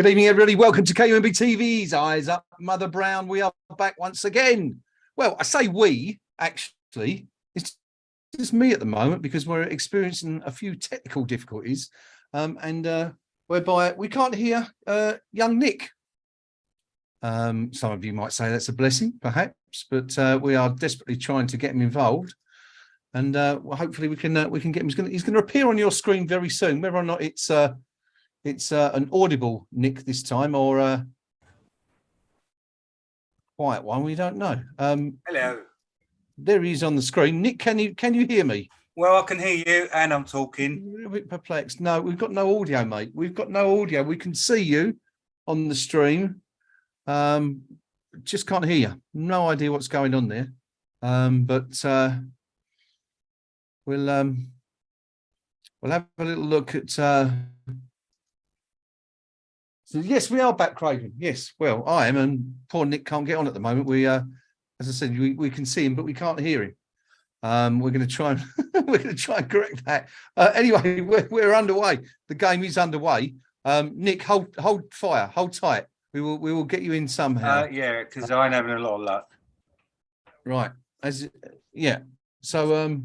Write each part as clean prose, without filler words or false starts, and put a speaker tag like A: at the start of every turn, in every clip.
A: Good evening, everybody. Welcome to KUMBTV's Eyes Up Mother Brown. We are back once again. Well, I say we, actually, it's just me at the moment because we're experiencing a few technical difficulties whereby we can't hear young Nick. Some of you might say that's a blessing, perhaps, but we are desperately trying to get him involved. And well, hopefully we can get him. He's going to appear on your screen very soon, whether or not it's an audible Nick this time or a quiet one. We don't know.
B: Hello.
A: There he is on the screen. Nick, can you hear me?
B: Well, I can hear you and I'm talking.
A: A little bit perplexed. No, we've got no audio, mate. We've got no audio. We can see you on the stream. Just can't hear you. No idea what's going on there. But we'll have a little look at So yes, we are back, Craven. Yes, well, I am, and poor Nick can't get on at the moment. We, as I said, we can see him, but we can't hear him. We're going to try and correct that. Anyway, we're underway. The game is underway. Nick, hold fire, hold tight. We will get you in somehow.
B: Yeah, because I'm having a lot of luck.
A: Right. Yeah. So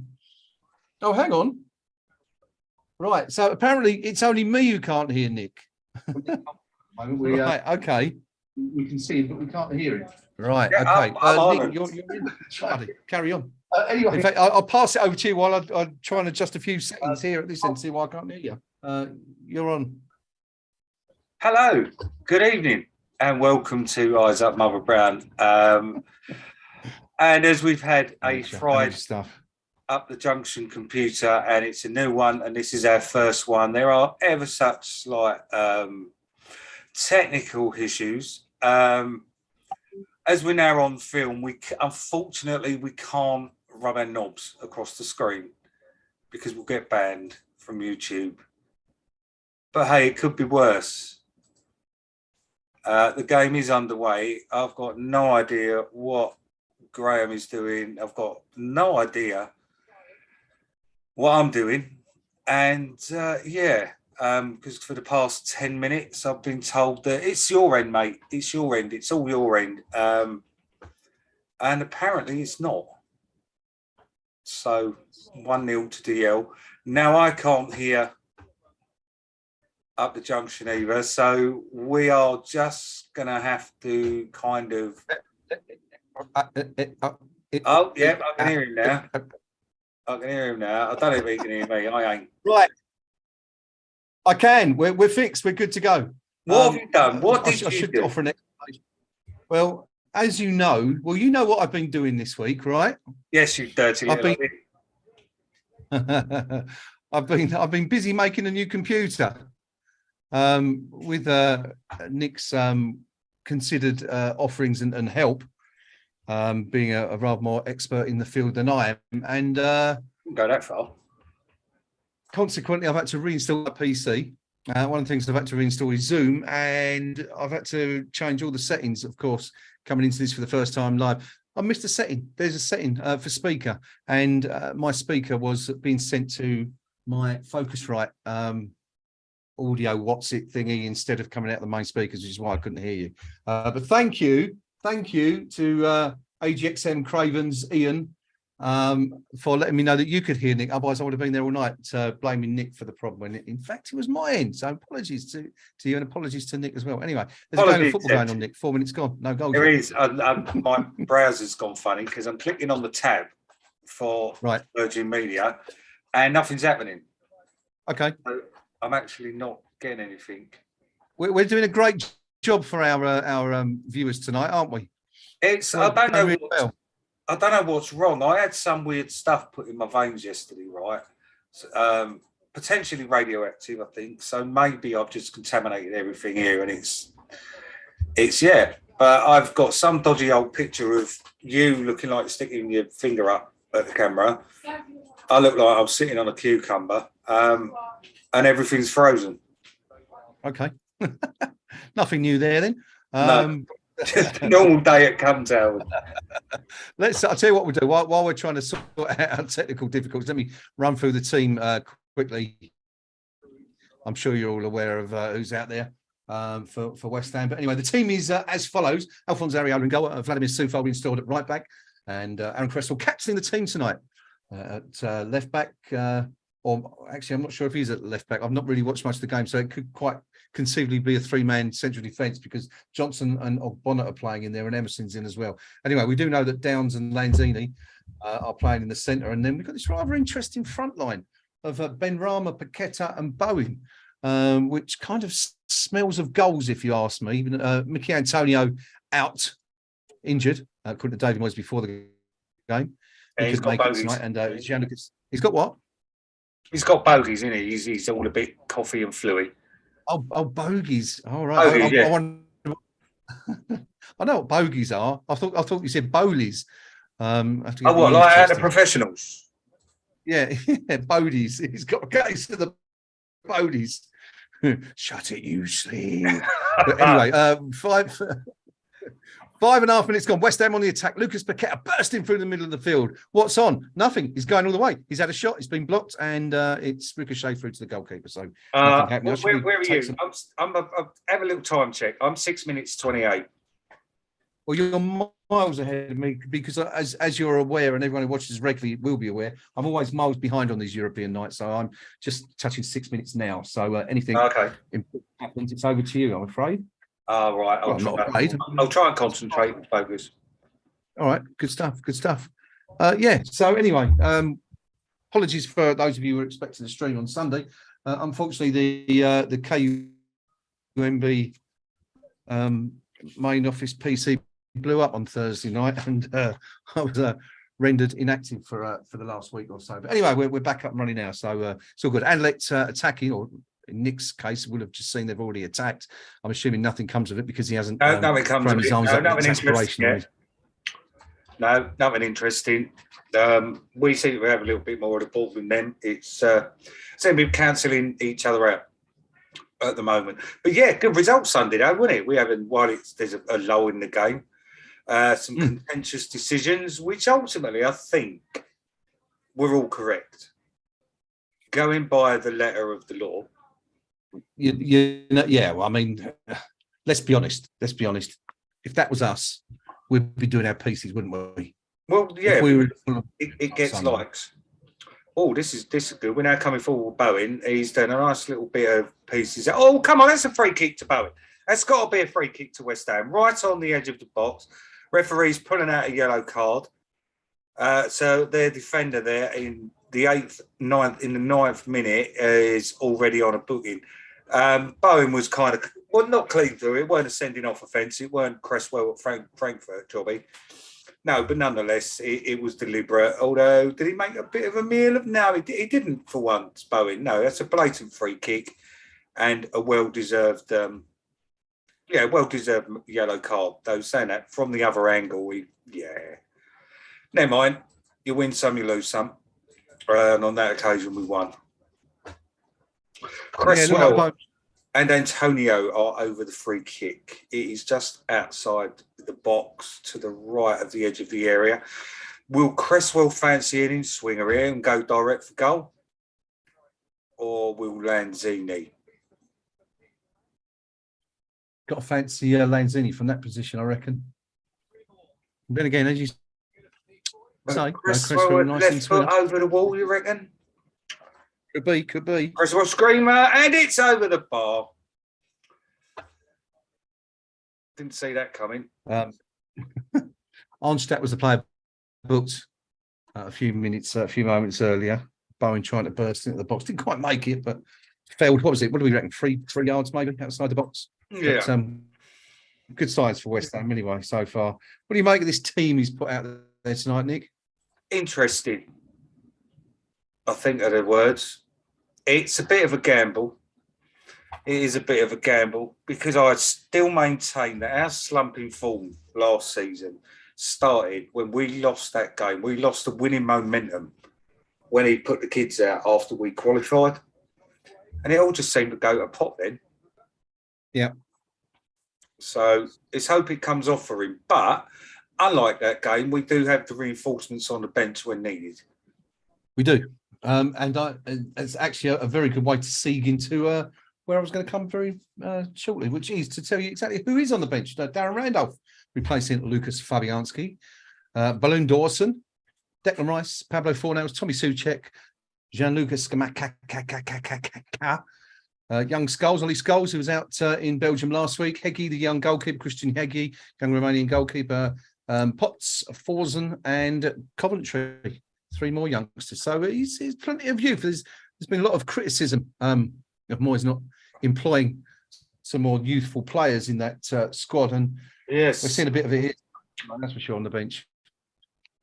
A: oh, hang on. Right. So apparently it's only me who can't hear Nick. Right, okay. We can see him, but we can't hear him. Right,
B: yeah,
A: okay. Nick, you're in. Charlie, carry on. Anyway, in fact, I'll pass it over to you while I try and adjust a few settings here at this end, see why I can't hear you. You're on.
B: Hello, good evening, and welcome to Eyes Up Mother Brown. And as we've had a fried
A: stuff
B: up the junction computer, and it's a new one, and this is our first one. There are ever such slight technical issues. As we're now on film, unfortunately we can't rub our knobs across the screen because we'll get banned from YouTube. But hey, it could be worse. The game is underway. I've got no idea what Graham is doing. I've got no idea what I'm doing. And yeah, because for the past 10 minutes I've been told that it's your end, mate. It's your end. It's all your end. And apparently it's not. So 1-0 to DL. Now I can't hear up the junction either. So we are just going to have to kind of... Oh, yeah, I can hear him now. I can hear him now. I don't know if he can hear me. I ain't.
A: Right. I can. We're fixed. We're good to go.
B: What have you done? What did
A: I
B: you
A: should
B: do?
A: offer an explanation. Well, as you know, you know what I've been doing this week, right?
B: Yes, you dirty little
A: I've been busy making a new computer with Nick's considered offerings and help, being a rather more expert in the field than I am, and
B: go that far.
A: Consequently, I've had to reinstall the PC. One of the things I've had to reinstall is Zoom, and I've had to change all the settings, of course, coming into this for the first time live. I missed a setting. There's a setting for speaker, and my speaker was being sent to my Focusrite audio what's it thingy instead of coming out the main speakers, which is why I couldn't hear you. But thank you to AGXM Cravens Ian for letting me know that you could hear Nick. Otherwise I would have been there all night blaming Nick for the problem when in fact it was my end. So apologies to you and apologies to Nick as well. Anyway, there's a game of football going on, Nick. 4 minutes gone, no goals.
B: There is. My browser's gone funny because I'm clicking on the tab for Virgin Media and nothing's happening. Okay, so I'm actually not getting anything.
A: We're doing a great job for our viewers tonight, aren't we?
B: It's I don't know what's wrong. I had some weird stuff put in my veins yesterday, right? So, potentially radioactive, I think. So maybe I've just contaminated everything here, and it's yeah. But I've got some dodgy old picture of you looking like sticking your finger up at the camera. I look like I'm sitting on a cucumber, and everything's frozen.
A: Okay, nothing new there then.
B: No. Just a normal day at KUMB.
A: I'll tell you what we'll do while we're trying to sort out our technical difficulties. Let me run through the team quickly. I'm sure you're all aware of who's out there. for West Ham. But anyway, the team is as follows: Alphonse Areola in goal, Vladimir Soufal installed at right back, and Aaron Cresswell captaining the team tonight at left back. Or actually, I'm not sure if he's at left back. I've not really watched much of the game, so it could quite conceivably be a three-man central defence because Johnson and Ogbonna are playing in there and Emerson's in as well. Anyway, we do know that Downs and Lanzini are playing in the centre, and then we've got this rather interesting front line of Benrahma, Paqueta and Bowen, which kind of smells of goals, if you ask me. Mickey Antonio out, injured, according to David Moyes before the game.
B: He's got bogeys.
A: And he's got what?
B: He's got bogeys, isn't he? He's all a bit coffee and fluey.
A: Oh, bogeys. All right.
B: Bogeys, yeah.
A: I know what bogeys are. I thought you said bowlies.
B: What, like out of professionals?
A: Yeah, bodies. He's got a case of the bodies. Shut it, you sleep. But anyway, 5.5 minutes gone. West Ham on the attack. Lucas Paqueta bursting through the middle of the field. What's on? Nothing. He's going all the way. He's had a shot. It's been blocked, and it's ricocheted through to the goalkeeper. So nothing happening.
B: Where are you? I'll have a little time check. I'm 6 minutes 28.
A: Well, you're miles ahead of me because, as you're aware, and everyone who watches regularly will be aware, I'm always miles behind on these European nights. So I'm just touching 6 minutes now. So anything important happens, it's over to you, I'm afraid.
B: Right. I'll try and concentrate and focus. All
A: right. Good stuff. Yeah. So anyway, apologies for those of you who were expecting the stream on Sunday. Unfortunately, the KUMB main office PC blew up on Thursday night, and I was rendered inactive for the last week or so. But anyway, we're back up and running now, so it's all good. Anderlecht attacking, or in Nick's case, we'll have just seen they've already attacked. I'm assuming nothing comes of it because he hasn't.
B: Nothing comes of it.
A: Nothing interesting.
B: No, nothing interesting. We seem to have a little bit more of the ball than them. It's seem to be cancelling each other out at the moment. But yeah, good result Sunday though, wasn't it? We haven't, while there's a lull in the game, some contentious decisions, which ultimately I think were all correct. Going by the letter of the law.
A: Yeah, well, I mean, let's be honest. If that was us, we'd be doing our pieces, wouldn't we?
B: Well, yeah, it gets likes. Oh, this is good. We're now coming forward with Bowen. He's done a nice little bit of pieces. Oh, come on, that's a free kick to Bowen. That's got to be a free kick to West Ham, right on the edge of the box. Referee's pulling out a yellow card. So their defender there in the ninth minute is already on a booking. Bowen was kind of, well, not clean through. It weren't a sending off offence. It weren't Cresswell at Frankfurt, Jobby. No, but nonetheless, it was deliberate. Although, did he make a bit of a meal of? No, he didn't for once, Bowen. No, that's a blatant free kick and a well-deserved, well-deserved yellow card. Though saying that from the other angle, never mind. You win some, you lose some. And on that occasion, we won. Cresswell and Antonio are over the free kick. It is just outside the box to the right of the edge of the area. Will Cresswell fancy it in swinger here and go direct for goal? Or will Lanzini?
A: Got to fancy Lanzini from that position, I reckon. And then again, as you say,
B: Cresswell left foot over the wall, you reckon?
A: Could be.
B: Cresswell screamer, and it's over the bar. Didn't see that coming.
A: Arnstadt was the player booked a few moments earlier. Bowen trying to burst into the box. Didn't quite make it, but failed. What was it? What do we reckon? 3 yards maybe outside the box?
B: Yeah.
A: But, good signs for West Ham anyway so far. What do you make of this team he's put out there tonight, Nick?
B: Interesting. I think are the words. It's a bit of a gamble. It is a bit of a gamble because I still maintain that our slumping form last season started when we lost that game. We lost the winning momentum when he put the kids out after we qualified. And it all just seemed to go to pot then.
A: Yeah.
B: So let's hope it comes off for him. But unlike that game, we do have the reinforcements on the bench when needed.
A: We do. And it's actually a very good way to segue into where I was going to come very shortly, which is to tell you exactly who is on the bench. Darren Randolph replacing Lucas Fabianski, Balloon Dawson, Declan Rice, Pablo Fornals, Tommy Soucek, Gianluca Scamacca, young Skulls, Ollie Skulls, who was out in Belgium last week, Heggie, the young goalkeeper, Christian Heggie, young Romanian goalkeeper, Potts, Forzen, and Coventry. 3 more youngsters. So he's plenty of youth. There's been a lot of criticism of Moyes not employing some more youthful players in that squad, and
B: yes,
A: we're seeing a bit of it here, that's for sure, on the bench.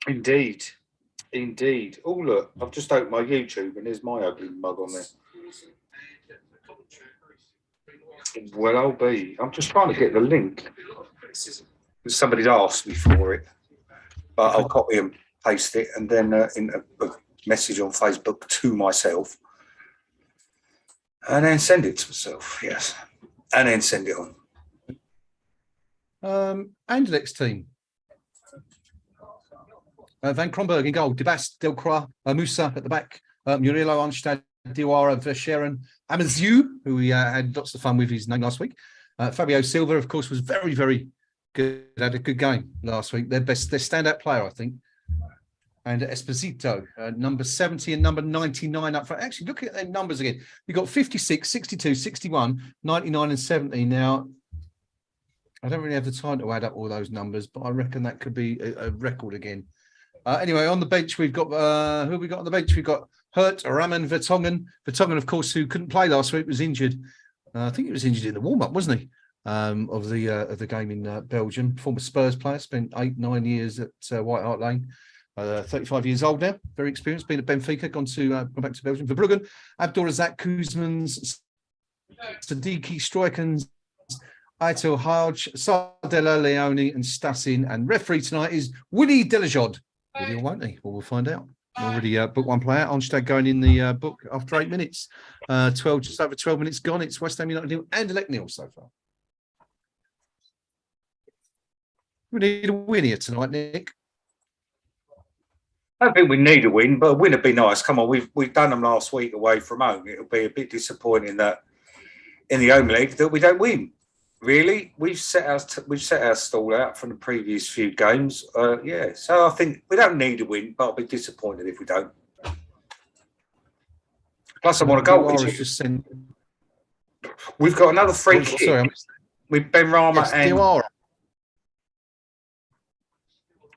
B: Indeed. Oh, look, I've just opened my YouTube and there's my ugly mug on there. Well, I'll be. I'm just trying to get the link. Somebody's asked me for it, but I'll copy and paste it and then in a message on Facebook to myself, and then send it to myself. Yes, and then send it on.
A: Anderlecht's team. Van Kronberg in goal, Debast, Delcroix, Musa at the back, Murillo, Arnstad, Diwara, Verscheren, Amaziu, who we had lots of fun with his name last week. Fabio Silva, of course, was very, very good. Had a good game last week. Their standout player, I think. And Esposito, number 70 and number 99 up front. Actually, look at their numbers again. You've got 56, 62, 61, 99 and 70. Now, I don't really have the time to add up all those numbers, but I reckon that could be a record again. Anyway, on the bench, we've got who have we got on the bench? We've got Hurt, Raman, Vertonghen. Vertonghen, of course, who couldn't play last week, was injured. I think he was injured in the warm-up, wasn't he? Of the game in Belgium. Former Spurs player, spent 8-9 years at White Hart Lane. 35 years old now, very experienced. Been at Benfica, gone back to Belgium. Verbruggen, Abdulrazak, Kuzmans, Sadiki, Stroikens, Aitel Haj, Sardella, Leone, and Stassin. And referee tonight is Willy Delajod. Will he or won't he? Well, we'll find out. Already booked one player. Onstad going in the book after 8 minutes. 12, just over 12 minutes gone. It's West Ham United nil and Anderlecht nil so far. We need a win here tonight, Nick.
B: I don't think we need a win, but a win would be nice. Come on, we've done them last week away from home. It'll be a bit disappointing that in the home league that we don't win. Really, we've set our stall out from the previous few games. Yeah, so I think we don't need a win, but I'll be disappointed if we don't. Plus, I want to go. We've got another free kick with Benrahma and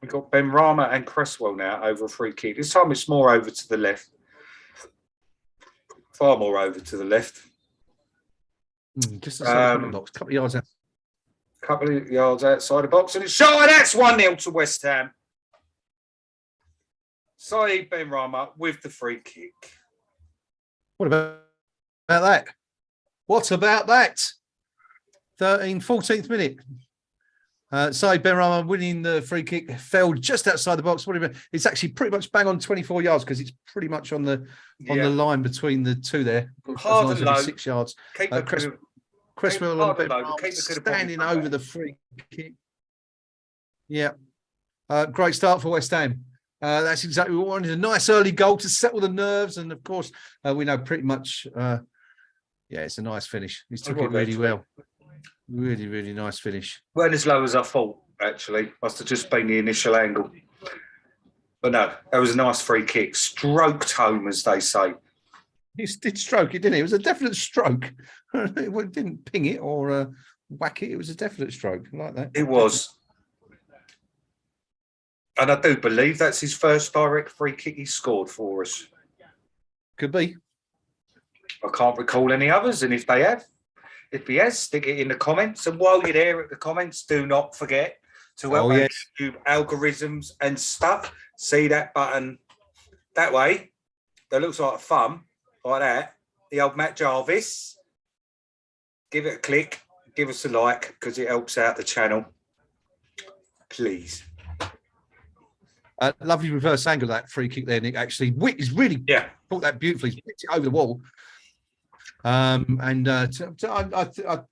B: we've got Benrahma and Cresswell now over a free kick. This time it's more over to the left, far more over to the left.
A: Just outside the box, couple of
B: yards outside the box, and it's shot. That's 1-0 to West Ham. Saeed Benrahma with the free kick.
A: What about that? What about that? 14th minute. Saeed Benrahma winning the free kick, fell just outside the box. It's actually pretty much bang on 24 yards because it's pretty much on the line between the two there.
B: Hard and low.
A: 6 yards. Cresswell on Benrahma standing over the free kick. Yeah. Great start for West Ham. That's exactly what we wanted. A nice early goal to settle the nerves. And of course, we know pretty much, it's a nice finish. He's took it really well. Really, really nice finish.
B: Weren't as low as I thought, actually. Must have just been the initial angle. But no, that was a nice free kick. Stroked home, as they say.
A: He did stroke it, didn't he? It was a definite stroke. It didn't ping it or whack it. It was a definite stroke. I like that.
B: It was. And I do believe that's his first direct free kick he scored for us.
A: Could be.
B: I can't recall any others. And if he has, stick it in the comments. And while you're there at the comments, do not forget to help YouTube algorithms and stuff. See that button that way. That looks like a thumb, like that. The old Matt Jarvis. Give it a click. Give us a like because it helps out the channel. Please.
A: Lovely reverse angle of that free kick there, Nick. Actually, he's really caught that beautifully. He's picked it over the wall. I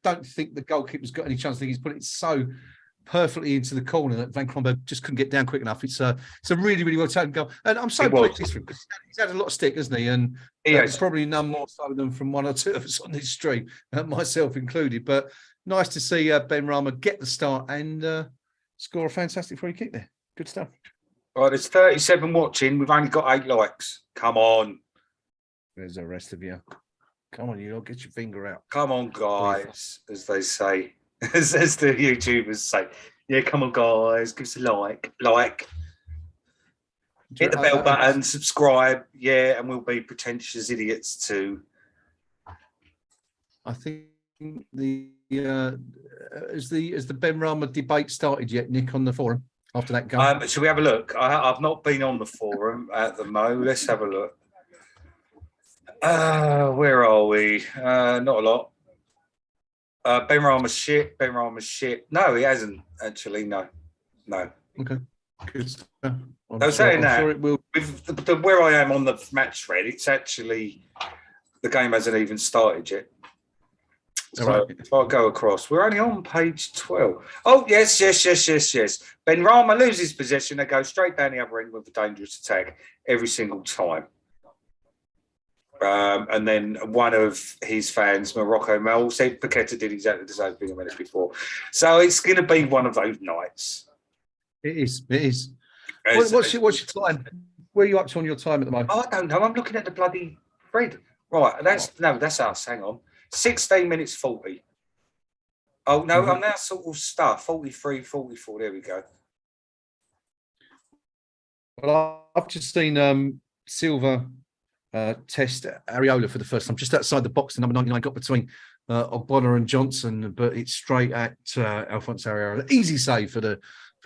A: don't think the goalkeeper's got any chance. I think he's put it so perfectly into the corner that Van Kronberg just couldn't get down quick enough. It's a really, really well taken goal. And I'm so pleased for him because he's had a lot of stick, hasn't he? And probably none more so than from one or two of us on this stream, myself included. But nice to see Ben Rama get the start and score a fantastic free kick there. Good stuff.
B: Right, there's 37 watching. We've only got 8 likes. Come on.
A: There's the rest of you. Come on, you lot, get your finger out.
B: Come on, guys, as they say, as the YouTubers say. Yeah, come on, guys, give us a like. Hit the bell button, subscribe. Yeah, and we'll be pretentious idiots too.
A: I think has the Ben Rama debate started yet, Nick, on the forum after that goal?
B: Shall we have a look? I've not been on the forum at the moment. Let's have a look. Where are we? Not a lot. Ben Rama's shit. Ben Rama's shit. No, he hasn't actually. No.
A: Okay. Good stuff.
B: I'm saying that
A: sure it will.
B: with where I am on the match thread, it's actually the game hasn't even started yet. So if I go across, we're only on page 12. Oh, yes. Ben Rama loses possession. They go straight down the other end with a dangerous attack every single time. And then one of his fans, Morocco Mel, said Paqueta did exactly the same thing a minute before. So it's going to be one of those nights.
A: It is. What's your time? Where are you up to on your time at the moment?
B: I don't know. I'm looking at the bloody thread. Right, that's us. Hang on. 16 minutes 40. Oh, no, I'm now sort of stuff. 43, 44. There we go.
A: Well, I've just seen Silva test Areola for the first time, just outside the box. The number 99 got between Ogbonna and Johnson, but it's straight at Alphonse Areola. Easy save for the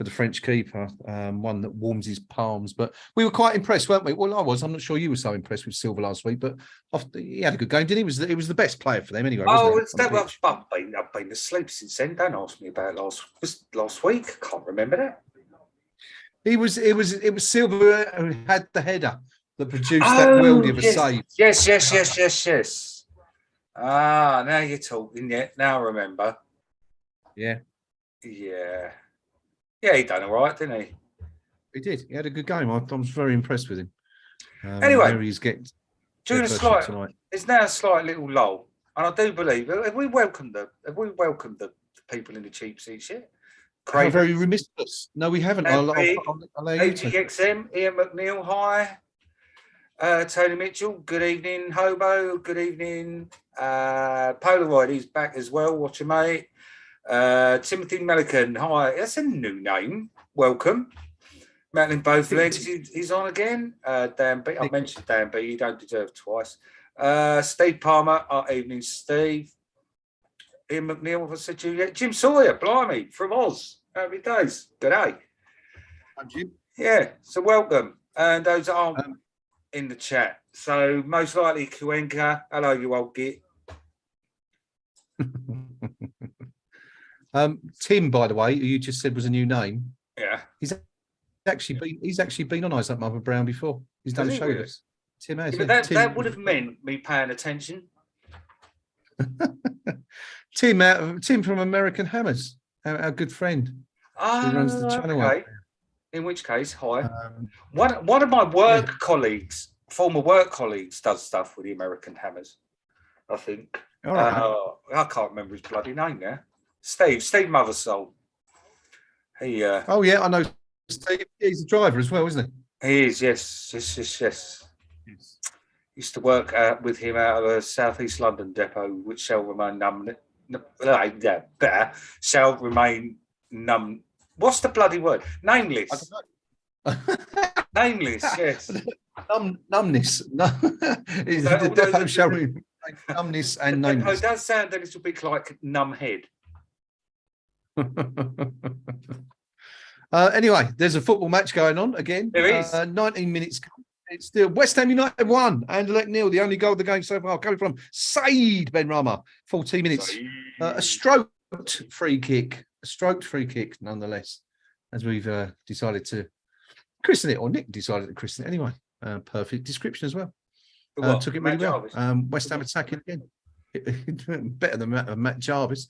A: French keeper, one that warms his palms. But we were quite impressed, weren't we? Well, I was. I'm not sure you were so impressed with Silva last week, but he had a good game, didn't he? He was the best player for them anyway.
B: I've been asleep since then. Don't ask me about last week. I can't remember that. It was
A: Silva who had the header that produced that worldie of a save.
B: Yes. Now you're talking. Yeah, now I remember.
A: Yeah.
B: Yeah, he done all right, didn't he?
A: He did. He had a good game. I was very impressed with him.
B: Anyway,
A: he's getting
B: it's now a slight little lull, and I do believe have we welcomed the people in the cheap seats yet?
A: How very remiss of us. No, we haven't. I'll allow you to.
B: ATXM, Ian McNeil, hi. Tony Mitchell, good evening. Hobo, good evening. Polaroid, he's back as well. Watch your mate. Timothy Melican, hi. That's a new name. Welcome. Madeline Both Legs, he's on again. Dan B, I mentioned Dan B, you don't deserve twice. Steve Palmer, evening, Steve. Ian McNeil, I said to you yet. Jim Sawyer, blimey, from Oz. Happy days. Good day.
A: I'm Jim.
B: Yeah, so welcome. And those aren't in the chat. So most likely Cuenca. Hello, you old git.
A: Tim, by the way, who you just said was a new name.
B: Yeah.
A: He's actually been on Eyes Up Mother Brown before. He's done a show with us. Tim has.
B: Yeah, but that would have meant me paying attention.
A: Tim from American Hammers, our good friend. He runs the channel.
B: Okay. In which case, hi. One of my work colleagues, former work colleagues, does stuff with the American Hammers. I think.
A: All right.
B: I can't remember his bloody name now. Steve Mothersoul. He.
A: Oh yeah, I know. Steve, he's a driver as well, isn't he?
B: He is. Yes. Used to work with him out of a southeast London depot, which shall remain What's the bloody word? Nameless.
A: I don't know.
B: Nameless. Yes.
A: Numbness. No. The depot shall remain numbness and nameless.
B: It does sound a little bit like numbhead.
A: Anyway, there's a football match going on again.
B: There is
A: 19 minutes. It's still West Ham United 1, Anderlecht 0. The only goal of the game so far coming from Said Ben Rama. 14 minutes. A stroked free kick, nonetheless, as we've decided to christen it, or Nick decided to christen it anyway. Perfect description as well. Took it really well. West Ham attacking again. Better than Matt Jarvis.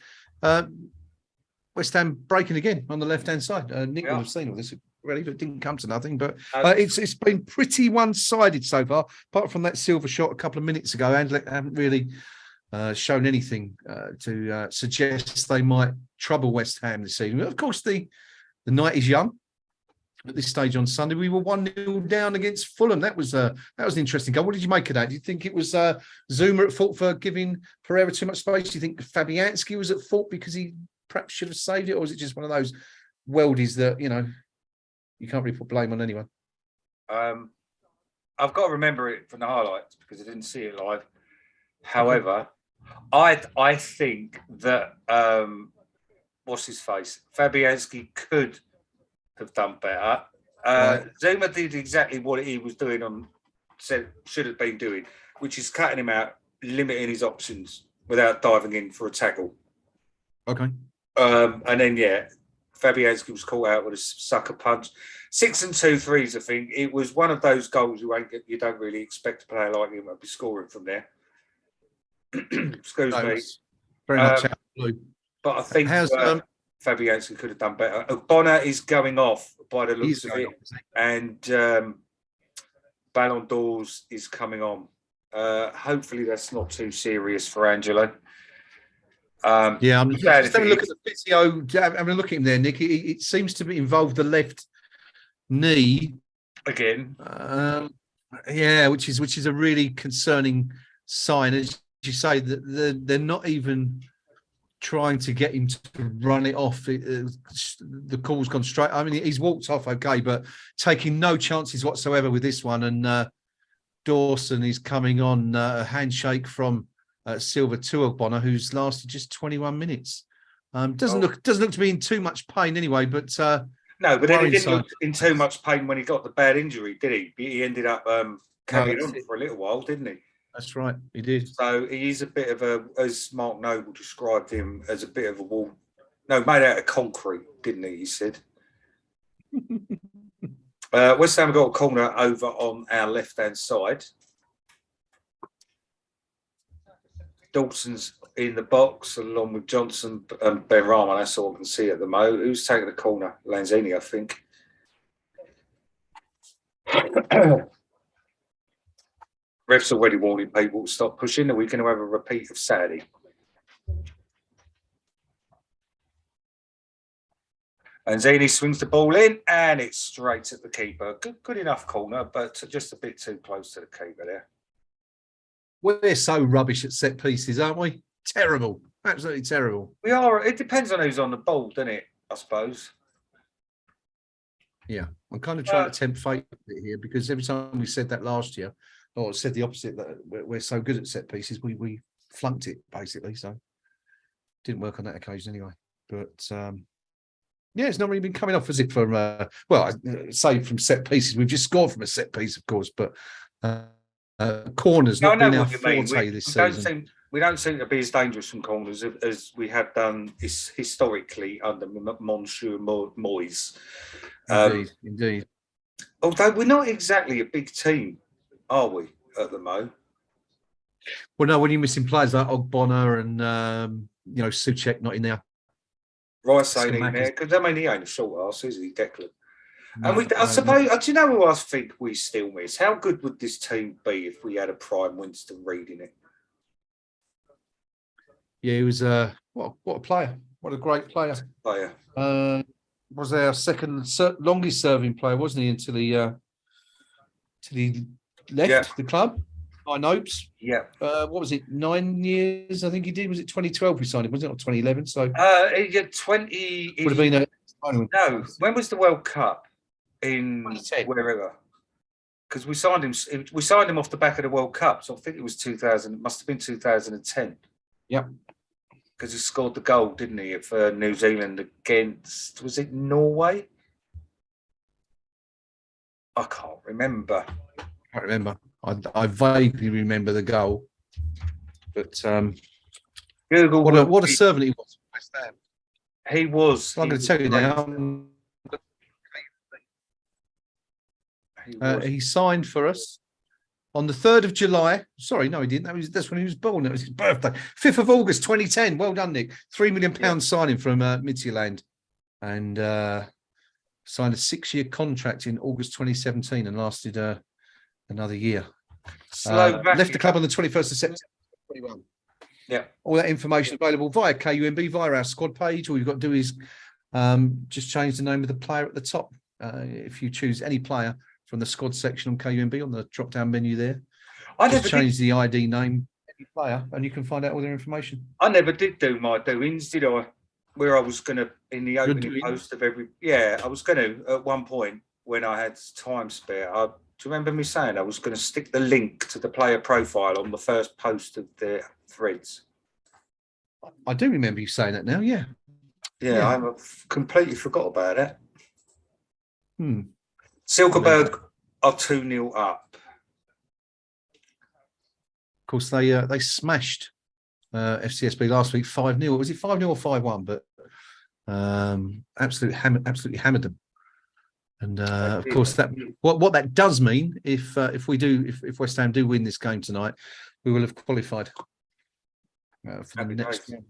A: West Ham breaking again on the left-hand side. Nick would have seen all this already, but it didn't come to nothing. But it's been pretty one-sided so far, apart from that silver shot a couple of minutes ago. Anderlecht haven't really shown anything to suggest they might trouble West Ham this season. Of course, the night is young. At this stage on Sunday, we were 1-0 down against Fulham. That was an interesting goal. What did you make of that? Do you think it was Zuma at fault for giving Pereira too much space? Do you think Fabianski was at fault because he perhaps should have saved it, or is it just one of those worldies that you can't really put blame on anyone?
B: I've got to remember it from the highlights because I didn't see it live. However, I think that what's his face, Fabianski could have done better. Zuma did exactly what he was doing should have been doing, which is cutting him out, limiting his options without diving in for a tackle.
A: Okay.
B: And then Fabianski was caught out with a sucker punch. 6 and 2 threes, I think. It was one of those goals you don't really expect a player like him to be scoring from there. Excuse me.
A: Very much out of the blue.
B: But I think Fabianski could have done better. Bonner is going off by the looks of it, and Ballon d'Ors is coming on. Hopefully, that's not too serious for Angelo.
A: I'm just having a look at the physio. Having a look at him there, Nick. It seems to be involved the left knee
B: again.
A: Which is a really concerning sign. As you say, that they're not even trying to get him to run it off. The call's gone straight. I mean, he's walked off okay, but taking no chances whatsoever with this one. And Dawson is coming on a handshake from Silva to Bonner, who's lasted just 21 minutes. Doesn't look to be in too much pain anyway. But
B: no, but then he didn't look in too much pain when he got the bad injury, did he? He ended up carrying on for a little while, didn't he?
A: That's right, he did.
B: So he's a bit of as Mark Noble described him, as a bit of a wall. No, made out of concrete, didn't he? He said. West Ham got a corner over on our left-hand side. Dawson's in the box along with Johnson and Ben Rahman. That's all I can see at the moment. Who's taking the corner? Lanzini, I think. Ref's already warning people to stop pushing. Are we going to have a repeat of Saturday? And Zini swings the ball in, and it's straight at the keeper. Good enough corner, but just a bit too close to the keeper there.
A: We're so rubbish at set pieces, aren't we? Terrible. Absolutely terrible.
B: We are. It depends on who's on the ball, doesn't it? I suppose.
A: Yeah. I'm kind of trying to tempt fate here because every time we said that last year, or said the opposite, that we're so good at set pieces, we flunked it, basically. So didn't work on that occasion anyway. But it's not really been coming off, has it, from, say from set pieces. We've just scored from a set piece, of course, but corners not been our forte this season.
B: We don't seem to be as dangerous from corners as we have done historically under Monsieur Moyes.
A: Indeed.
B: Although we're not exactly a big team, are we, at the moment?
A: Well, no, when you're missing players like Ogbonna and, Souček not in there.
B: Rice ain't in there, because, he ain't a short arse, is he, Declan? No, and I suppose, do you know who I think we still miss? How good would this team be if we had a prime Winston Reid in it?
A: Yeah, he was what a player. What a great player. Was our second longest serving player, wasn't he, until he left the club? 9 hopes.
B: Yeah.
A: What was it? 9 years, I think he did. Was it 2012 we signed him? Was it, or 2011? So
B: 20
A: would have been
B: no. When was the World Cup? In wherever? Because we signed him off the back of the World Cup. So I think it was 2000. It must have been 2010.
A: Yep.
B: Because he scored the goal, didn't he, for New Zealand against, was it Norway? I can't remember.
A: I vaguely remember the goal, but
B: Google.
A: What a servant he was.
B: He was.
A: I'm going to tell you now. He signed for us on the 3rd of July. Sorry, no, he didn't. That's when he was born. That was his birthday. 5th of August, 2010. Well done, Nick. £3 million signing from Midtjylland, and signed a 6-year contract in August 2017 and lasted another year. Left the club on the 21st of September 2021.
B: Yeah.
A: All that information available via KUMB, via our squad page. All you've got to do is just change the name of the player at the top. If you choose any player from the squad section on KUMB on the drop-down menu there, just change the ID name, any player, and you can find out all their information.
B: I never did do my doings, did I? Where I was going to, in the opening post of every... Yeah, I was going to, at one point, when I had time spare, do you remember me saying I was going to stick the link to the player profile on the first post of the threads?
A: I do remember you saying that now, yeah.
B: Yeah, I completely forgot about it.
A: Hmm.
B: Silkeborg are 2-0 up.
A: Of course, they smashed FCSB last week 5-0. Was it 5-0 or 5-1? But absolutely hammered them. And of course, that what that does mean, if West Ham do win this game tonight, we will have qualified for the next round.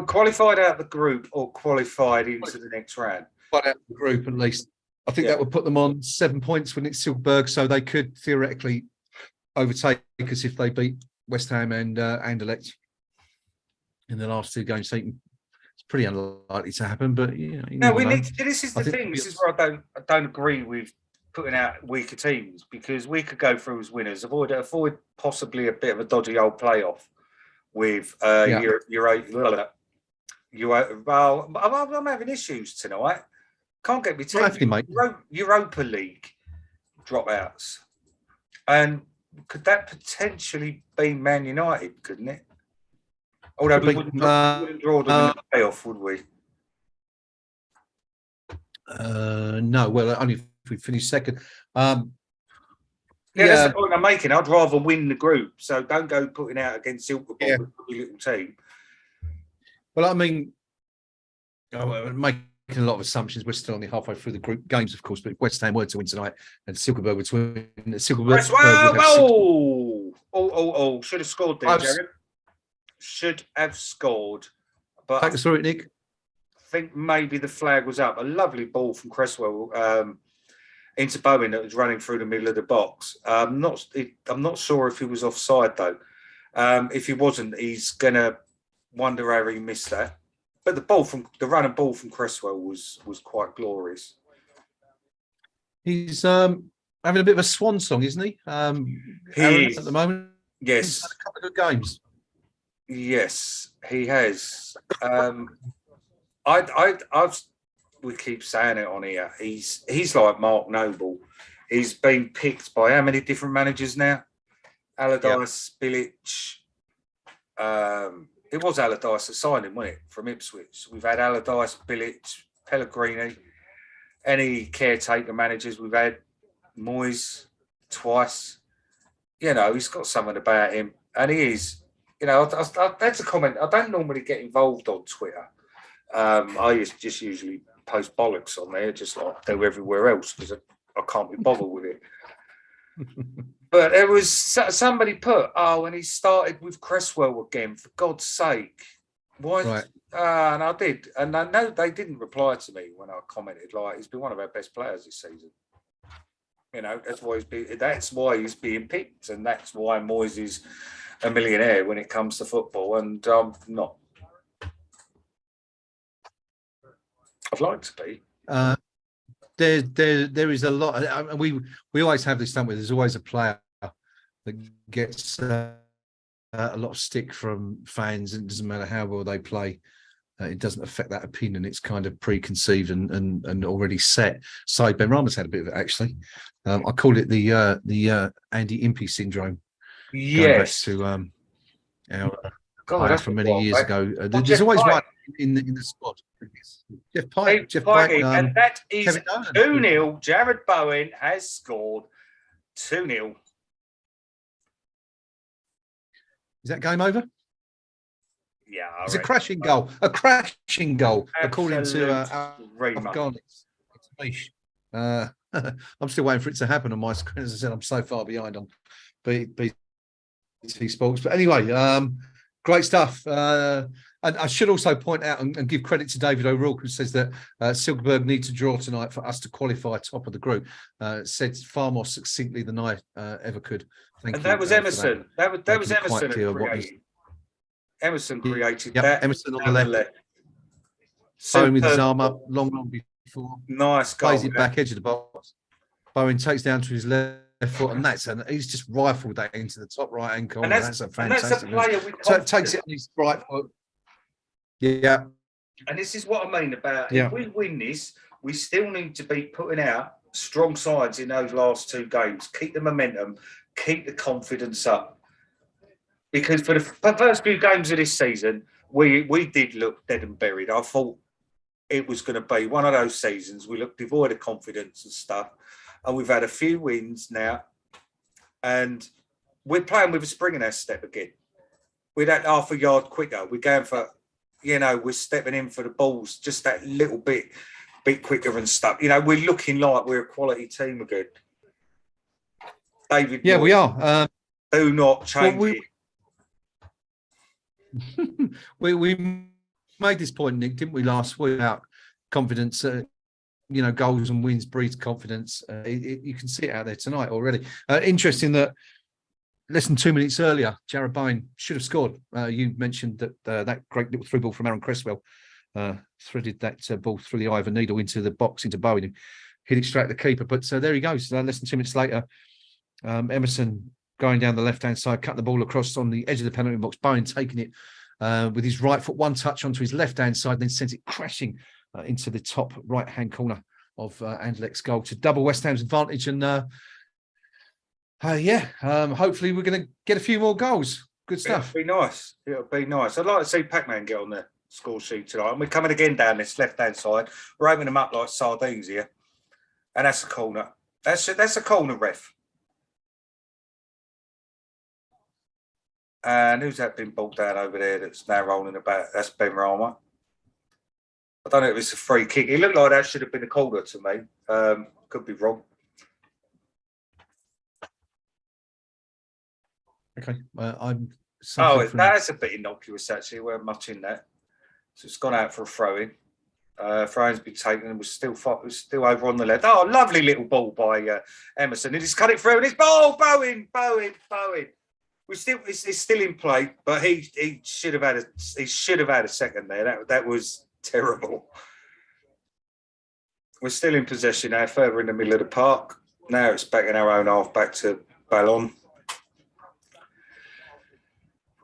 B: Qualified out of the group or qualified into the next round?
A: Qualified out of the group, at least. I think that would put them on 7 points when it's Silkeborg, so they could theoretically overtake us if they beat West Ham and Anderlecht in the last 2 games. So it's pretty unlikely to happen, but
B: no, we need to. This is the thing. This is where I don't agree with putting out weaker teams, because we could go through as winners, avoid possibly a bit of a dodgy old playoff with well, I'm having issues tonight. Can't get me to Europa League dropouts, and could that potentially be Man United? Couldn't it? Although we wouldn't draw them in the playoff, would we?
A: No. Well, only if we finish second.
B: That's the point I'm making. I'd rather win the group, so don't go putting out against Silkeborg with a little team.
A: Well, I mean, making a lot of assumptions. We're still only halfway through the group games, of course, but if West Ham were to win tonight and Silkeborg were to win, Silkeborg
B: should have scored there, Jared. Should have scored. But
A: take us through it, Nick.
B: I think maybe the flag was up. A lovely ball from Cresswell into Bowen that was running through the middle of the box. I'm not sure if he was offside though. If he wasn't, he's gonna wonder how he missed that. But the running ball from Cresswell was quite glorious.
A: He's having a bit of a swan song, isn't he?
B: He is
A: at the moment.
B: Yes,
A: he's had a couple of good games.
B: Yes, he has. We keep saying it on here. He's like Mark Noble. He's been picked by how many different managers now? Allardyce, Bilic. It was Allardyce that signed him, wasn't it, from Ipswich? We've had Allardyce, Bilic, Pellegrini. Any caretaker managers we've had, Moyes twice. He's got something about him, and he is. That's a comment. I don't normally get involved on Twitter. I just usually post bollocks on there, just like I do everywhere else, because I can't be bothered with it. But there was somebody put, and he started with Cresswell again, for God's sake. Why?
A: Right.
B: And I did. And I know they didn't reply to me when I commented, like, he's been one of our best players this season. That's why he's being picked, and that's why Moyes is a millionaire when it comes to football, and not. I'd like to be.
A: There is a lot. We always have this, don't we? There's always a player that gets a lot of stick from fans, and it doesn't matter how well they play. It doesn't affect that opinion. It's kind of preconceived and already set. So Ben Rama's had a bit of it, actually. I call it the Andy Impey syndrome.
B: Yes.
A: Going back to our from many years ago. There's always one in the squad. Jeff Pike.
B: And that is 2-0. Jared Bowen has scored 2-0.
A: Is that game over?
B: Yeah,
A: it's a crashing goal. A crashing goal, according to Garnett's. I'm still waiting for it to happen on my screen. As I said, I'm so far behind on BT Sports. But anyway, great stuff. And I should also point out and give credit to David O'Rourke, who says that Silkeborg need to draw tonight for us to qualify top of the group. Said far more succinctly than I ever could. Thank
B: and
A: you.
B: That was Emerson. That was Emerson who
A: created.
B: Emerson created
A: Yep,
B: that.
A: Emerson on the left. Bowen with his arm up, long before.
B: Nice goal.
A: Plays it back edge of the box. Bowen takes down to his left foot, and he's just rifled that into the top right hand corner. That's a fantastic.
B: And that's a player
A: takes it on his right foot. Yeah.
B: And this is what I mean about if we win this, we still need to be putting out strong sides in those last two games. Keep the momentum, keep the confidence up. Because for the first few games of this season, we did look dead and buried. I thought it was going to be one of those seasons. We looked devoid of confidence and stuff. And we've had a few wins now. And we're playing with a spring in our step again. We're that half a yard quicker. We're going for, we're stepping in for the balls just that little bit quicker and stuff. We're looking like we're a quality team again. David.
A: Yeah, we are.
B: Do not change it.
A: We made this point, Nick, didn't we, last week about confidence? Goals and wins breeds confidence. You can see it out there tonight already. Interesting that less than 2 minutes earlier, Jared Bowen should have scored. You mentioned that that great little through ball from Aaron Cresswell threaded that ball through the eye of a needle into the box, into Bowen, and hit it straight at the keeper. But there he goes. Less than 2 minutes later, Emerson going down the left-hand side, cut the ball across on the edge of the penalty box. Bowen taking it with his right foot, one touch onto his left-hand side, then sent it crashing into the top right-hand corner of Anderlecht's goal to double West Ham's advantage. And hopefully we're going to get a few more goals. Good stuff.
B: It'll be nice. It'll be nice. I'd like to see Pac-Man get on the score sheet tonight. And we're coming again down this left-hand side. We're opening them up like sardines here. And that's a corner. That's a corner, ref. And who's that been brought down over there that's now rolling about? That's Ben Rama. I don't know if it's a free kick. It looked like that should have been a corner to me. Could be wrong.
A: Okay. I'm.
B: That's a bit innocuous, actually. We're much in that. So it's gone out for a throw-in. Throw-in's been taken and was still over on the left. Oh, lovely little ball by Emerson. He just cut it through and it's Bowen. It's still in play, but he should have had a second there. That was terrible. We're still in possession now, further in the middle of the park. Now it's back in our own half, back to Ballon.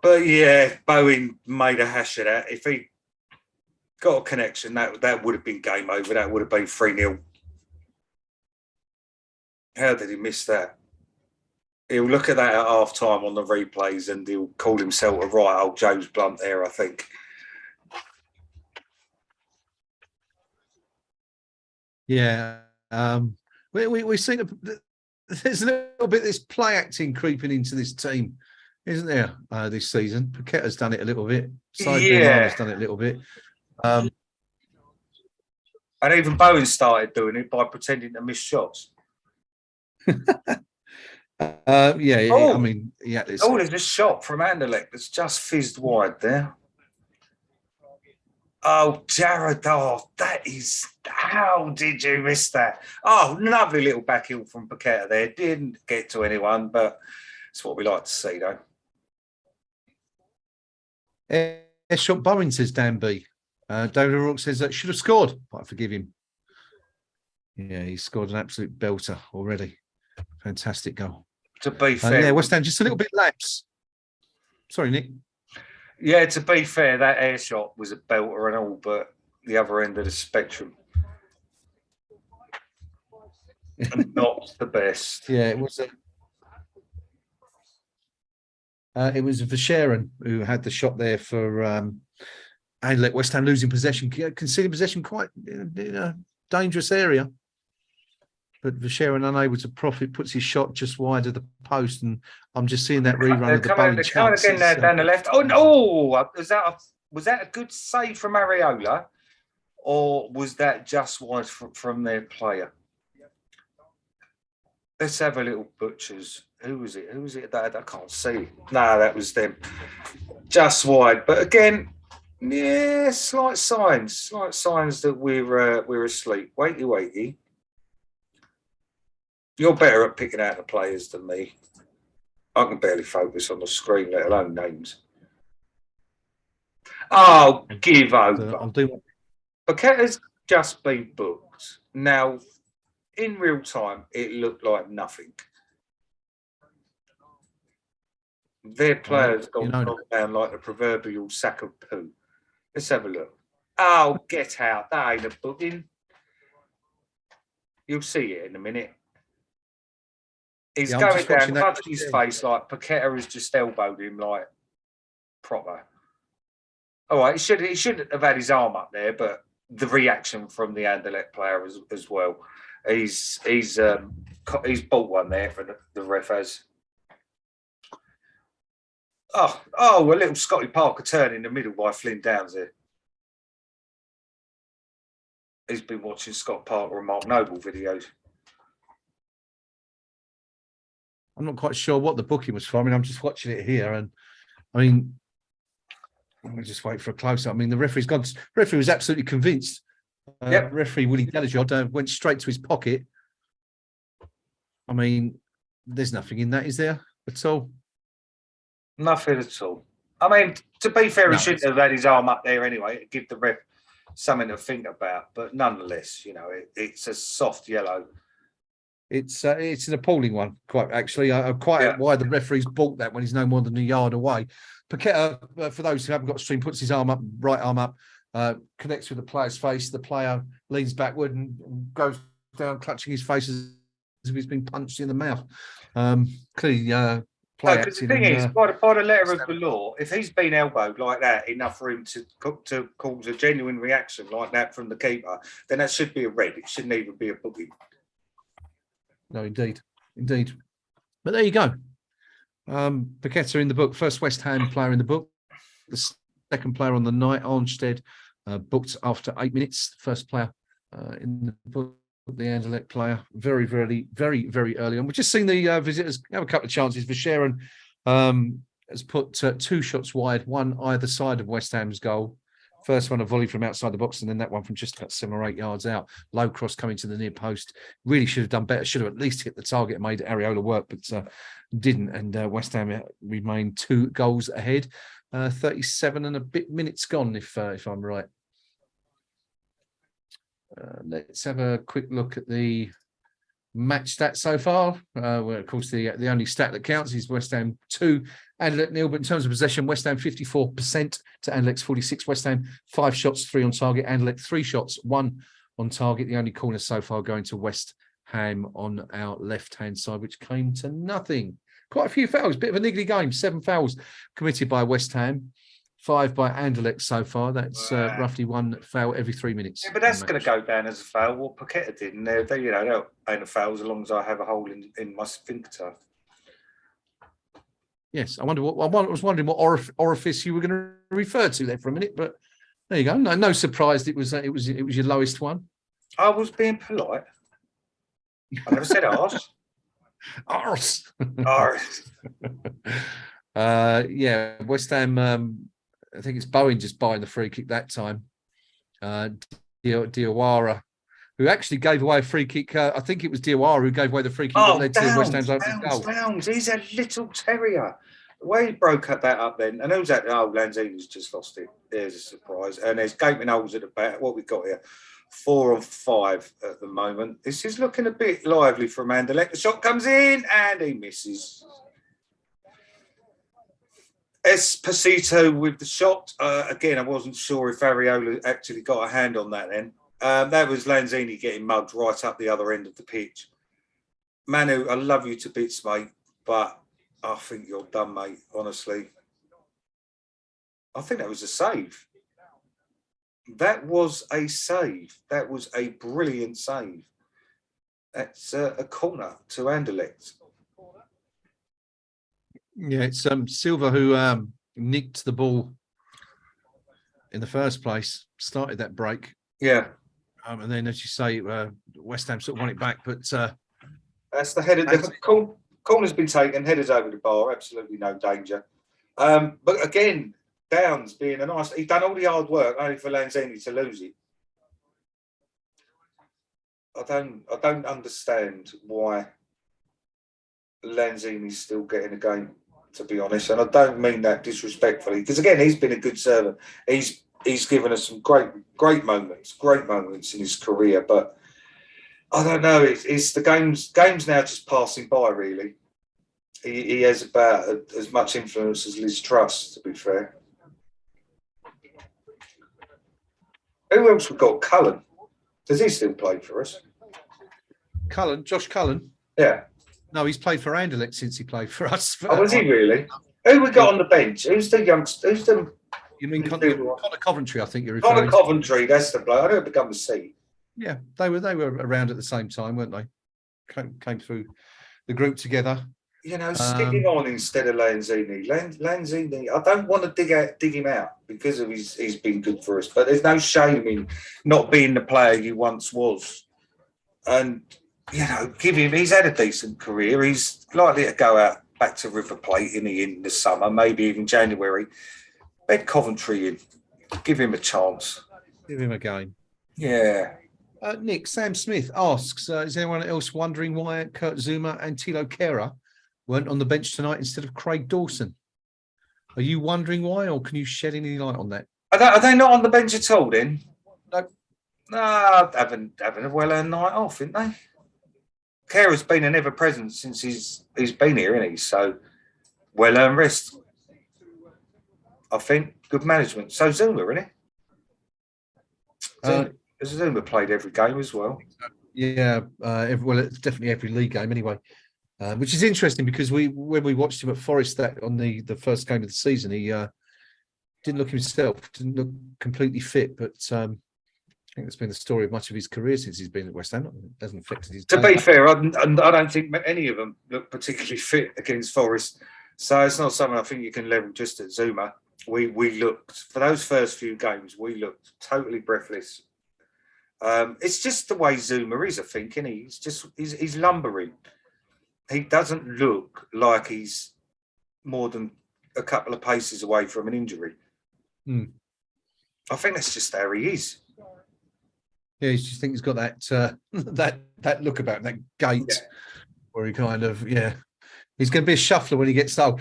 B: But yeah, Bowen made a hash of that. If he got a connection, that would have been game over. That would have been 3-0. How did he miss that? He'll look at that at half time on the replays and he'll call himself a right old James Blunt there, I think.
A: Yeah. We've seen there's a little bit of this play acting creeping into this team, isn't there, this season? Paqueta's done it a little bit. Has done it a little bit.
B: And even Bowen started doing it by pretending to miss shots.
A: I mean, yeah.
B: There's a shot from Anderlecht that's just fizzed wide there. Oh, Jared, that is... How did you miss that? Oh, lovely little back heel from Paqueta there. Didn't get to anyone, but it's what we like to see, though.
A: Shot Bowen, says Dan B. David O'Rourke says that should have scored, but I forgive him. Yeah, he scored an absolute belter already. Fantastic goal.
B: To be fair.
A: West Ham just a little bit lapse. Sorry, Nick.
B: Yeah, to be fair, that air shot was a belter and all, but the other end of the spectrum. Not the best.
A: Yeah, it was Verscheren who had the shot there for Anderlecht. West Ham losing possession, conceding possession quite in a dangerous area. But Verscheren unable to profit, puts his shot just wide of the post, and I'm just seeing that rerun of the Bowen chance.
B: Again there down the left. Oh no! Was that a good save from Areola, or was that just wide from their player? Let's have a little butchers. Who was it? Who was it that I can't see? No, that was them. Just wide. But again, yeah, slight signs that we're asleep. Wakey. You're better at picking out the players than me. I can barely focus on the screen, let alone names. Oh, give over.
A: I'm doing.
B: Paqueta's just been booked. Now, in real time, it looked like nothing. Their players got knocked down like the proverbial sack of poo. Let's have a look. Oh, get out. That ain't a booking. You'll see it in a minute. He's going down, touched his face like Paqueta has just elbowed him like proper. All right, he shouldn't have had his arm up there, but the reaction from the Anderlecht player as well. He's bought one there for the ref has. Oh, a little Scotty Parker turn in the middle by Flynn Downs there. He's been watching Scott Parker and Mark Noble videos.
A: I'm not quite sure what the booking was for. I mean, I'm just watching it here, and I mean, let me just wait for a close-up. I mean, the referee's gone. Referee was absolutely convinced. Referee Willie Delajod went straight to his pocket. I mean, there's nothing in that, is there at all?
B: Nothing at all. I mean, to be fair, he shouldn't have had his arm up there anyway to give the ref something to think about. But nonetheless, you know, it's a soft yellow.
A: It's an appalling one, quite actually. Why the referee's bought that when he's no more than a yard away. Paqueta, for those who haven't got a stream, puts his arm up, right arm up, connects with the player's face. The player leans backward and goes down, clutching his face as if he's been punched in the mouth. Clearly, play acting.
B: The thing is, by the letter of the law, if he's been elbowed like that, enough for him to cause a genuine reaction like that from the keeper, then that should be a red. It shouldn't even be a boogie.
A: No, indeed. But there you go. Paqueta in the book, first West Ham player in the book. The second player on the night, Armstead, booked after 8 minutes. First player in the book, the Anderlecht player, very early on. We've just seen the visitors have a couple of chances. Verscheren has put 2 shots wide, one either side of West Ham's goal. First one, a volley from outside the box, and then that one from just about 7 or 8 yards out. Low cross coming to the near post. Really should have done better. Should have at least hit the target and made Areola work, but didn't. And West Ham remained 2 goals ahead. 37 and a bit minutes gone, if I'm right. Let's have a quick look at the match stats so far. Well, of course, the only stat that counts is West Ham 2, Anderlecht 0. But in terms of possession, West Ham 54% to Anderlecht's 46%. West Ham 5 shots, 3 on target. Anderlecht 3 shots, 1 on target. The only corner so far going to West Ham on our left-hand side, which came to nothing. Quite a few fouls, bit of a niggly game. 7 fouls committed by West Ham. 5 by Anderlecht so far. That's roughly 1 foul every 3 minutes.
B: Yeah, but that's going to go down as a foul. What Paqueta did, and they you know, they ain't a foul as long as I have a hole in my sphincter.
A: Yes, I was wondering what orifice you were going to refer to there for a minute, but there you go. No surprise. It was your lowest one.
B: I was being polite. I never said arse.
A: Arse.
B: Arse.
A: Yeah, West Ham. I think it's Bowen just buying the free kick that time. Diawara, who actually gave away a free kick. I think it was Diawara who gave away the free kick that led to West Ham's opening goal.
B: Downs. He's a little terrier. The way he broke that up then, and who's that? Oh, Lanzini's just lost it. There's a surprise. And there's gaping holes at the back. What we've got here, 4 on 5 at the moment. This is looking a bit lively from Anderlecht. The shot comes in and he misses. Esposito with the shot. Again, I wasn't sure if Areola actually got a hand on that then. That was Lanzini getting mugged right up the other end of the pitch. Manu, I love you to bits, mate, but I think you're done, mate, honestly. I think that was a save. That was a save. That was a brilliant save. That's a corner to Anderlecht.
A: Yeah, it's Silva who nicked the ball in the first place, started that break.
B: Yeah.
A: And then, as you say, West Ham sort of won it back, but
B: That's the header. The corner's been taken, headers over the bar, absolutely no danger. But again, Downs being a nice, he's done all the hard work only for Lanzini to lose it. I don't understand why Lanzini's still getting a game, to be honest, and I don't mean that disrespectfully, because again, he's been a good servant. He's given us some great moments in his career, but I don't know. It's the games now just passing by. Really, he has about as much influence as Liz Truss, to be fair. Who else we got? Cullen. Does he still play for us?
A: Cullen, Josh Cullen.
B: Yeah.
A: No, he's played for Anderlecht since he played for us.
B: Oh, was he really? Who we got on the bench? Who's the youngster? Who's the?
A: You mean Connor Coventry? I think you're referring.
B: Connor Coventry. That's the bloke. I don't become the C.
A: Yeah, they were around at the same time, weren't they? Came through the group together.
B: You know, sticking on instead of Lanzini. Lanzini, I don't want to dig him out because of he's been good for us, but there's no shame in not being the player you once was. And you know, he's had a decent career. He's likely to go out back to River Plate in the summer, maybe even January. Bed Coventry in. Give him a chance.
A: Give him a game.
B: Yeah.
A: Nick, Sam Smith asks, is anyone else wondering why Kurt Zouma and Tilo Kehrer weren't on the bench tonight instead of Craig Dawson? Are you wondering why, or can you shed any light on that?
B: Are they not on the bench at all then?
A: No.
B: Having a well-earned night off, isn't they? Kehrer's been an ever-present since he's been here, isn't he? So, well-earned rest. I think good management. So Zouma, isn't he? Zouma played every game as well.
A: Yeah, it's definitely every league game anyway. Which is interesting because when we watched him at Forest on the first game of the season, he didn't look himself, didn't look completely fit, but I think that's been the story of much of his career since he's been at West Ham. It hasn't affected his game.
B: To be fair, I don't think any of them look particularly fit against Forest. So it's not something I think you can level just at Zouma. We looked, for those first few games, we looked totally breathless. It's just the way Zouma is, I think, isn't he? He's lumbering. He doesn't look like he's more than a couple of paces away from an injury. I think that's just how he is.
A: Yeah, you just think he's got that that look about him, that gait, where he kind of, he's going to be a shuffler when he gets old.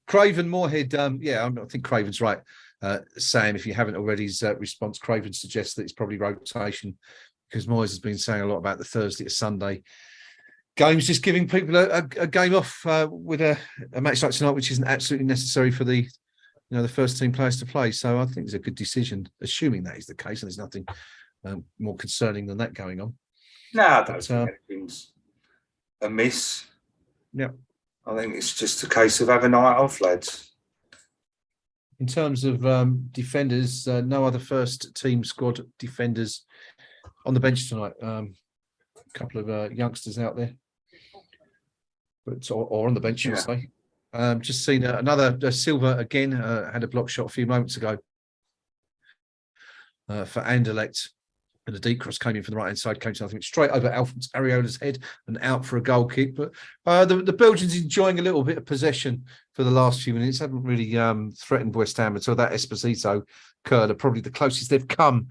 A: Craven Moorhead, I think Craven's right. Sam, if you haven't already, his response, Craven suggests that it's probably rotation because Moyes has been saying a lot about the Thursday to Sunday games, just giving people a game off with a match like tonight, which isn't absolutely necessary for the first team players to play. So I think it's a good decision, assuming that is the case, and there's nothing more concerning than that going on.
B: No, I don't think anything's amiss.
A: Yeah.
B: I think it's just a case of having a night off, lads.
A: In terms of defenders, no other first team squad defenders on the bench tonight. A couple of youngsters out there, or on the bench, you say. Just seen another Silva again. Had a block shot a few moments ago for Anderlecht. And the deep cross came in from the right-hand side, came to, I think, straight over Alphonse Areola's head and out for a goal kick. But the Belgians enjoying a little bit of possession for the last few minutes. Haven't really threatened West Ham until that Esposito curler, probably the closest they've come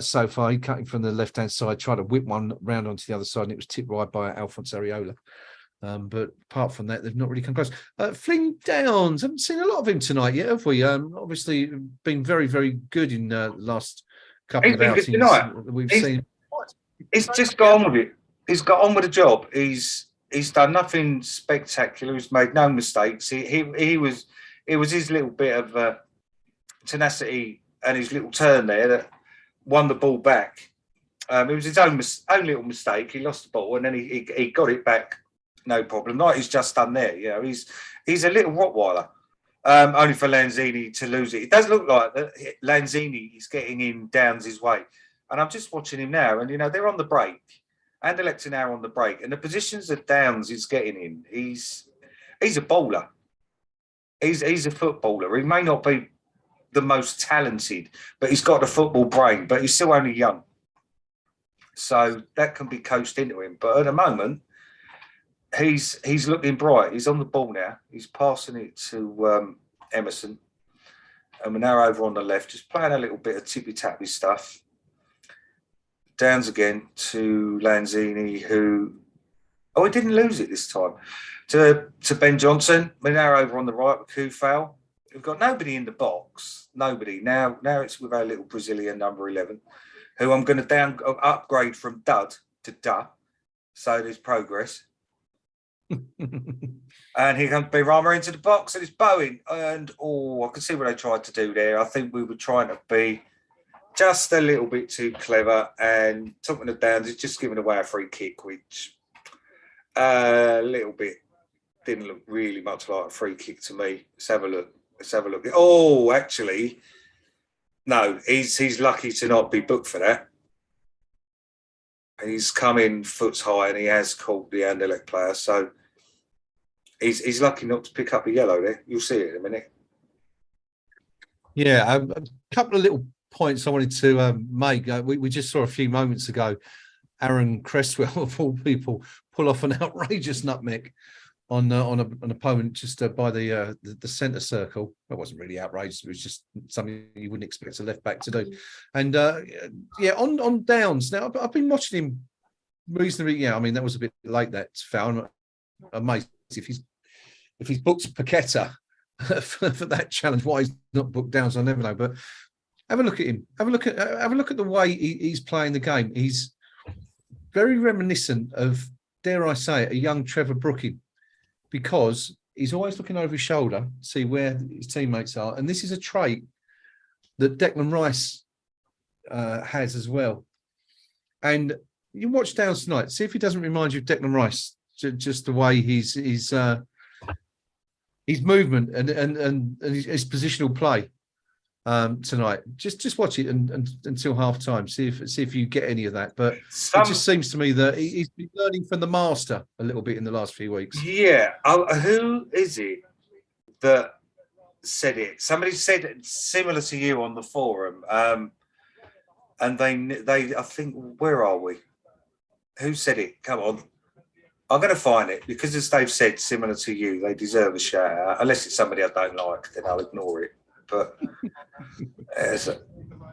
A: so far. He cutting from the left-hand side, tried to whip one round onto the other side, and it was tipped wide by Alphonse Areola. But apart from that, they've not really come close. Flynn Downs, haven't seen a lot of him tonight yet, have we? Obviously, been very, very good in the last couple of outings we've seen.
B: He's just got on with it. He's got on with the job. He's done nothing spectacular. He's made no mistakes. It was his little bit of tenacity and his little turn there that won the ball back. It was his own little mistake. He lost the ball and then he got it back, no problem. Like he's just done there. You know, he's a little Rottweiler. Only for Lanzini to lose it. It does look like that Lanzini is getting in Downs' way. And I'm just watching him now, and, they're on the break. Anderlecht are now on the break. And the positions that Downs is getting in, he's a bowler. He's a footballer. He may not be the most talented, but he's got a football brain, but he's still only young. So that can be coached into him. But at the moment, he's looking bright. He's on the ball now. He's passing it to Emerson. And we're now over on the left, just playing a little bit of tippy-tappy stuff. Downs again to Lanzini, who... Oh, he didn't lose it this time. To Ben Johnson. We're now over on the right with Kufal. We've got nobody in the box. Nobody. Now it's with our little Brazilian number 11, who I'm going to upgrade from dud to duh. So there's progress. And here comes Benrahma into the box, and it's Bowen. And I can see what they tried to do there. I think we were trying to be just a little bit too clever, and talking of Downs is just giving away a free kick, which a little bit didn't look really much like a free kick to me. Let's have a look. Oh, actually, no, he's lucky to not be booked for that. He's come in foot high, and he has called the Anderlecht player, so he's lucky not to pick up a yellow there. You'll see it in a minute.
A: Yeah, a couple of little points I wanted to make. We just saw a few moments ago Aaron Cresswell, of all people, pull off an outrageous nutmeg on an opponent just by the centre circle. That wasn't really outrageous. It was just something you wouldn't expect a left back to do. And yeah, on Downs. Now I've been watching him reasonably. Yeah, I mean that was a bit late, that foul. I'm amazed if he's booked Paqueta for that challenge. Why he's not booked Downs, I never know. But have a look at him. Have a look at the way he's playing the game. He's very reminiscent of, dare I say it, a young Trevor Brooking, because he's always looking over his shoulder to see where his teammates are. And this is a trait that Declan Rice has as well. And you watch Downs tonight, see if he doesn't remind you of Declan Rice, just the way his movement and his positional play tonight. Just watch it until half time. See if you get any of that. But it just seems to me that he's been learning from the master a little bit in the last few weeks.
B: Yeah. Who is it that said it? Somebody said it similar to you on the forum. And they I think, where are we? Who said it? Come on. I'm going to find it, because as they've said, similar to you, they deserve a shout out. Unless it's somebody I don't like, then I'll ignore it. But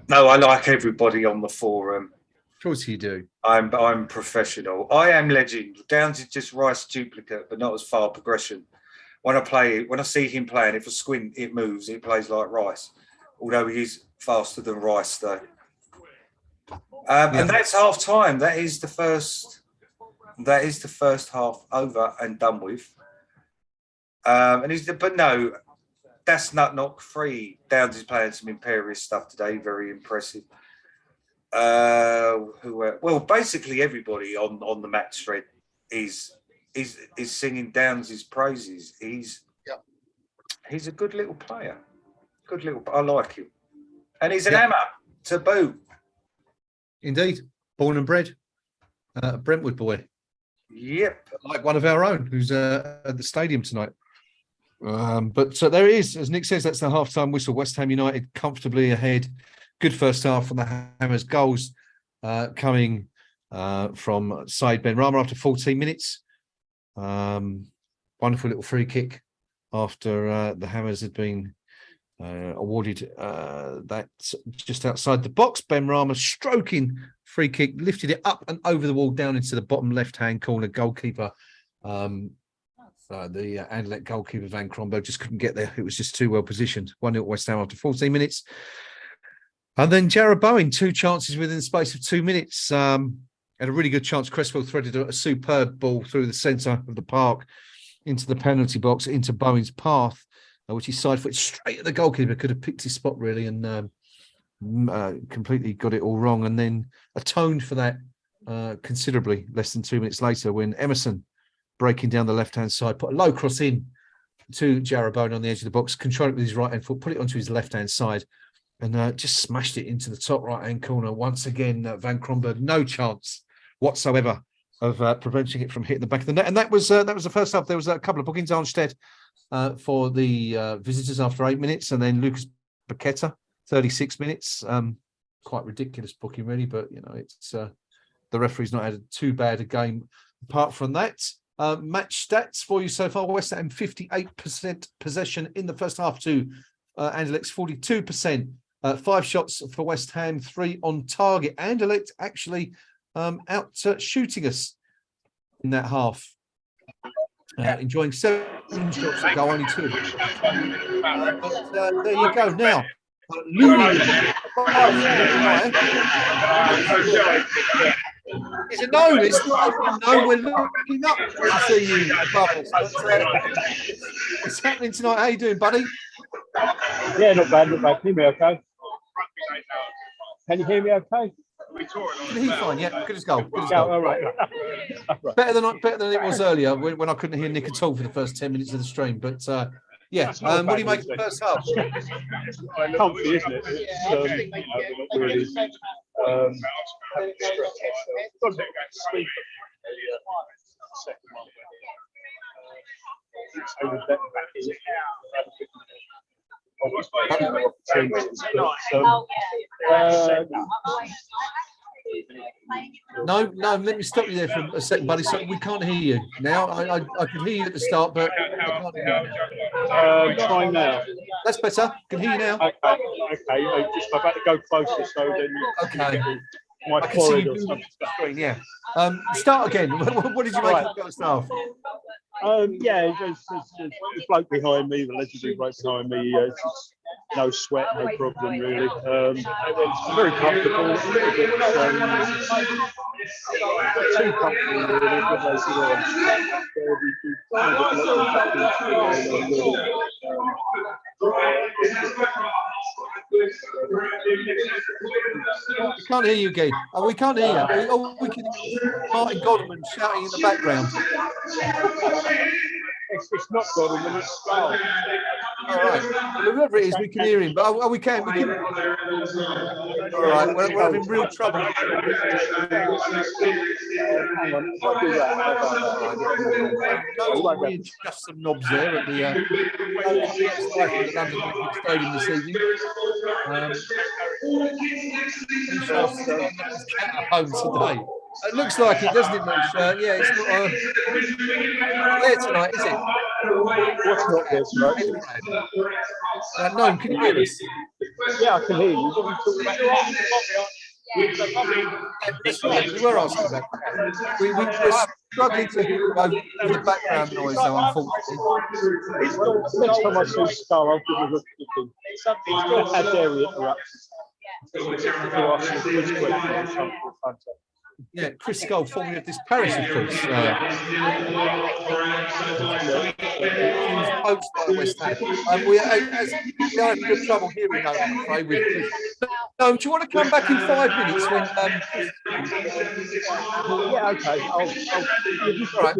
B: no, I like everybody on the forum.
A: Of course you do.
B: I'm professional. I am legend. Downs is just Rice duplicate, but not as far progression. When I see him playing, if a squint, it moves. It plays like Rice, although he is faster than Rice, though. And that's half time. That is the first half over and done with. But no, that's not free. Downs is playing some imperious stuff today. Very impressive. Well, basically everybody on the match thread is singing Downs' praises. He's a good little player. I like him, and he's an hammer to boot.
A: Indeed, born and bred, Brentwood boy.
B: Yep,
A: like one of our own who's at the stadium tonight. But there it is, as Nick says, that's the half-time whistle. West Ham United comfortably ahead. Good first half from the Hammers. Goals coming from Said Benrahma after 14 minutes. Wonderful little free kick after the Hammers had been awarded that just outside the box. Benrahma stroking free kick, lifted it up and over the wall down into the bottom left-hand corner. Goalkeeper, the Anderlecht goalkeeper Van Kronberg just couldn't get there. It was just too well positioned. 1-0 West Ham after 14 minutes. And then Jarrod Bowen, 2 chances within the space of 2 minutes. Had a really good chance. Cresswell threaded a superb ball through the centre of the park into the penalty box, into Bowen's path, which he side-footed straight at the goalkeeper. Could have picked his spot, really, and completely got it all wrong. And then atoned for that considerably less than 2 minutes later when Emerson, breaking down the left-hand side, put a low cross in to Jarrod Bowen on the edge of the box, controlled it with his right-hand foot, put it onto his left-hand side, and just smashed it into the top right-hand corner. Once again, Van Kronberg, no chance whatsoever of preventing it from hitting the back of the net. And that was the first half. There was a couple of bookings. Arnstead for the visitors after 8 minutes, and then Lucas Paqueta, 36 minutes. Quite ridiculous booking, really, but you know, it's the referee's not had too bad a game apart from that. Match stats for you so far. West Ham 58% possession in the first half to Anderlecht's 42%. 5 shots for West Ham, 3 on target. Anderlecht actually out shooting us in that half. Enjoying 7 shots to go, only 2. But there you go. Now, looming is a no. It's not a no. We're looking up to see you above us. It's happening tonight. How you doing, buddy?
C: Yeah, not bad, not bad. Can you hear me okay? Can you hear me okay?
A: Can hear you fine, yeah. Good as gold. Good as
C: Yeah,
A: gold.
C: all right.
A: Better than it was earlier when I couldn't hear Nick at all for the first 10 minutes of the stream. But yeah, what do you make of the first half?
C: Comfy, isn't it? It's, not really.
A: No, let me stop you there for a second, buddy. So we can't hear you now. I could hear you at the start, but I can't hear you now.
C: Try now.
A: That's better. Can hear you now.
C: Okay. Just about to go closer, so then.
A: Okay.
C: My
A: I can see you
C: or
A: moving
C: something.
A: the screen. Yeah. Start again. What did you make of the first half?
C: Yeah, there's a bloke behind me, the legendary bloke behind me. No sweat, no problem really. Very comfortable. A little bit, too comfortable really. But
A: We can't hear you again. We can't hear you. We can hear Martin Godman shouting in the background.
C: It's not Godman, it's Skull.
A: All right. Whoever it is, we can hear him. But we can. All right. We're having real trouble. We adjust some knobs there at the London Olympic Stadium this evening. We shall sit on his cat at home today. It looks like it, doesn't it, Moosh? Yeah, it's not there tonight, is it?
C: What's not there tonight?
A: No, can you hear us?
C: Yeah, I can hear you.
A: That's right. We were asking about that. We were struggling to hear the background noise, though, unfortunately.
C: Next time I see Skull, I'll give you a look. Had dairy interrupts.
A: Yeah, Chris Skull, formerly of this parish, of course. He was poached by West Ham. We are having good trouble hearing that, I'm afraid, with Chris. Do you want to come back in 5 minutes when?
C: Yeah, okay. I'll
A: all right.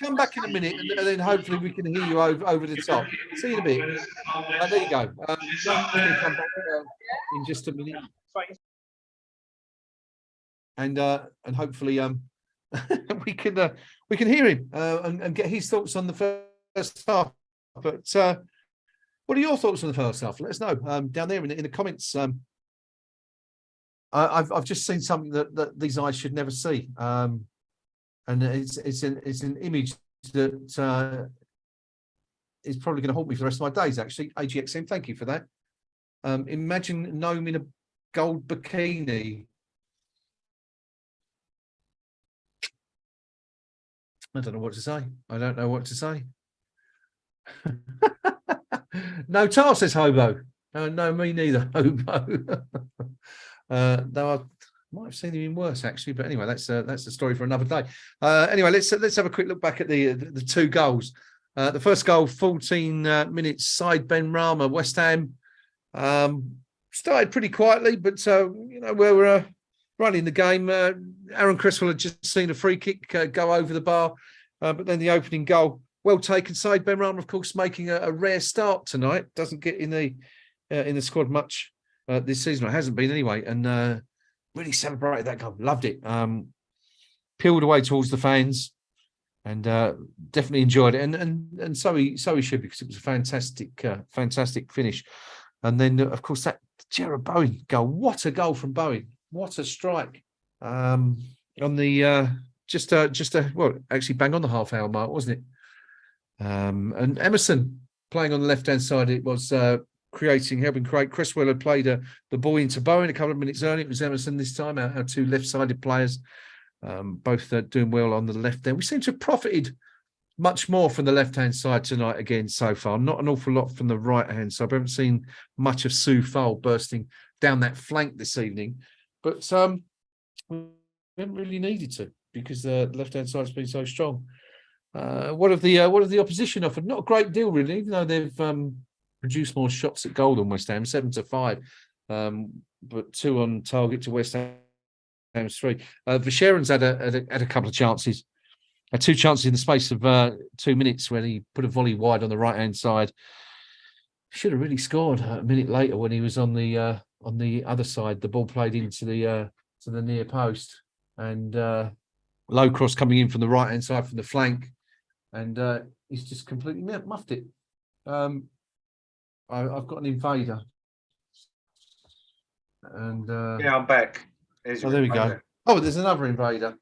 A: Come back in a minute, and then hopefully we can hear you over the top. See you in a bit. There you go. Come back in just a minute. And hopefully we can hear him and get his thoughts on the first half. But what are your thoughts on the first half? Let us know down there in the comments. I've just seen something that these eyes should never see, and it's an image that is probably going to haunt me for the rest of my days. Actually, AGXM, thank you for that. Imagine Gnome in a gold bikini. I don't know what to say. I don't know what to say. No, Tar says hobo. No, me neither. Hobo. Though I might have seen him in worse, actually. But anyway, that's a story for another day. Anyway, let's have a quick look back at the 2 goals. The first goal, 14 minutes, side Ben Rama, West Ham. Started pretty quietly, but we're running the game. Aaron Cresswell had just seen a free kick go over the bar, but then the opening goal, well taken. Said Ben Rama, of course, making a rare start tonight. Doesn't get in the squad much this season. It hasn't been anyway, and really celebrated that goal. Loved it. Peeled away towards the fans, and definitely enjoyed it. And so he should, because it was a fantastic finish. And then, of course, that Jared Bowen goal. What a goal from Bowen. What a strike. On the just well, actually bang on the half-hour mark, wasn't it? And Emerson playing on the left-hand side, it was helping create. Cresswell had played the ball into Bowen a couple of minutes earlier. It was Emerson this time, our two left-sided players, both doing well on the left there. We seem to have profited much more from the left-hand side tonight again so far. Not an awful lot from the right-hand side. We haven't seen much of Sue Fole bursting down that flank this evening. But we haven't really needed to, because the left-hand side has been so strong. What have the opposition offered? Not a great deal, really, even though they've produced more shots at goal than West Ham, 7-5, but 2 on target to West Ham's 3. Visheron's had a couple of chances. Had 2 chances in the space of 2 minutes when he put a volley wide on the right-hand side. Should have really scored a minute later when he was on the other side. The ball played into the near post, and low cross coming in from the right-hand side from the flank, and he's just completely muffed it. I've got an invader, and
B: yeah, I'm back.
A: There we go. Oh, there's another invader.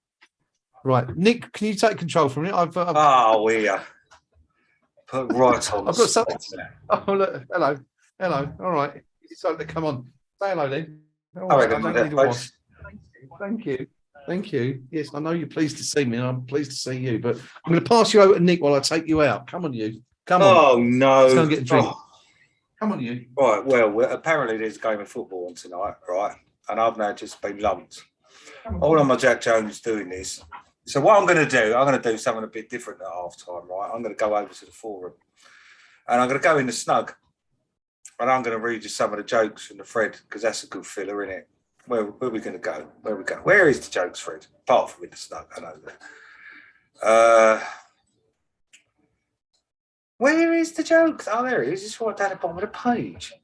A: Right, Nick, can you take control from it?
B: Yeah. Put right on.
A: I've got something. Oh, look, hello. All right, so come on, say hello then. All right, I don't need a wash. Thank you. Yes, I know you're pleased to see me, and I'm pleased to see you. But I'm going to pass you over to Nick while I take you out. Come on, you. Come on.
B: Oh no!
A: Let's go and get a drink. Oh. Come on, you.
B: Right. Well, apparently there's a game of football on tonight, right? And I've now just been lumped. All on my Jack Jones doing this. So what I'm going to do something a bit different at half time, right? I'm going to go over to the forum, and I'm going to go in the snug, and I'm going to read you some of the jokes from the thread, because that's a good filler, isn't it? Where are we going to go? Where is the jokes thread? Apart from in the snug, I know that. Where is the jokes? Oh, there it is. It's right down the bottom of the page.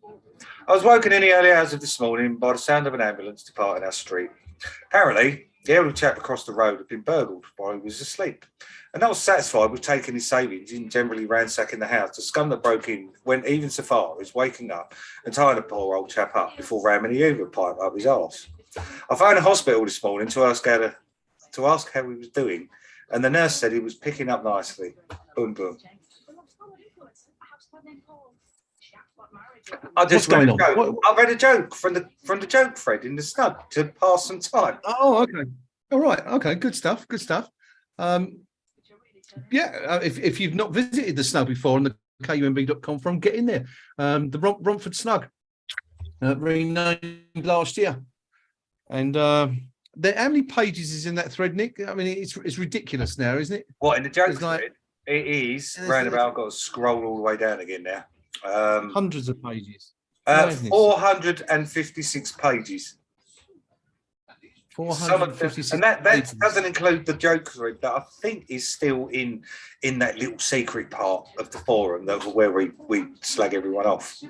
B: I was woken in the early hours of this morning by the sound of an ambulance departing our street. Apparently, the elderly chap across the road had been burgled while he was asleep. And not satisfied with taking his savings and generally ransacking the house, the scum that broke in went even so far as waking up and tying the poor old chap up before ramming the Uber pipe up his arse. I phoned the hospital this morning to ask how he was doing, and the nurse said he was picking up nicely. Boom, boom. I just read a joke. I read a joke from the joke thread in the snug to pass some time.
A: Oh, okay. All right. Okay. Good stuff. If you've not visited the snug before on the KUMB.com forum, get in there. The Romford Snug, renamed last year, and how many pages is in that thread, Nick? I mean, it's ridiculous now, isn't it?
B: What, in the joke thread? It is round about. I've got to scroll all the way down again now.
A: Hundreds of pages.
B: 456 pages.
A: 456,
B: and that doesn't include the joke thread that I think is still in that little secret part of the forum where we slag everyone off.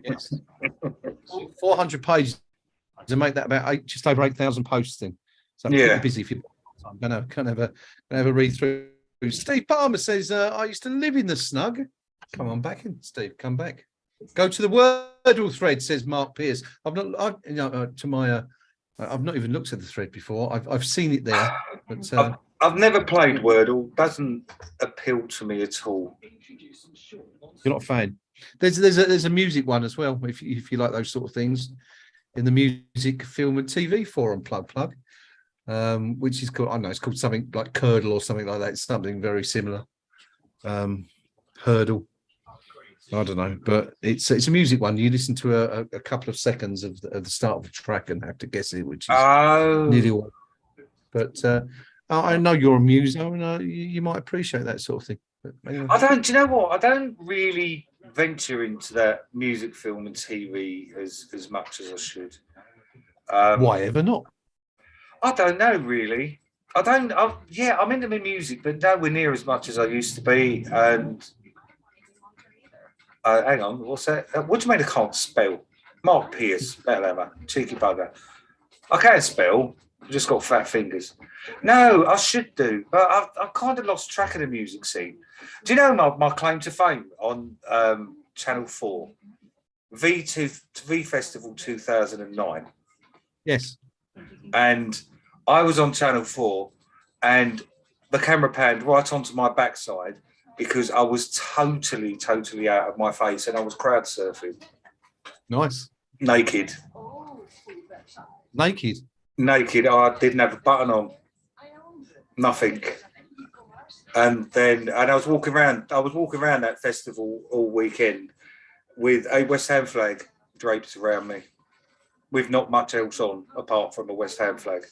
A: Yes. 400 pages to make that about just over 8,000 posts then. So I'm pretty busy if you I'm gonna have a read through. Steve Palmer says, I used to live in the snug. Come on back in, Steve. Come back. Go to the Wordle thread, says Mark Pierce. I've not even looked at the thread before. I've seen it there, but
B: I've never played Wordle. Doesn't appeal to me at all.
A: You're not a fan. There's a music one as well. If you like those sort of things, in the music, film, and TV forum, plug, which is called, I don't know, it's called something like Curdle or something like that. It's something very similar. Hurdle. I don't know, but it's a music one. You listen to a couple of seconds of the start of the track and have to guess it, which is nearly all. But I know you're a muso, and you might appreciate that sort of thing. But, anyway.
B: I don't. Do you know what? I don't really venture into that music, film, and TV as much as I should.
A: Why ever not?
B: I don't know, really. I'm into my music, but nowhere near as much as I used to be. And hang on, what's that? What do you mean I can't spell? Mark Pierce, Bellhammer, cheeky bugger. I can spell, I've just got fat fingers. No, I should do, but I've kind of lost track of the music scene. Do you know my claim to fame on Channel 4? V Festival 2009.
A: Yes.
B: And I was on Channel 4 and the camera panned right onto my backside because I was totally out of my face and I was crowd surfing.
A: Nice.
B: Naked.
A: Naked?
B: Naked. I didn't have a button on. Nothing. And I was walking around that festival all weekend with a West Ham flag draped around me, with not much else on apart from a West Ham flag.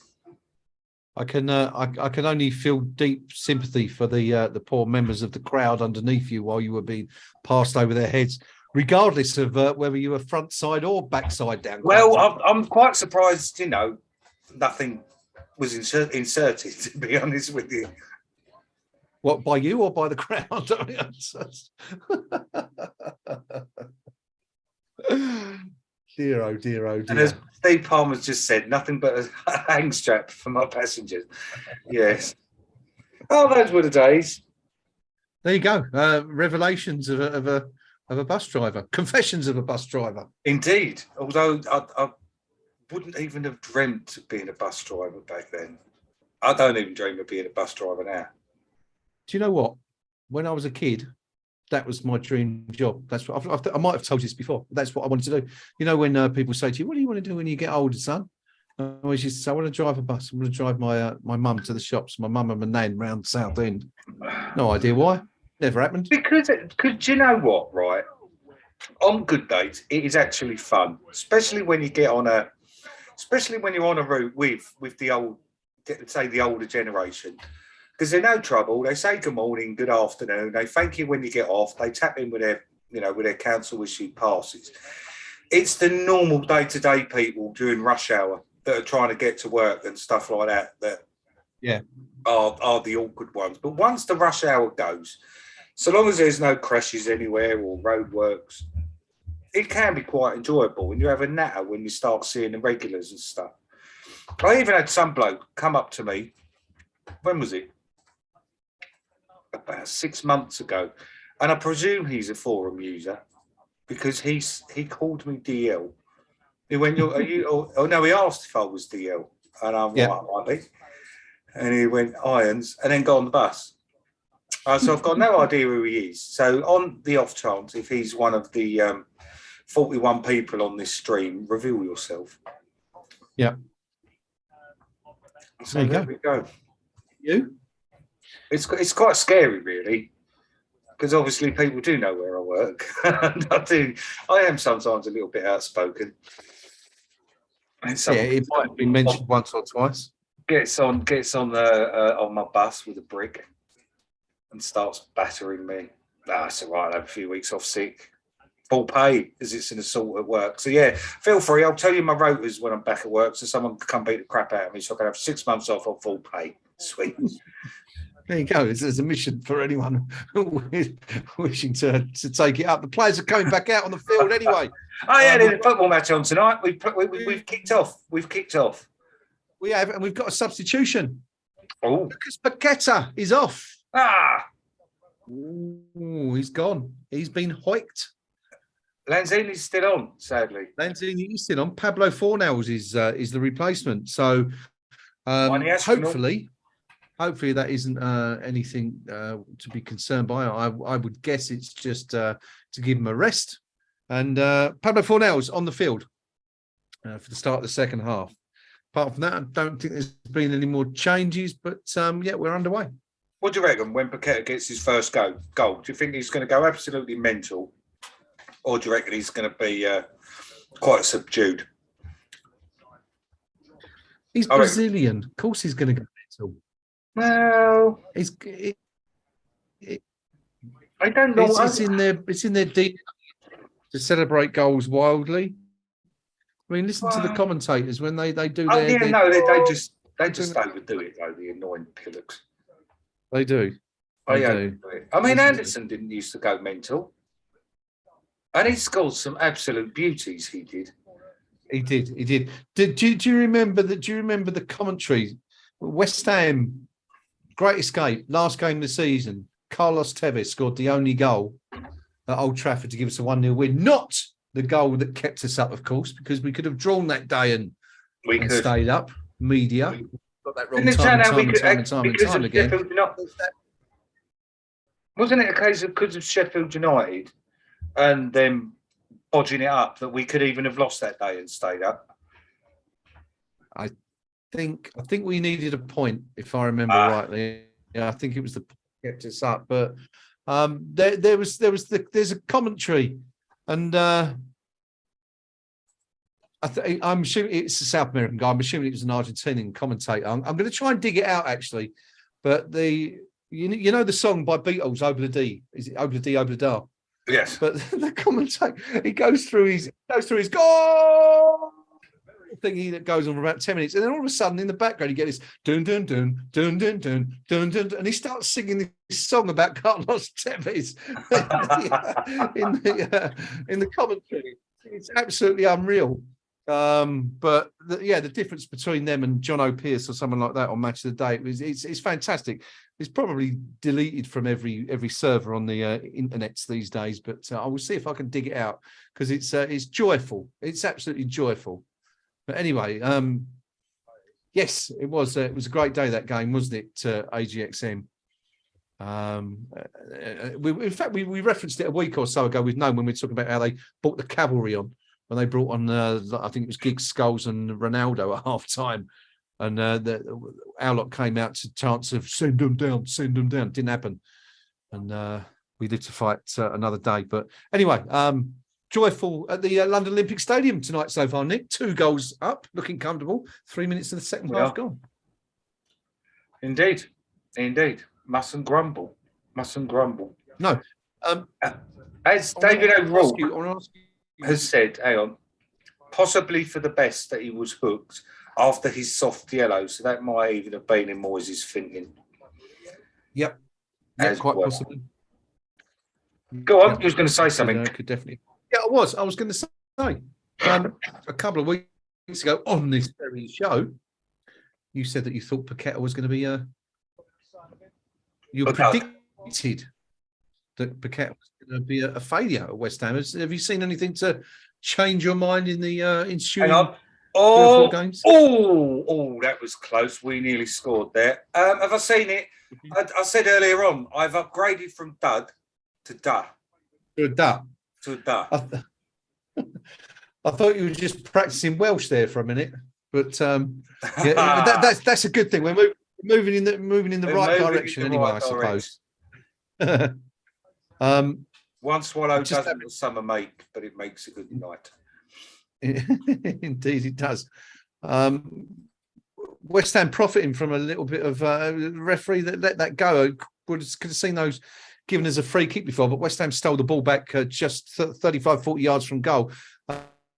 A: I can only feel deep sympathy for the poor members of the crowd underneath you while you were being passed over their heads, regardless of whether you were front side or backside down.
B: Well, I'm quite surprised, nothing was inserted, to be honest with you.
A: What, by you or by the crowd? Dear, oh dear, oh dear.
B: And as Steve Palmer's just said, nothing but a hang strap for my passengers. Yes. Oh, those were the days.
A: There you go. Revelations of a bus driver. Confessions of a bus driver. Indeed.
B: Although I wouldn't even have dreamt of being a bus driver back then. I don't even dream of being a bus driver now.
A: Do you know what? When I was a kid, that was my dream job. That's what I might have told you this before. But that's what I wanted to do. You know, when people say to you, "What do you want to do when you get older, son?" I always used to say, "I want to drive a bus. I'm going to drive my mum to the shops. My mum and my nan round South End." No idea why. Never happened.
B: Because you know what, right? On good days, it is actually fun, especially when you get on especially when you're on a route with the older generation. Because they're no trouble. They say good morning, good afternoon. They thank you when you get off. They tap in with their council issued passes. It's the normal day-to-day people during rush hour that are trying to get to work and stuff like that are the awkward ones. But once the rush hour goes, so long as there's no crashes anywhere or roadworks, it can be quite enjoyable. And you have a natter when you start seeing the regulars and stuff. I even had some bloke come up to me. When was it? About 6 months ago, and I presume he's a forum user because he called me DL. He went, "Are you?" Oh no, he asked if I was DL, and I'm like, "Might be." And he went, "Irons," and then got on the bus. So I've got no idea who he is. So on the off chance, if he's one of the 41 people on this stream, reveal yourself.
A: Yeah.
B: So there we go.
A: You?
B: It's quite scary, really, because obviously people do know where I work. And I am sometimes a little bit outspoken. And
A: it might have been mentioned once or twice.
B: Gets on my bus with a brick and starts battering me. It's all right. I have a few weeks off sick. Full pay as it's an assault at work. So yeah, feel free. I'll tell you my rotas when I'm back at work, so someone can come beat the crap out of me. So I can have 6 months off on full pay. Sweet.
A: There you go. There's a mission for anyone wishing to take it up. The players are coming back out on the field anyway.
B: Oh yeah, there's a football match on tonight. We've kicked off.
A: We have, and we've got a substitution.
B: Oh,
A: Lucas Paqueta is off.
B: Ooh,
A: he's gone. He's been hoiked.
B: Lanzini's still on, sadly.
A: Lanzini is still on. Pablo Fornals is the replacement. So hopefully that isn't anything to be concerned by. I would guess it's just to give him a rest. And Pablo Fornals on the field for the start of the second half. Apart from that, I don't think there's been any more changes, but we're underway.
B: What do you reckon when Paqueta gets his first goal? Do you think he's going to go absolutely mental? Or do you reckon he's going to be quite subdued?
A: He's Brazilian. Of course he's going to go mental.
B: Well, I don't know.
A: It's in their DNA to celebrate goals wildly. I mean, listen to the commentators when they do their.
B: They just overdo it though. The annoying pillocks.
A: They do.
B: I mean, Anderson didn't used to go mental, and he scored some absolute beauties. He did.
A: He did. Do you remember that? Do you remember the commentary? West Ham, great escape, last game of the season. Carlos Tevez scored the only goal at Old Trafford to give us a 1-0 win. Not the goal that kept us up, of course, because we could have drawn that day and stayed up. Media. got that wrong
B: Didn't it
A: time
B: turn
A: and
B: out we
A: time and
B: could,
A: time and time and
B: because
A: time
B: of
A: again.
B: Sheffield United? Wasn't it a case of because of Sheffield United and them bodging it up that we could even have lost that day and stayed up?
A: I think we needed a point, if I remember rightly. Yeah, I think it was the kept us up, but there's a commentary, and I'm assuming it's a South American guy. I'm assuming it was an Argentinian commentator. I'm going to try and dig it out actually, but you know the song by Beatles, Obla D. Is it Obla D, Obla Da?
B: Yes.
A: But the commentator, he goes through his goal thingy that goes on for about 10 minutes, and then all of a sudden in the background you get this dun dun dun dun dun dun dun dun, and he starts singing this song about Carlos Tevez in the commentary. It's absolutely unreal. But the difference between them and John O'Pearce or someone like that on Match of the Day, it's fantastic. It's probably deleted from every server on the internets these days, but I will see if I can dig it out, because it's joyful. It's absolutely joyful. But anyway, yes, it was a great day, that game, wasn't it? AGXM. In fact, we referenced it a week or so ago with Noam when we were talking about how they brought the cavalry on, when they brought on I think it was Giggs, Skulls and Ronaldo at half time, and our lot came out to chants of send them down. Didn't happen, and we lived to fight another day. But anyway, joyful at the London Olympic Stadium tonight so far, Nick. 2 goals up, looking comfortable. 3 minutes in the second half gone.
B: Indeed. Mustn't grumble.
A: No.
B: As David O'Rourke has said, hang on, possibly for the best that he was hooked after his soft yellow. So that might even have been in Moyes' thinking.
A: Yep. Yeah, quite possibly.
B: Go on, you was going to say something.
A: Could definitely. Yeah, I was going to say, a couple of weeks ago on this very show, you said that you thought Paqueta was going to be you predicted that Paqueta was going to be a failure at West Ham. Have you seen anything to change your mind in the ensuing 3 or 4 games?
B: Oh, that was close. We nearly scored there. Have I seen it? I said earlier on, I've upgraded from dud to da.
A: To a da.
B: To a da.
A: I thought you were just practicing Welsh there for a minute, but that's a good thing. We're moving in the right direction anyway, I suppose.
B: One swallow doesn't a summer make, but it makes a good night.
A: Indeed, it does. West Ham profiting from a little bit of referee that let that go. I could have seen those given as a free kick before, but West Ham stole the ball back just 35, 40 yards from goal.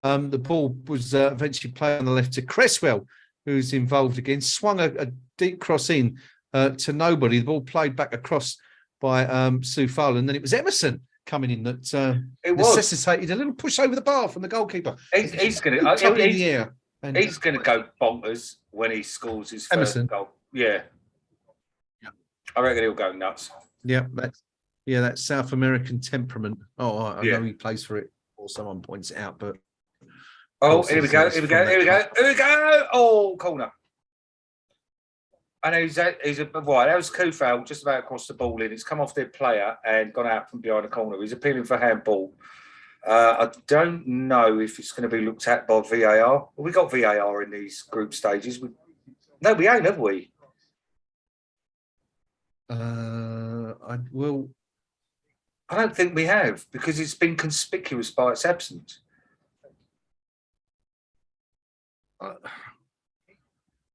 A: The ball was eventually played on the left to Cresswell, who's involved again, swung a deep cross in to nobody. The ball played back across by Soufal, and then it was Emerson coming in that necessitated a little push over the bar from the goalkeeper.
B: He's going to go bonkers when he scores his first goal. Yeah. I reckon he'll go nuts.
A: Yeah, that's South American temperament. I know he plays for it, or someone points it out, but
B: here we go. Oh, corner. And he's right. That was Kufal just about across the ball in. It's come off their player and gone out from behind the corner. He's appealing for handball. I don't know if it's going to be looked at by VAR. Well, we got VAR in these group stages. No, we ain't, have we?
A: I
B: don't think we have, because it's been conspicuous by its absence.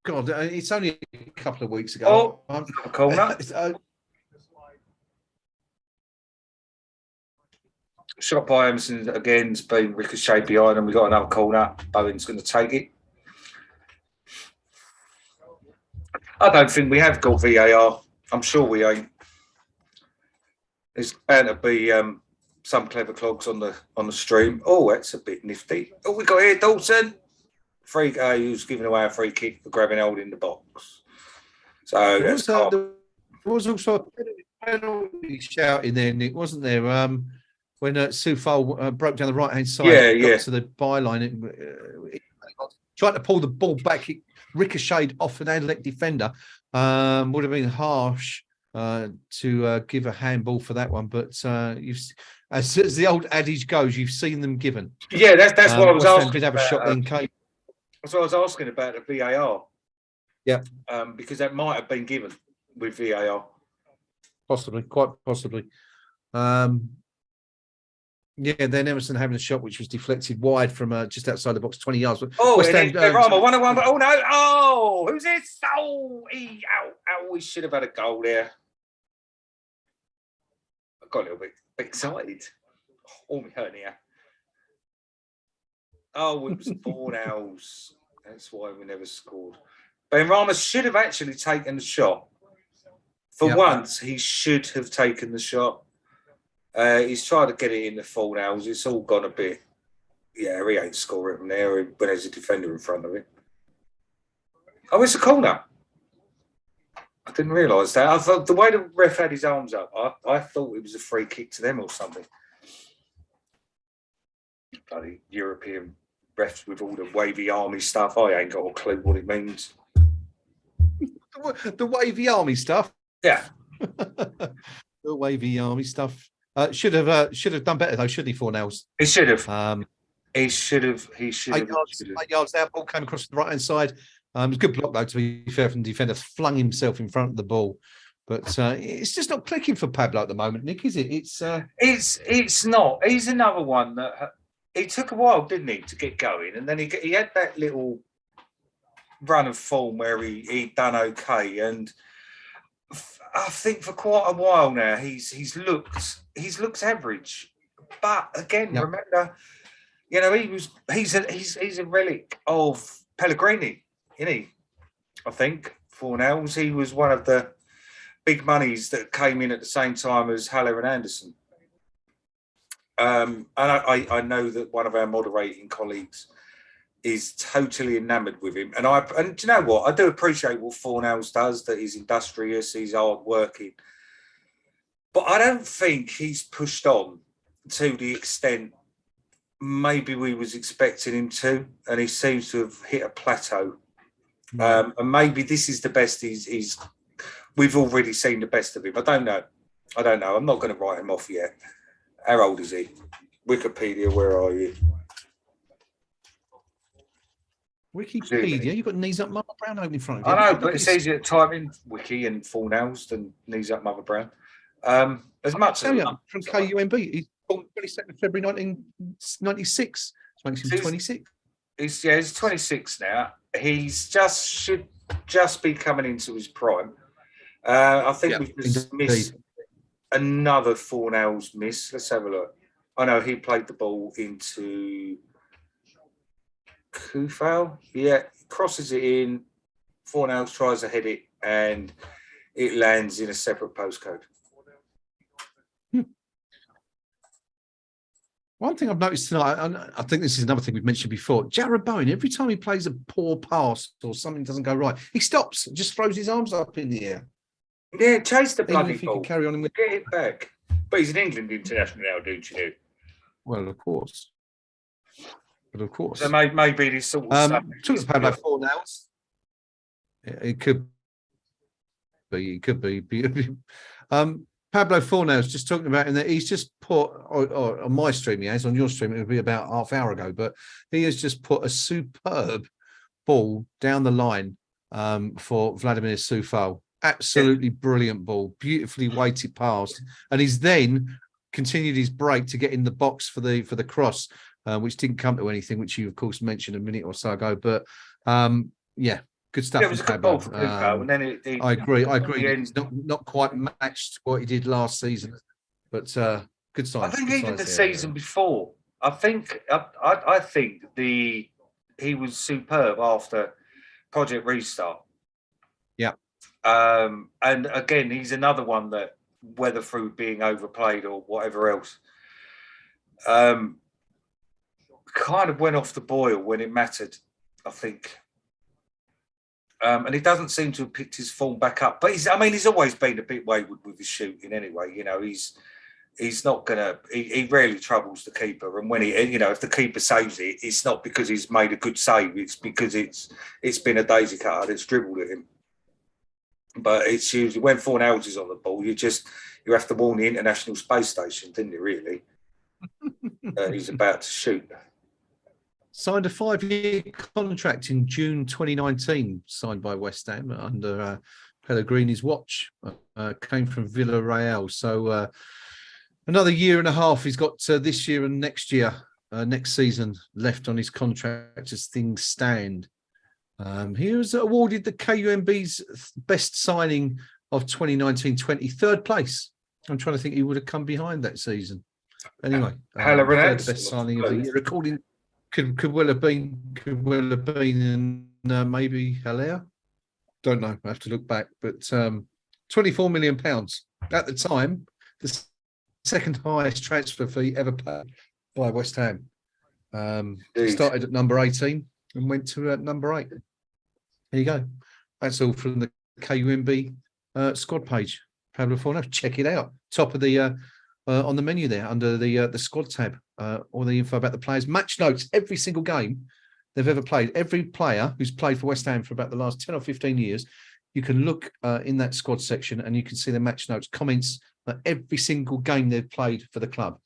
A: God, it's only a couple of weeks ago.
B: A corner. Shot by Emerson again. It's been ricocheted behind, and we got another corner. Bowen's going to take it. I don't think we have got VAR. I'm sure we ain't. There's bound to be some clever clogs on the stream. Oh, that's a bit nifty. Oh, we got here Dawson. He was giving away a free kick for grabbing hold in the box. So
A: there was also a penalty shout in there, Nick, wasn't there? When Soufal broke down the right hand side, got to the byline, tried to pull the ball back. ricocheted off an Anderlecht defender. Would have been harsh to give a handball for that one, but as the old adage goes, you've seen them given.
B: Yeah, that's what I was
A: West Ham
B: asking.
A: did have a shot then, Kate.
B: That's what I was asking about the VAR.
A: Yeah,
B: because that might have been given with VAR.
A: Possibly, quite possibly. Yeah, then Emerson having a shot which was deflected wide from just outside the box, 20 yards.
B: Oh,
A: West Ham,
B: Rama, 1-1. Oh no! Oh, who's this? Oh, we should have had a goal there. I got a little bit excited. Oh, my hernia. Oh, it was 4-0. That's why we never scored. Ben Rama should have actually taken the shot. For once, he should have taken the shot. He's tried to get it in the 4-0. It's all gone a bit. Yeah, he ain't scoring from there when there's a defender in front of him. Oh, it's a corner. I didn't realise that. I thought the way the ref had his arms up, I thought it was a free kick to them or something. Bloody European refs with all the wavy army stuff. I ain't got a clue what it means.
A: The wavy army stuff.
B: Yeah.
A: The wavy army stuff. Should have done better though, shouldn't he? 4-0.
B: He should have. He should have. 8
A: yards there. Ball came across the right hand side. It was a good block though, to be fair, from the defender. Flung himself in front of the ball, but it's just not clicking for Pablo at the moment, Nick. Is it?
B: It's not. He's another one that it took a while, didn't he, to get going, and then he had that little run of form where he done okay, and I think for quite a while now he's looked average. But again, remember, you know, he's a relic of Pellegrini, isn't he? I think 4-0. He was one of the big monies that came in at the same time as Haller and Anderson. And I know that one of our moderating colleagues is totally enamoured with him. And do you know what? I do appreciate what 4-0 does, that he's industrious, he's hard-working. But I don't think he's pushed on to the extent maybe we was expecting him to, and he seems to have hit a plateau. And maybe this is the best we've already seen the best of him. I don't know. I'm not going to write him off yet. How old is he? Wikipedia, where are you?
A: Wikipedia, you've got knees up, Mother Brown open in front of you.
B: I know, but it's easier to type in Wiki and 4-0s than knees up, Mother Brown. As much as
A: from KUMB, he's born 22nd of February 1996. Which makes him 26.
B: He's 26 now. Should just be coming into his prime. I think we've just missed another 4-0 miss. Let's have a look. I know he played the ball into Kufal. Yeah, crosses it in. 4-0 tries to head it, and it lands in a separate postcode.
A: One thing I've noticed tonight, and I think this is another thing we've mentioned before, Jared Bowen, every time he plays a poor pass or something doesn't go right, he stops and just throws his arms up in the air.
B: Yeah, chase the bloody ball.
A: Carry on with
B: get it back. But he's an England international now, don't you know?
A: Well, of course. But of course.
B: So maybe this sort of stuff.
A: Talking about 4-0s. It could be. Pablo 4-0's just talking about in that he's just put, or on my stream, he has, on your stream, it would be about half hour ago, but he has just put a superb ball down the line for Vladimir Soufal. Absolutely brilliant ball, beautifully weighted past, and he's then continued his break to get in the box for the cross, which didn't come to anything, which you of course mentioned a minute or so ago. But good stuff.
B: Yeah, it was a good ball for Soufal, and then
A: I agree. It's not quite matched what he did last season, but good signs.
B: I think even the season before, I think he was superb after Project Restart.
A: Yeah.
B: And again, he's another one that, whether through being overplayed or whatever else, kind of went off the boil when it mattered, I think. And he doesn't seem to have picked his form back up. But he's always been a bit wayward with his shooting anyway. You know, he's he's not gonna. He rarely troubles the keeper, and when if the keeper saves it, it's not because he's made a good save. It's because it's been a daisy cutter that's dribbled at him. But it's usually when Fornals is on the ball, you have to warn the International Space Station, didn't you? Really, he's about to shoot.
A: Signed a 5-year contract in June 2019, signed by West Ham under Pellegrini's watch. Came from Villarreal, so another year and a half. He's got this year and next season left on his contract as things stand. He was awarded the KUMB's best signing of 2019-20, third place. I'm trying to think he would have come behind that season. Anyway, the best signing of the year, according could well have been and maybe Haller. Don't know. I have to look back, but £24 million at the time, the second highest transfer fee ever paid by West Ham. Started at number 18 and went to number 8. There you go. That's all from the KUMB squad page. Pablo Fornals, check it out. Top of the on the menu there under the squad tab. All the info about the players, match notes, every single game they've ever played. Every player who's played for West Ham for about the last 10 or 15 years, you can look in that squad section and you can see the match notes, comments, every single game they've played for the club.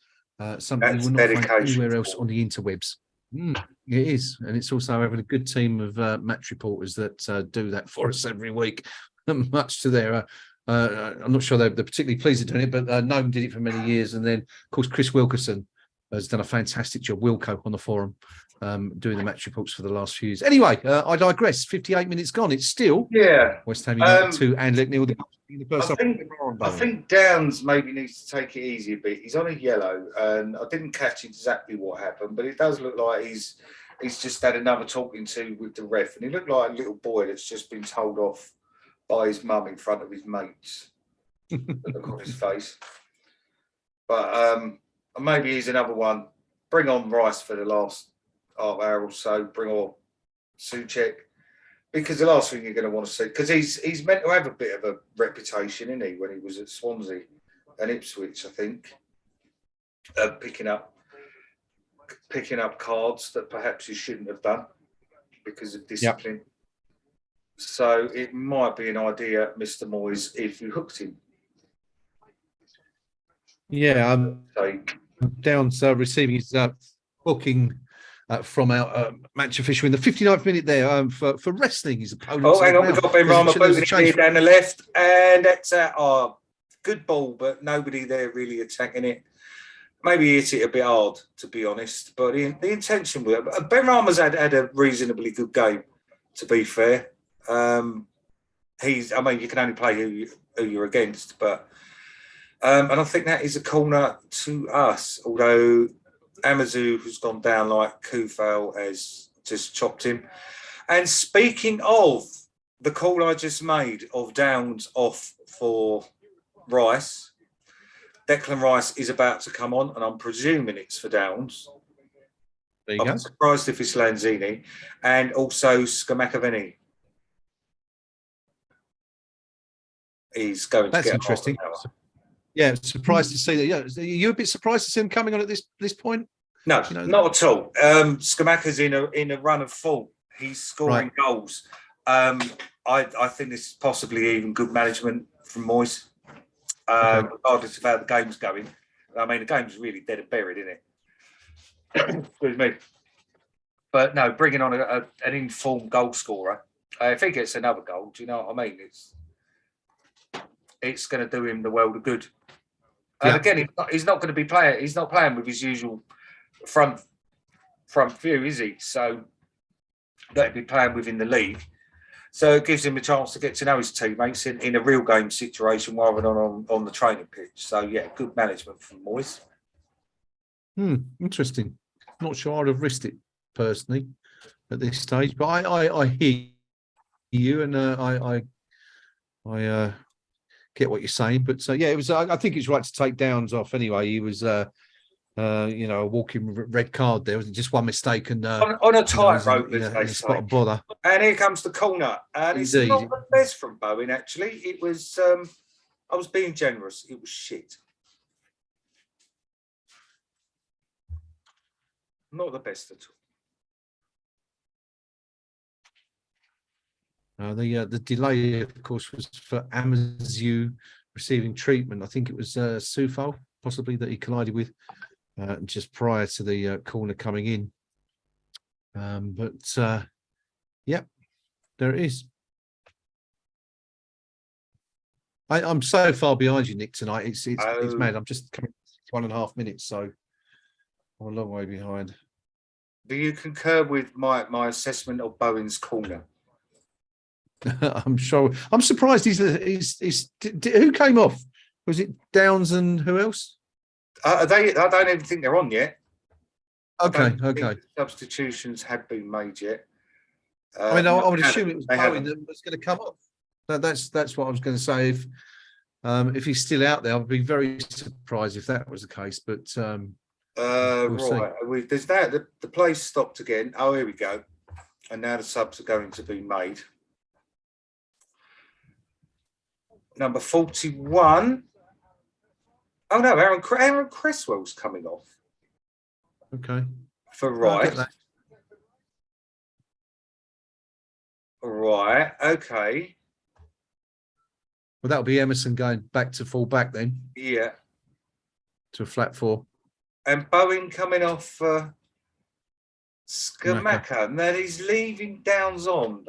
A: Something you will not find anywhere else on the interwebs. It is, and it's also having a good team of match reporters that do that for us every week. Much to their, I'm not sure they're particularly pleased at doing it, but Noam did it for many years, and then of course Chris Wilkerson has done a fantastic job. Wilco on the forum, doing the match reports for the last few years. Anyway, I digress. 58 minutes gone. It's still West Ham United 2 and Anderlecht 0.
B: I think Downs maybe needs to take it easy a bit. He's on a yellow, and I didn't catch exactly what happened, but it does look like he's just had another talking to with the ref, and he looked like a little boy that's just been told off by his mum in front of his mates. Look on his face. But maybe he's another one. Bring on Rice for the last half hour or so. Bring on Souček. Because the last thing you're going to want to see, because he's meant to have a bit of a reputation, isn't he, when he was at Swansea and Ipswich, I think, picking up cards that perhaps he shouldn't have done because of discipline. Yep. So it might be an idea, Mr. Moyes, if you hooked him.
A: Yeah, Downs receiving his booking from our match official in the 59th minute there for wrestling his opponent.
B: Oh, hang on, we've got Ben Rama booting here down the left, and that's good ball, but nobody there really attacking it. Maybe he hit it a bit hard, to be honest, but the intention was. Ben Rama's had a reasonably good game, to be fair. You can only play who you're against, but and I think that is a corner to us, although Amazu has gone down like Kufal has just chopped him. And speaking of the call I just made of Downs off for Rice, Declan Rice is about to come on, and I'm presuming it's for Downs. I'm surprised if it's Lanzini, and also Skamakaveni. He's going.
A: That's interesting. Yeah, surprised to see that. Yeah, are you a bit surprised to see him coming on at this point?
B: No, not at all. Skamaka's in a run of form. He's scoring goals. I think this is possibly even good management from Moyes, regardless of how the game's going. I mean, the game's really dead and buried, isn't it? Excuse me. But no, bringing on an informed goal scorer. If he gets another goal, do you know what I mean? It's going to do him the world of good. And again, he's not going to be playing. He's not playing with his usual front view, is he? So that'd be playing within the league. So it gives him a chance to get to know his teammates in a real game situation rather than on the training pitch. So yeah, good management from Moyes.
A: Interesting. Not sure I'd have risked it personally at this stage, but I hear you, and I get what you're saying. But it was. I think it's right to take Downs off anyway. He was, a walking red card there. Wasn't just one mistake and
B: on a tightrope,
A: a spot of bother.
B: And here comes the corner, and it's not the best from Bowen. Actually, it was. I was being generous. It was shit. Not the best at all.
A: The delay, of course, was for Ham Utd receiving treatment. I think it was Sufal, possibly, that he collided with just prior to the corner coming in. Yep, there it is. I'm so far behind you, Nick, tonight. It's mad. I'm just coming 1.5 minutes, so I'm a long way behind.
B: Do you concur with my assessment of Bowen's corner?
A: I'm sure. I'm surprised who came off? Was it Downs and who else?
B: I don't even think they're on yet.
A: Okay.
B: Substitutions had been made yet.
A: I mean, I would assume it was Bowen that was going to come off. That's what I was going to say. If he's still out there, I'd be very surprised if that was the case. But
B: right, there's that. The play stopped again. Oh, here we go. And now the subs are going to be made. Number 41. Oh no, Aaron Cresswell's coming off.
A: Okay.
B: For right. Right. Okay.
A: Well, that'll be Emerson going back to full back then.
B: Yeah.
A: To a flat 4.
B: And Bowen coming off for Skamaka. And then he's leaving Downs on.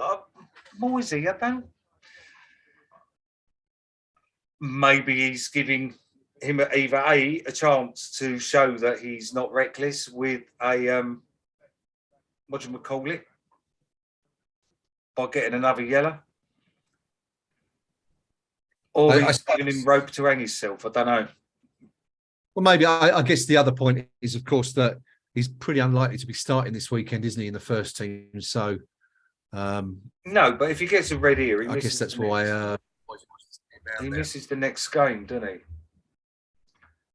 B: Moisey, I don't. Maybe he's giving him either a chance to show that he's not reckless with a what do you call it, by getting another yellow, or he's giving him rope to hang himself. I don't know.
A: Well, maybe I guess the other point is, of course, that he's pretty unlikely to be starting this weekend, isn't he, in the first team? So
B: no, but if he gets a red ear,
A: I guess that's why
B: he misses the next game, doesn't he?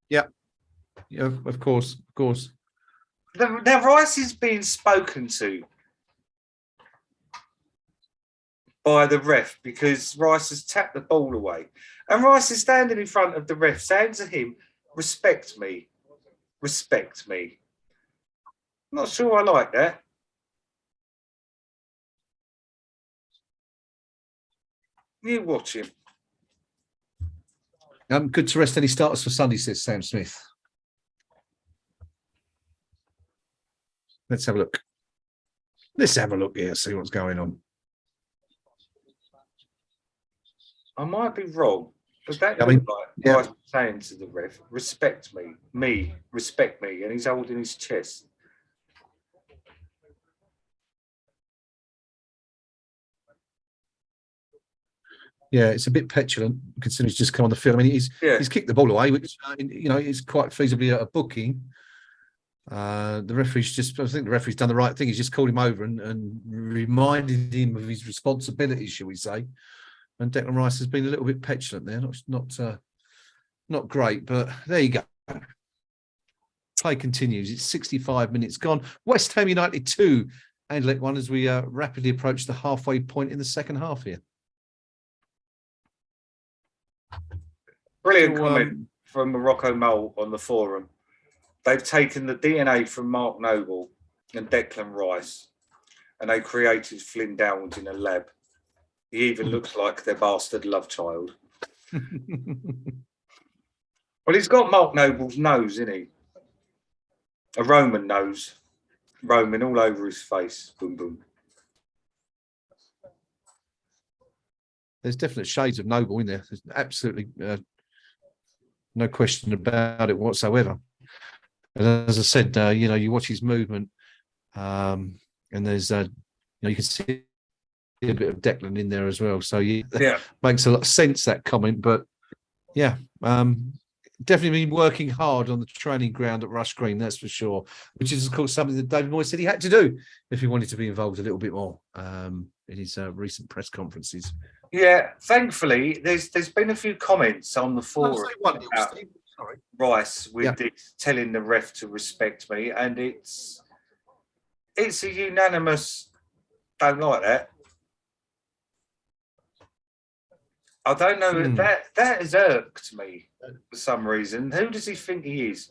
A: Yeah, of course.
B: Now Rice is being spoken to by the ref because Rice has tapped the ball away, and Rice is standing in front of the ref saying to him, "Respect me, respect me." I'm not sure I like that. You watch him.
A: Good to rest any starters for Sunday, says Sam Smith. Let's have a look. See what's going on.
B: I might be wrong, but that looked like Rice saying to the ref, "Respect me, respect me," and he's holding his chest.
A: Yeah, it's a bit petulant considering he's just come on the field. I mean, he's kicked the ball away, which is quite feasibly a booking. I think the referee's done the right thing. He's just called him over and reminded him of his responsibilities, shall we say? And Declan Rice has been a little bit petulant there, not great, but there you go. Play continues. It's 65 minutes gone. West Ham United 2, Anderlecht 1 as we rapidly approach the halfway point in the second half here.
B: Brilliant comment from Morocco Mole on the forum. They've taken the DNA from Mark Noble and Declan Rice, and they created Flynn Downs in a lab. He even looks like their bastard love child. Well, he's got Mark Noble's nose, isn't he? A Roman nose. Roman all over his face. Boom, boom.
A: There's definite shades of Noble in there. There's absolutely no question about it whatsoever. And as I said, you watch his movement, and there's, you can see a bit of Declan in there as well. So makes a lot of sense, that comment. But definitely been working hard on the training ground at Rush Green, that's for sure. Which is, of course, something that David Moyes said he had to do if he wanted to be involved a little bit more in his recent press conferences. Yeah,
B: thankfully, there's been a few comments on the forum about Rice with this, telling the ref to respect me, and it's a unanimous don't like that. I don't know, that has irked me for some reason. Who does he think he is?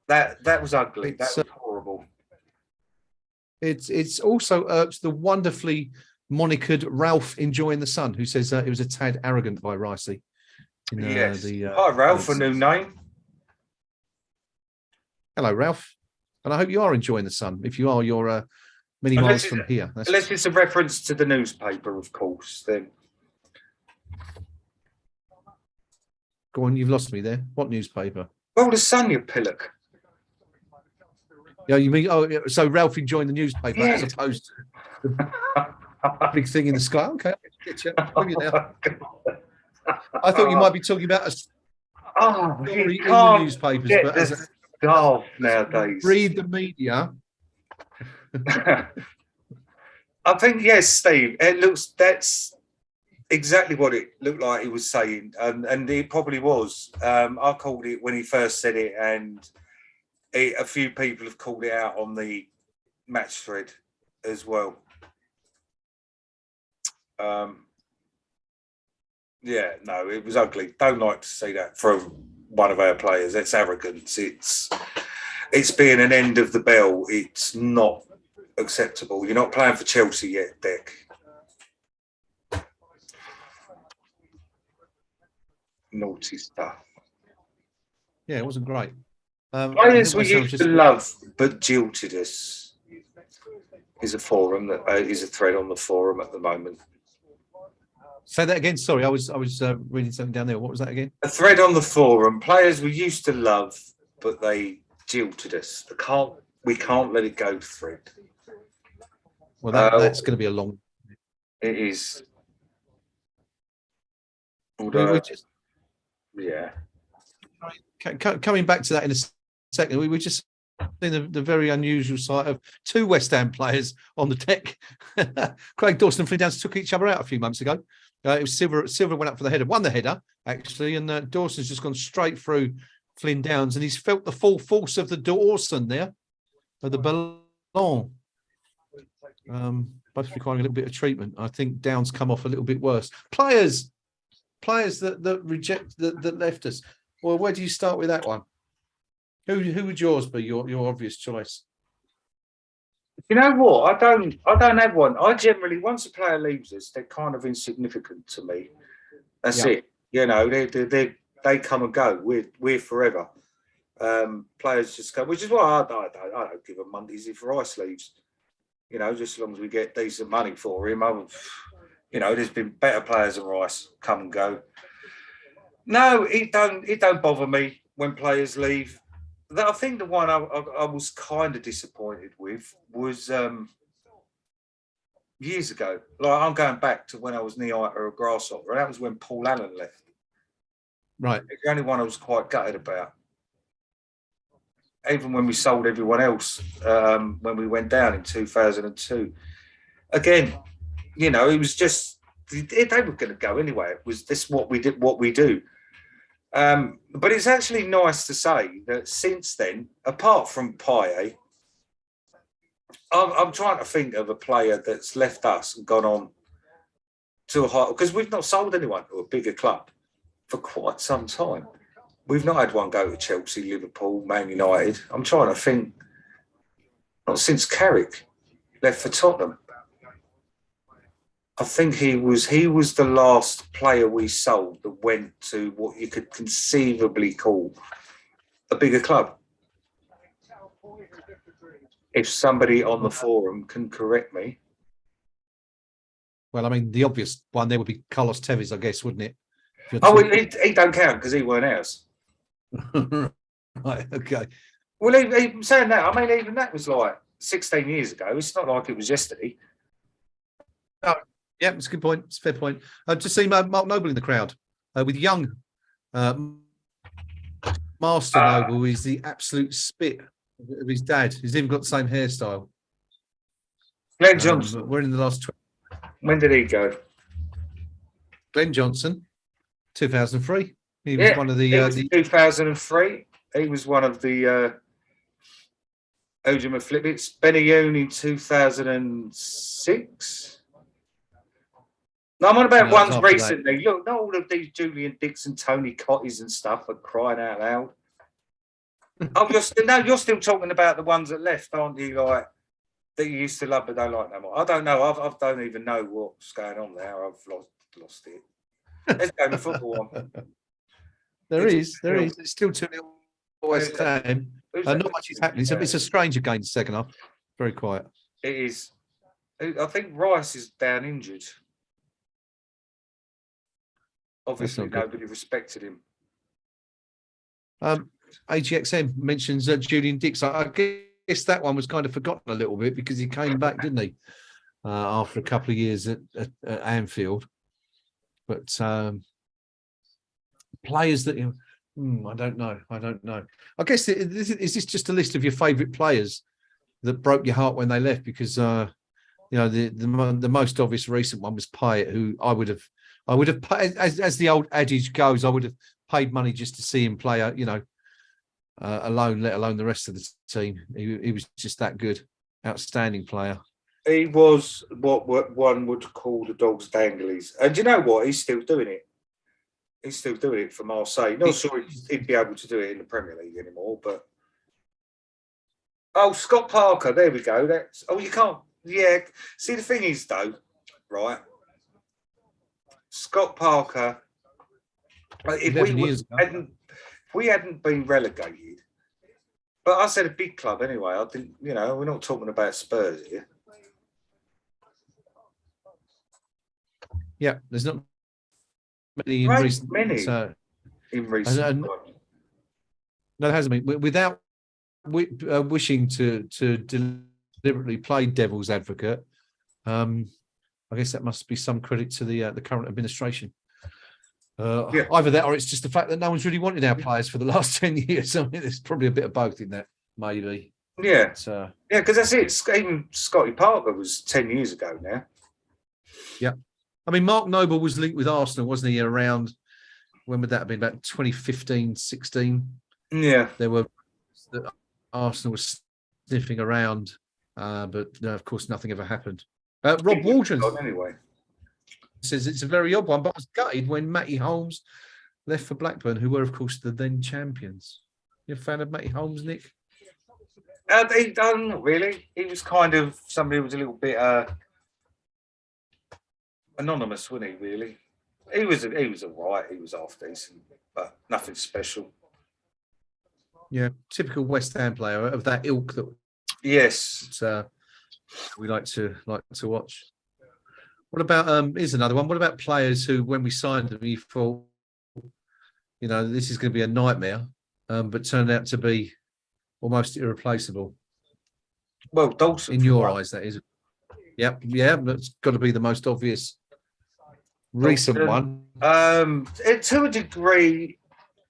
B: That was ugly.
A: It's,
B: That was horrible.
A: It's also irked the wonderfully monikered Ralph enjoying the sun, who says it was a tad arrogant by Ricey.
B: Yes. Hi, Ralph, a new name.
A: Hello, Ralph. And I hope you are enjoying the sun. If you are, you're many miles from here.
B: Unless it's a reference to the newspaper, of course, then.
A: Go on, you've lost me there. What newspaper?
B: Well, the Sun, you pillock.
A: Yeah, you mean, so Ralph enjoying the newspaper as opposed to the big thing in the sky. Okay, I'll get you now. I thought you might be talking about a story in the newspapers, but as
B: nowadays.
A: Read the media.
B: I think, yes, Steve, that's exactly what it looked like he was saying, and it probably was. I called it when he first said it, and a few people have called it out on the match thread as well. Yeah, no, it was ugly. Don't like to see that from one of our players. It's arrogance. It's being an end of the bell. It's not acceptable. You're not playing for Chelsea yet, Dick. Naughty stuff.
A: Yeah, it wasn't great.
B: Players we used to love but jilted us is a forum that is a thread on the forum at the moment.
A: Say that again. Sorry, I was reading something down there. What was that again?
B: A thread on the forum. Players we used to love but they jilted us. We can't let it go thread.
A: Well, that's going to be a long.
B: It is. Yeah.
A: Coming back to that in a second, we were just seeing the very unusual sight of two West Ham players on the deck. Craig Dawson and Flynn Downs took each other out a few months ago. It was Silver went up for the header, won the header actually, and Dawson's just gone straight through Flynn Downs, and he's felt the full force of the Dawson there, of the ballon. Both requiring a little bit of treatment. I think Downs come off a little bit worse. Players that reject that left us. Well, where do you start with that one? Who would yours be? Your obvious choice.
B: You know what? I don't have one. I generally, once a player leaves us, they're kind of insignificant to me. That's it. You know, they come and go. We're forever. Players just go, which is why I don't give a monkeys if Rice leaves. You know, just as long as we get decent money for him. You know, there's been better players than Rice come and go. No, it don't bother me when players leave. I think the one I was kind of disappointed with was years ago. Like, I'm going back to when I was knee-heighter of Grasshopper, and that was when Paul Allen left.
A: Right.
B: It's the only one I was quite gutted about. Even when we sold everyone else, when we went down in 2002. Again, you know, it was just, they were going to go anyway. It was this what we do. But it's actually nice to say that since then, apart from Paye, I'm trying to think of a player that's left us and gone on to a higher, because we've not sold anyone to a bigger club for quite some time. We've not had one go to Chelsea, Liverpool, Man United. I'm trying to think, not since Carrick left for Tottenham. I think he was the last player we sold that went to what you could conceivably call a bigger club. If somebody on the forum can correct me.
A: Well, I mean, the obvious one there would be Carlos Tevez, I guess, wouldn't it?
B: He don't count because he weren't ours.
A: Right, okay.
B: Well, even saying that, I mean, even that was like 16 years ago. It's not like it was yesterday.
A: Oh, yeah, it's a good point. It's a fair point. Just see Mark Noble in the crowd with young Master Noble, who is the absolute spit of his dad. He's even got the same hairstyle.
B: Glenn Johnson.
A: We're in the last 20.
B: When did he go?
A: Glenn Johnson, 2003. He was one of the.
B: 2003. He was one of the Ojima Flippits. Benayoun in 2006. No, I'm on about ones recently. Look, not all of these Julian Dixon, Tony Cotties and stuff are crying out loud. Oh, you're still talking about the ones that left, aren't you? Like that you used to love but don't like no more. I don't know. I don't even know what's going on there. I've lost it. Let's go to football on.
A: There is. It's still 2-0 West Ham.
B: Who's
A: Not
B: that?
A: much is happening. It's a stranger game, second half. Very quiet.
B: It is. I think Rice is down injured. Obviously,
A: not good.
B: nobody respected him.
A: AGXM mentions Julian Dix. I guess that one was kind of forgotten a little bit because he came back, didn't he? After a couple of years at Anfield. But players that I don't know. I guess is this just a list of your favourite players that broke your heart when they left? Because the most obvious recent one was Payet, who I would have as the old adage goes, I would have paid money just to see him play. Alone, let alone the rest of the team. He was just that good, outstanding player.
B: He was what one would call the dog's danglies, and you know what? He's still doing it. He's still doing it for Marseille. Not sure he'd be able to do it in the Premier League anymore, but Scott Parker. There we go. You can't. Yeah. See, the thing is though, right? Scott Parker. If we hadn't been relegated, but I said a big club anyway. I didn't. We're not talking about Spurs here.
A: Yeah, there's not many in recent.
B: In recent.
A: No, there hasn't been. Without wishing to deliberately play devil's advocate, I guess that must be some credit to the current administration. Either that, or it's just the fact that no one's really wanted our players for the last 10 years. I mean, there's probably a bit of both in that, maybe.
B: Yeah, because that's it. Even Scotty Parker was 10 years ago now.
A: Yeah. I mean, Mark Noble was linked with Arsenal, wasn't he, around, when would that have been, about 2015, 16?
B: Yeah.
A: There were, Arsenal was sniffing around, but no, of course, nothing ever happened. Rob Waldron says it's a very odd one, but I was gutted when Matty Holmes left for Blackburn, who were, of course, the then champions. You a fan of Matty Holmes, Nick?
B: Not really. He was kind of somebody who was a little bit anonymous, wasn't he? Really, he was all right. He was half decent, but nothing special.
A: Yeah, typical West Ham player of that ilk that.
B: Yes,
A: we like to watch. What about here's another one. What about players who, when we signed them, you thought, this is going to be a nightmare, but turned out to be almost irreplaceable?
B: Well, Dawson,
A: in your eyes, that is. Yep, yeah, that's got to be the most obvious recent one.
B: To a degree,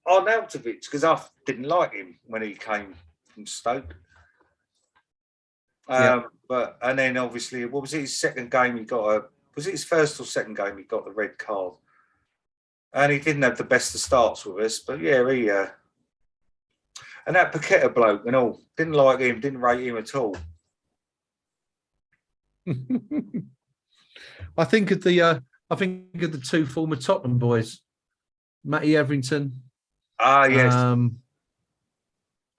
B: Arnautovic, because I didn't like him when he came from Stoke. And then obviously, what was it? His second game, was it his first or second game? He got the red card, and he didn't have the best of starts with us. But yeah, he and that Paqueta bloke and all, didn't like him, didn't rate him at all.
A: I think of the two former Tottenham boys, Matty Everington.
B: Yes.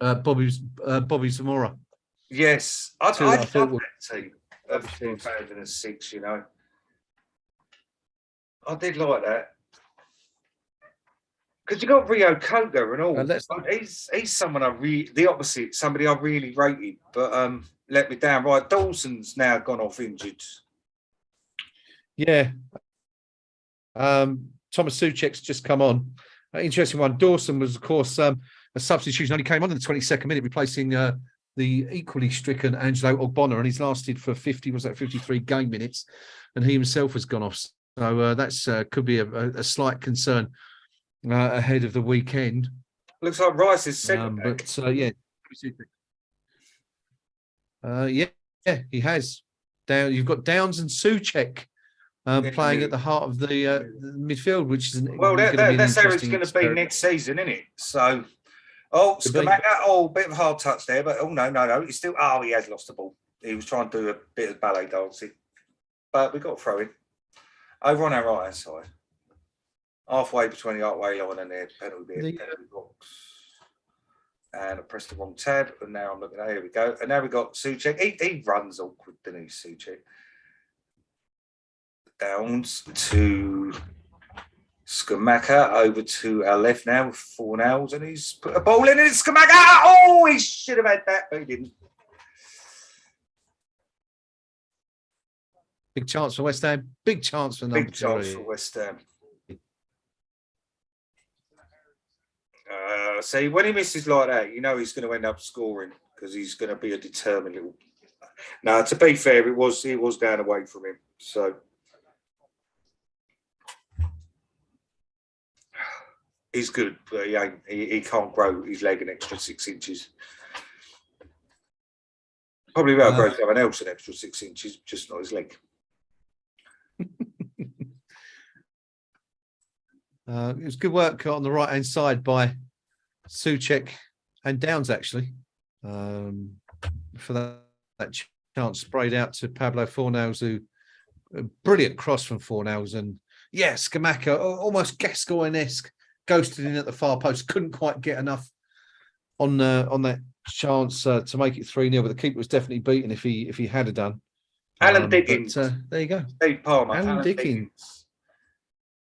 A: Bobby Zamora.
B: Yes, I thought that team of 2006. I did like that because you got Rio Coca and all. He's someone the opposite, somebody I really rated, but let me down. Right, Dawson's now gone off injured.
A: Yeah. Thomas Souček's just come on. Interesting one. Dawson was, of course, a substitution. Only came on in the 22nd minute, replacing the equally stricken Angelo Ogbonna, and he's lasted for 53 game minutes, and he himself has gone off. So that's could be a slight concern ahead of the weekend.
B: Looks like Rice is second.
A: Yeah, he has. You've got Downs and Souček playing at the heart of the midfield, which is
B: that's how it's going to be next season, isn't it? So, Scamacca, bit of a hard touch there, but no, he's still. He has lost the ball. He was trying to do a bit of ballet dancing, but we got to throw in over on our right hand side, halfway between the halfway line and their penalty box. And I pressed the wrong tab, and now I'm looking at, here we go. And now we got Souček. He runs awkward, doesn't he, Souček? Downs to Skamaka, over to our left now with Fornals, and he's put a ball in, and it's Skamaka. Oh, he should have had that, but he didn't.
A: Big chance for West Ham. Big chance for number
B: Big chance for West Ham. See, when he misses like that, you know he's going to end up scoring because he's going to be a determined little. Now, to be fair, it was down away from him. So he's good, but he can't grow his leg an extra 6 inches. Probably about grow someone else an extra 6 inches, just not his leg.
A: It was good work on the right-hand side by Souček and Downs, actually, for that chance sprayed out to Pablo Fornals, who a brilliant cross from Fornals, and yes, Skamaka, almost Gascoigne-esque, ghosted in at the far post, couldn't quite get enough on that chance to make it 3-0, but the keeper was definitely beaten if he had a done.
B: Alan Dickens.
A: But, there you go.
B: Steve Palmer.
A: Alan Dickens.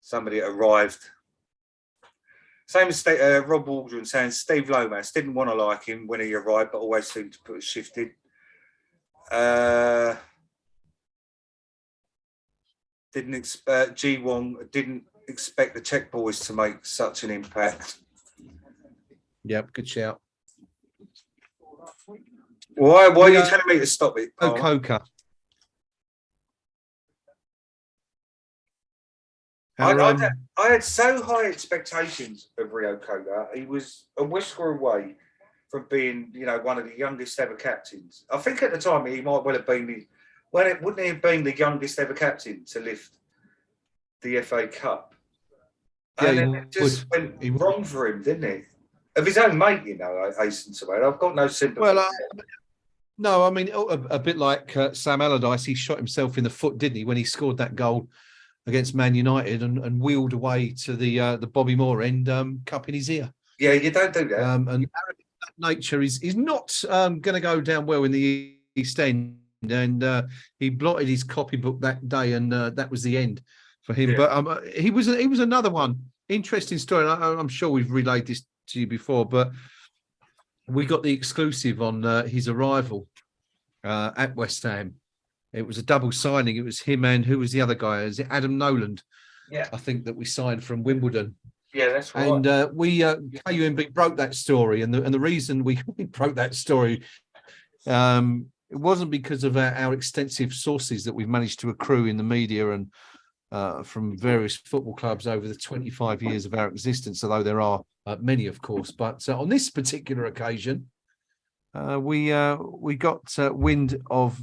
B: Somebody arrived. Same as Rob Waldron saying Steve Lomas didn't want to like him when he arrived, but always seemed to put a shift in. Didn't expect G Wong didn't expect the Czech boys to make such an impact.
A: Yep, good shout.
B: Why are you telling me to stop it?
A: Coca.
B: I had so high expectations of Rio Koga. He was a whisker away from being, one of the youngest ever captains. I think at the time he might well have been wouldn't he have been the youngest ever captain to lift the FA Cup?
A: Yeah,
B: and then it just went wrong for him, didn't it? Of his own mate, I hasten to add. I've got no sympathy.
A: Well, no, I mean, a bit like Sam Allardyce, he shot himself in the foot, didn't he, when he scored that goal against Man United and wheeled away to the Bobby Moore end, cup in his ear.
B: Yeah, you don't do that.
A: And that nature is not going to go down well in the East End. And he blotted his copybook that day, and that was the end for him. Yeah. But he was another one. Interesting story. I'm sure we've relayed this to you before, but we got the exclusive on his arrival at West Ham. It was a double signing. It was him and who was the other guy? Is it Adam Noland?
B: Yeah,
A: I think that we signed from Wimbledon.
B: Yeah, that's right.
A: And we KUMB broke that story, and the reason we broke that story, it wasn't because of our extensive sources that we've managed to accrue in the media and from various football clubs over the 25 years of our existence, although there are many, of course. But on this particular occasion, we got wind of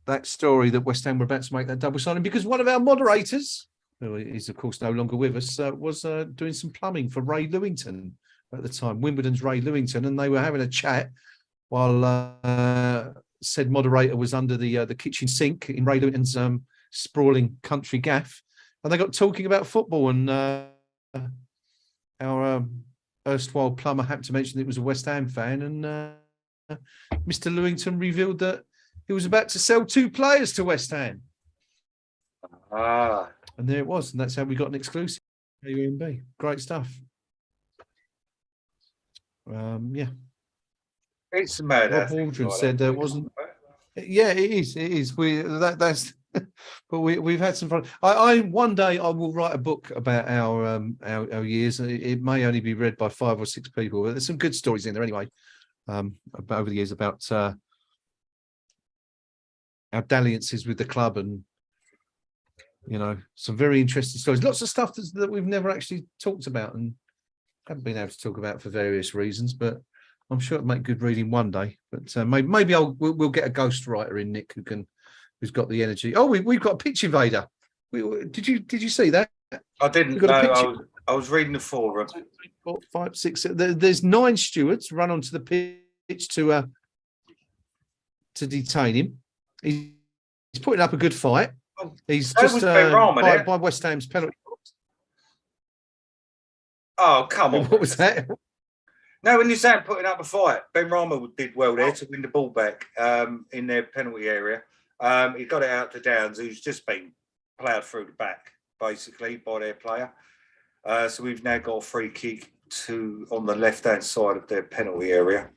A: that story that West Ham were about to make that double signing because one of our moderators, who is of course no longer with us, was doing some plumbing for Ray Lewington at the time, Wimbledon's Ray Lewington, and they were having a chat while said moderator was under the kitchen sink in Ray Lewington's sprawling country gaff, and they got talking about football, and our erstwhile plumber happened to mention that it was a West Ham fan, and Mr. Lewington revealed that he was about to sell 2 players to West Ham. And there it was, and that's how we got an exclusive. KUMB. Great stuff. Yeah.
B: It's mad.
A: Rob Waldron said there wasn't. Yeah, it is. It is. That's. But we've had some fun. I one day I will write a book about our years. It may only be read by 5 or 6 people, but there's some good stories in there anyway. About over the years about our dalliances with the club, and some very interesting stories. Lots of stuff that we've never actually talked about and haven't been able to talk about for various reasons. But I'm sure it'll make good reading one day. But maybe we'll get a ghostwriter in, Nick, who's got the energy. Oh, we've got a pitch invader. Did you see that?
B: I didn't. No, I was reading the forum.
A: 2, 3, 4, 5, 6. There's 9 stewards run onto the pitch to detain him. He's putting up a good fight. He's just by West Ham's penalty box.
B: Oh, come on.
A: What was that?
B: No, when you're saying putting up a fight, Ben Rama did well there to win the ball back in their penalty area. He got it out to Downs, who's just been ploughed through the back, basically, by their player. So we've now got a free kick on the left-hand side of their penalty area.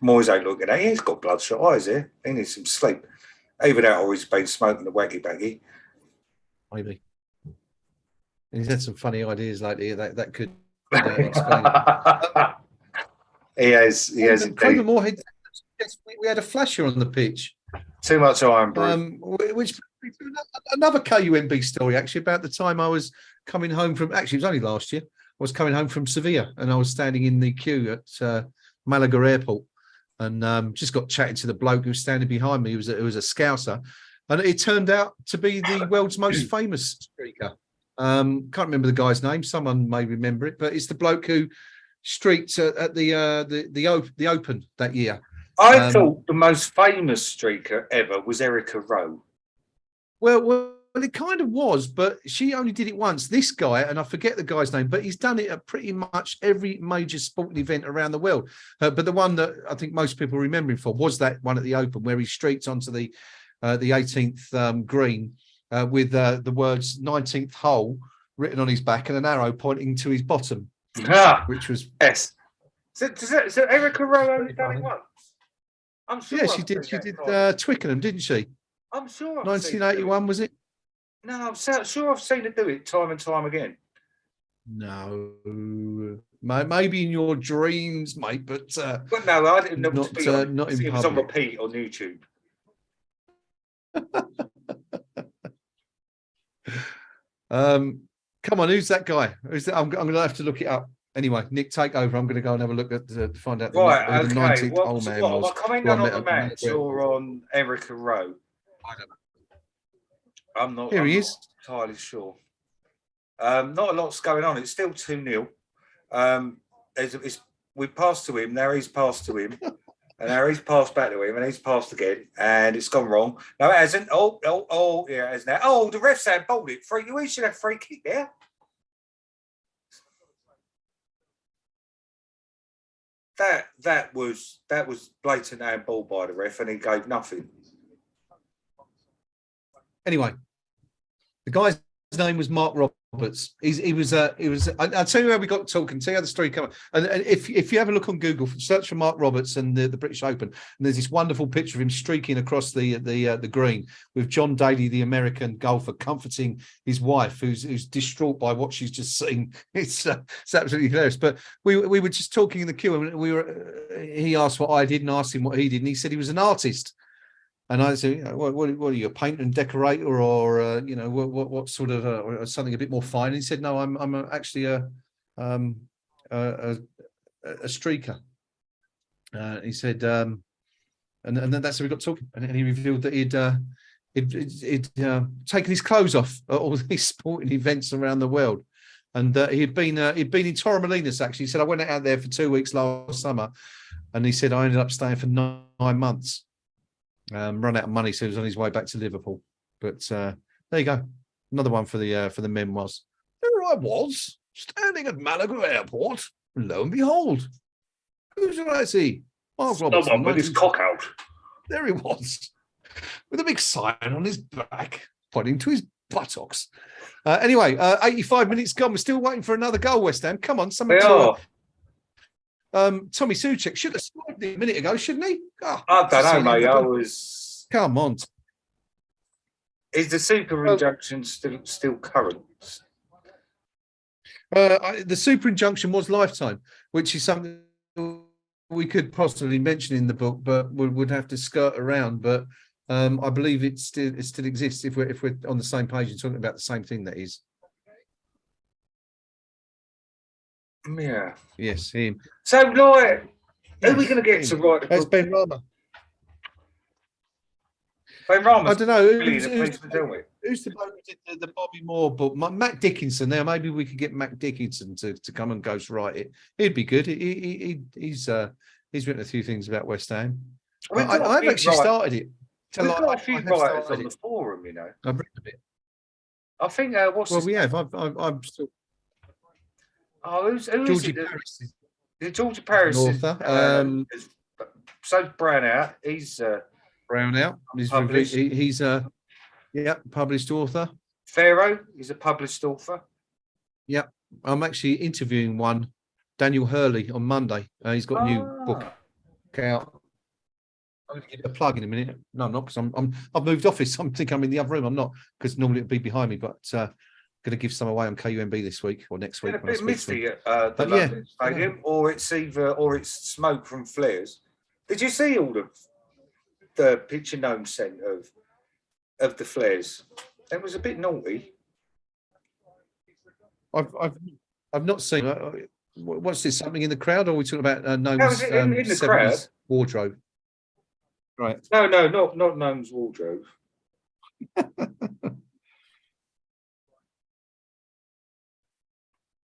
B: Moyes ain't looking at it. He's got bloodshot eyes here. He needs some sleep. Either that or he's been smoking the waggy baggy.
A: Maybe. He's had some funny ideas lately that could explain it.
B: He has indeed.
A: Moorhead, we had a flasher on the pitch.
B: Too much iron brew.
A: Which another KUMB story, actually, about the time I was coming home from, actually, it was only last year. I was coming home from Sevilla and I was standing in the queue at Malaga Airport and just got chatting to the bloke who was standing behind me. It was a Scouser. And it turned out to be the world's most famous streaker. Can't remember the guy's name. Someone may remember it, but it's the bloke who streaked at the Open that year.
B: I thought the most famous streaker ever was Erica Rowe.
A: Well, it kind of was, but she only did it once. This guy, and I forget the guy's name, but he's done it at pretty much every major sporting event around the world. But the one that I think most people remember him for was that one at the Open where he streaked onto the 18th green with the words 19th hole written on his back and an arrow pointing to his bottom, which was...
B: Yes. So Erica Rowe only done it once? I'm sure.
A: Yeah, she did Twickenham, didn't she?
B: I'm sure.
A: 1981, was it?
B: No, I'm sure I've seen her do it time and time again.
A: No, maybe in your dreams, mate, but
B: no, I didn't know.
A: Not in public.
B: It was on repeat on YouTube.
A: Come on, who's that guy? Who's that? I'm going to have to look it up. Anyway, Nick, take over. I'm going to go and have a look at to find out
B: right,
A: who the
B: okay.
A: 19th hole man was.
B: Am I commenting on the match or on Erica Rowe?
A: I don't know.
B: I'm not.
A: Here
B: I'm
A: he
B: not
A: is.
B: entirely sure. Not a lot's going on. It's still 2-0. We passed to him. Now he's passed to him. And now he's passed back to him, and he's passed again, and it's gone wrong. No, it hasn't. Oh, yeah, it has now. Oh, the ref's had bowled it. We should have free kick there. That was blatant handball by the ref, and he gave nothing.
A: Anyway, the guy's name was Mark Roberts. He was. I'll tell you where we got talking. See how the story came. And if you have a look on Google, search for Mark Roberts and the British Open, and there's this wonderful picture of him streaking across the green with John Daly, the American golfer, comforting his wife, who's distraught by what she's just seen. It's absolutely hilarious. But we were just talking in the queue, and he asked what I did, and asked him what he did, and he said he was an artist. And I said, what are you, a painter and decorator, or what sort of something a bit more fine? And he said, no, I'm actually a streaker. He said, and then that's how we got talking. And he revealed that he'd taken his clothes off at all these sporting events around the world, and he'd been in Torremolinos. Actually, he said I went out there for 2 weeks last summer, and he said I ended up staying for 9 months. Run out of money, so he was on his way back to Liverpool. But there you go, another one for the memoirs. There I was, standing at Malaga Airport, and lo and behold, who should I see? Mark Roberts.
B: Someone with his cock out.
A: There he was, with a big sign on his back, pointing to his buttocks. Anyway, 85 minutes gone. We're still waiting for another goal, West Ham. Come on, someone. Tommy Souček should have scored a minute ago, shouldn't he? Oh,
B: I don't know, mate.
A: Come on.
B: Is the super injunction still current?
A: The super injunction was lifetime, which is something we could possibly mention in the book, but we would have to skirt around. But I believe it still exists if we're on the same page and talking about the same thing. That is.
B: Yeah.
A: Yes, him.
B: So, Lloyd, who are we going to get to write the book?
A: That's Ben Rama.
B: Ben Rama.
A: I don't know. Who's
B: the
A: bloke who did the Bobby Moore book? Matt Dickinson. Now, maybe we could get Matt Dickinson to come and ghostwrite it. He'd be good. He's written a few things about West Ham. I've actually started it.
B: We've got a few writers on the forum, you know.
A: I've written a bit.
B: I think we have.
A: I'm still.
B: Oh, who's
A: Georgie
B: it?
A: Paris.
B: George Paris
A: An
B: is,
A: author.
B: so Brown out. He's
A: Brown out.
B: published.
A: He's a published author.
B: Pharaoh is a published author.
A: Yeah, I'm actually interviewing one, Daniel Hurley, on Monday. He's got a new book out. I'm going to give it a plug in a minute. No, I'm not, because I've moved office. I think I'm in the other room. I'm not, because normally it'd be behind me, but going to give some away on KUMB this week or next week.
B: It's been a bit misty at the
A: But
B: London Stadium, or it's smoke from flares. Did you see all the picture Gnome sent of the flares? It was a bit naughty.
A: I've not seen. What's this? Something in the crowd, or are we talking about Gnome's
B: in the
A: 70s
B: crowd
A: wardrobe? Right.
B: No, not Gnome's wardrobe.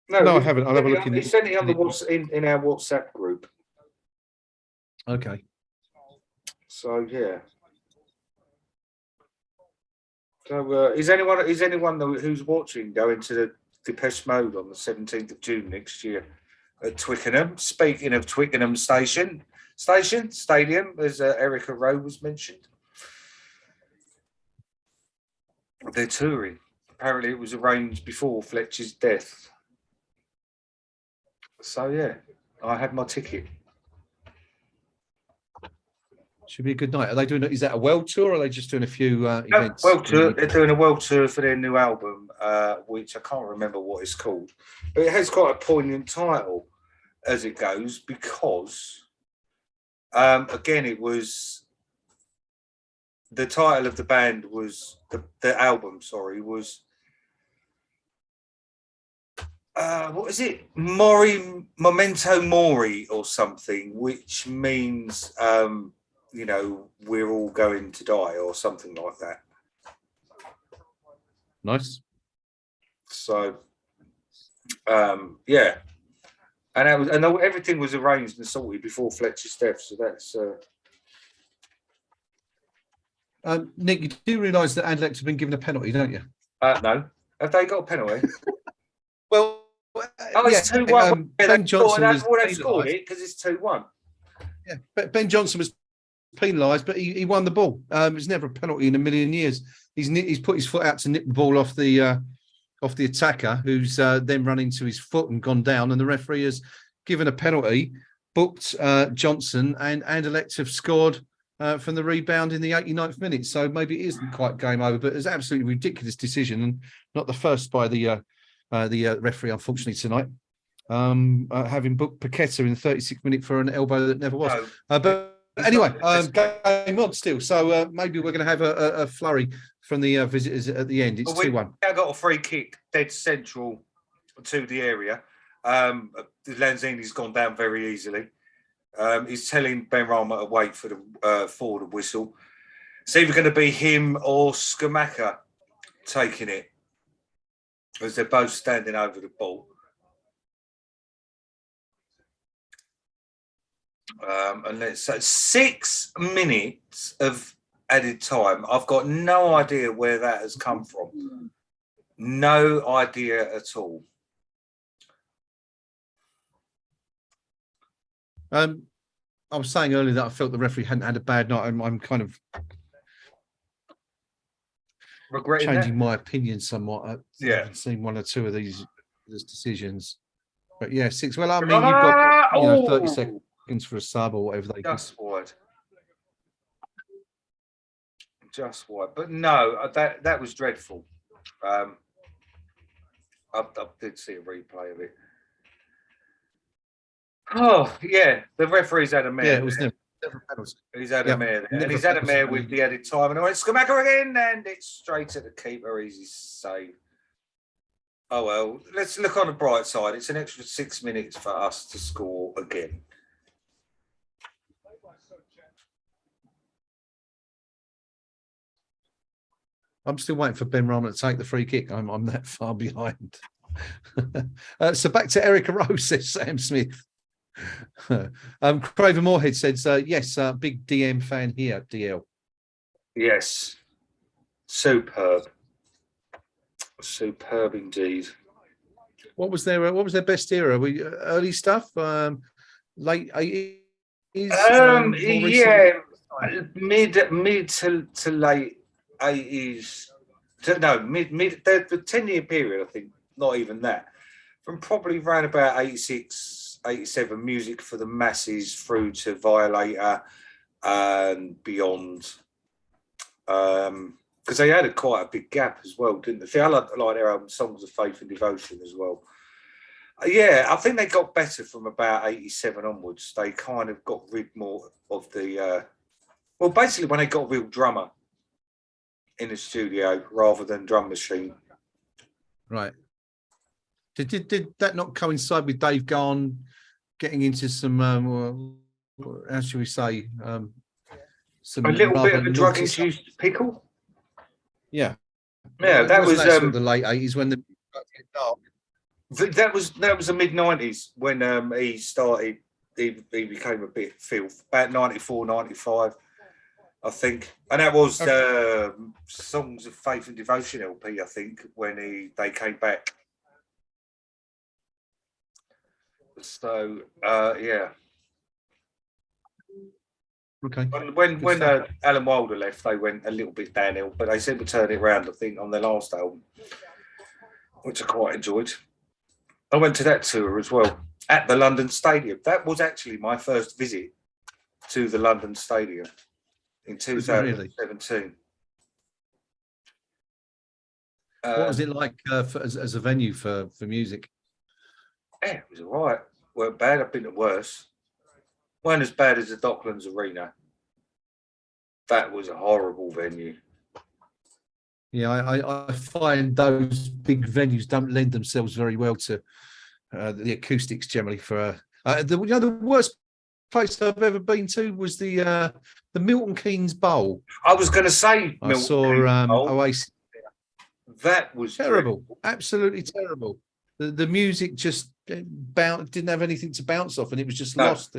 A: No, I haven't. I'll have a look in.
B: He sent it on in our WhatsApp group.
A: Okay.
B: So yeah. So is anyone who's watching going to the Depeche Mode on the 17th of June next year at Twickenham? Speaking of Twickenham Stadium, as Erica Rowe was mentioned, they're touring. Apparently, it was arranged before Fletcher's death. So yeah, I had my ticket.
A: Should be a good night. Are they doing? Is that a world tour, or are they just doing a few events?
B: World tour. They're doing a world tour for their new album, which I can't remember what it's called, but it has quite a poignant title as it goes, because again, it was the title of the band was the album. Sorry, was. What is it? Memento Mori or something, which means, we're all going to die or something like that.
A: Nice.
B: So, yeah. And everything was arranged and sorted before Fletcher's death. So that's...
A: Nick, you do realise that Anderlecht have been given a penalty, don't you?
B: No. Have they got a penalty?
A: Well,
B: it's 2-1.
A: Ben Johnson was
B: they've scored it because it's 2-1.
A: Yeah, but Ben Johnson was penalised, but he won the ball. It was never a penalty in a million years. He's put his foot out to nip the ball off the attacker, who's then run into his foot and gone down, and the referee has given a penalty, booked Johnson, and Anderlecht have scored from the rebound in the 89th minute. So maybe it isn't quite game over, but it's an absolutely ridiculous decision, and not the first by the referee, unfortunately, tonight, having booked Paqueta in the 36th minute for an elbow that never was.
B: No,
A: but anyway, game on still. So maybe we're going to have a flurry from the visitors at the end. It's 2-1.
B: I got a free kick dead central to the area. Lanzini's gone down very easily. He's telling Ben Rama to wait for the whistle. It's either going to be him or Skamaka taking it, as they're both standing over the ball. And let's say 6 minutes of added time. I've got no idea where that has come from. No idea at all.
A: I was saying earlier that I felt the referee hadn't had a bad night. I'm kind of
B: regretting
A: changing my opinion somewhat.
B: I've
A: seen one or two of these decisions, but yeah, 6. Well, I mean, you've got 30 seconds for a sub or whatever they
B: just wide. But no, that was dreadful. I did see a replay of it. Oh yeah, the referee's had a mare.
A: Yeah, it was never
B: penalty. He's had a mare there. And he's had a mare with the added time, and I went Skamaka again, and it's straight at the keeper. Easy save. Oh well, let's look on the bright side. It's an extra 6 minutes for us to score again.
A: I'm still waiting for Ben Rama to take the free kick. I'm that far behind. So back to Erica Rose, says Sam Smith. Craven Moorhead says, yes, big DM fan here, DL.
B: Yes. Superb indeed.
A: What was their best era? Early stuff? late 80s?
B: Yeah, mid to late 80s. No, mid the 10-year period, I think, not even that. From probably around about 86, 87, Music for the Masses through to Violator and beyond. Because they had quite a big gap as well, didn't they? I like their album Songs of Faith and Devotion as well. Yeah, I think they got better from about 87 onwards. They kind of got rid more of the... well, basically when they got a real drummer in the studio rather than drum machine.
A: Right. Did that not coincide with Dave Garn getting into some, how should we say, some
B: a little bit of a drug-induced pickle?
A: Yeah.
B: Yeah, that was
A: sort of the late 80s when the dark.
B: That was the mid-90s when he started. He became a bit filth. About 94, 95, I think, and that was Songs of Faith and Devotion LP. I think when they came back. So yeah.
A: Okay.
B: When Alan Wilder left, they went a little bit downhill, but they seemed to turn it around, I think, on their last album, which I quite enjoyed. I went to that tour as well at the London Stadium. That was actually my first visit to the London Stadium in 2017.
A: What was it like as a venue for music?
B: Yeah, it was all right. Weren't bad. I've been to worse. Weren't as bad as the Docklands Arena. That was a horrible venue.
A: Yeah, I find those big venues don't lend themselves very well to the acoustics generally. For the worst place I've ever been to was the Milton Keynes Bowl.
B: I was going to say
A: I saw Oasis.
B: That was
A: terrible,
B: dreadful.
A: Absolutely terrible. The music just didn't have anything to bounce off, and it was just lost.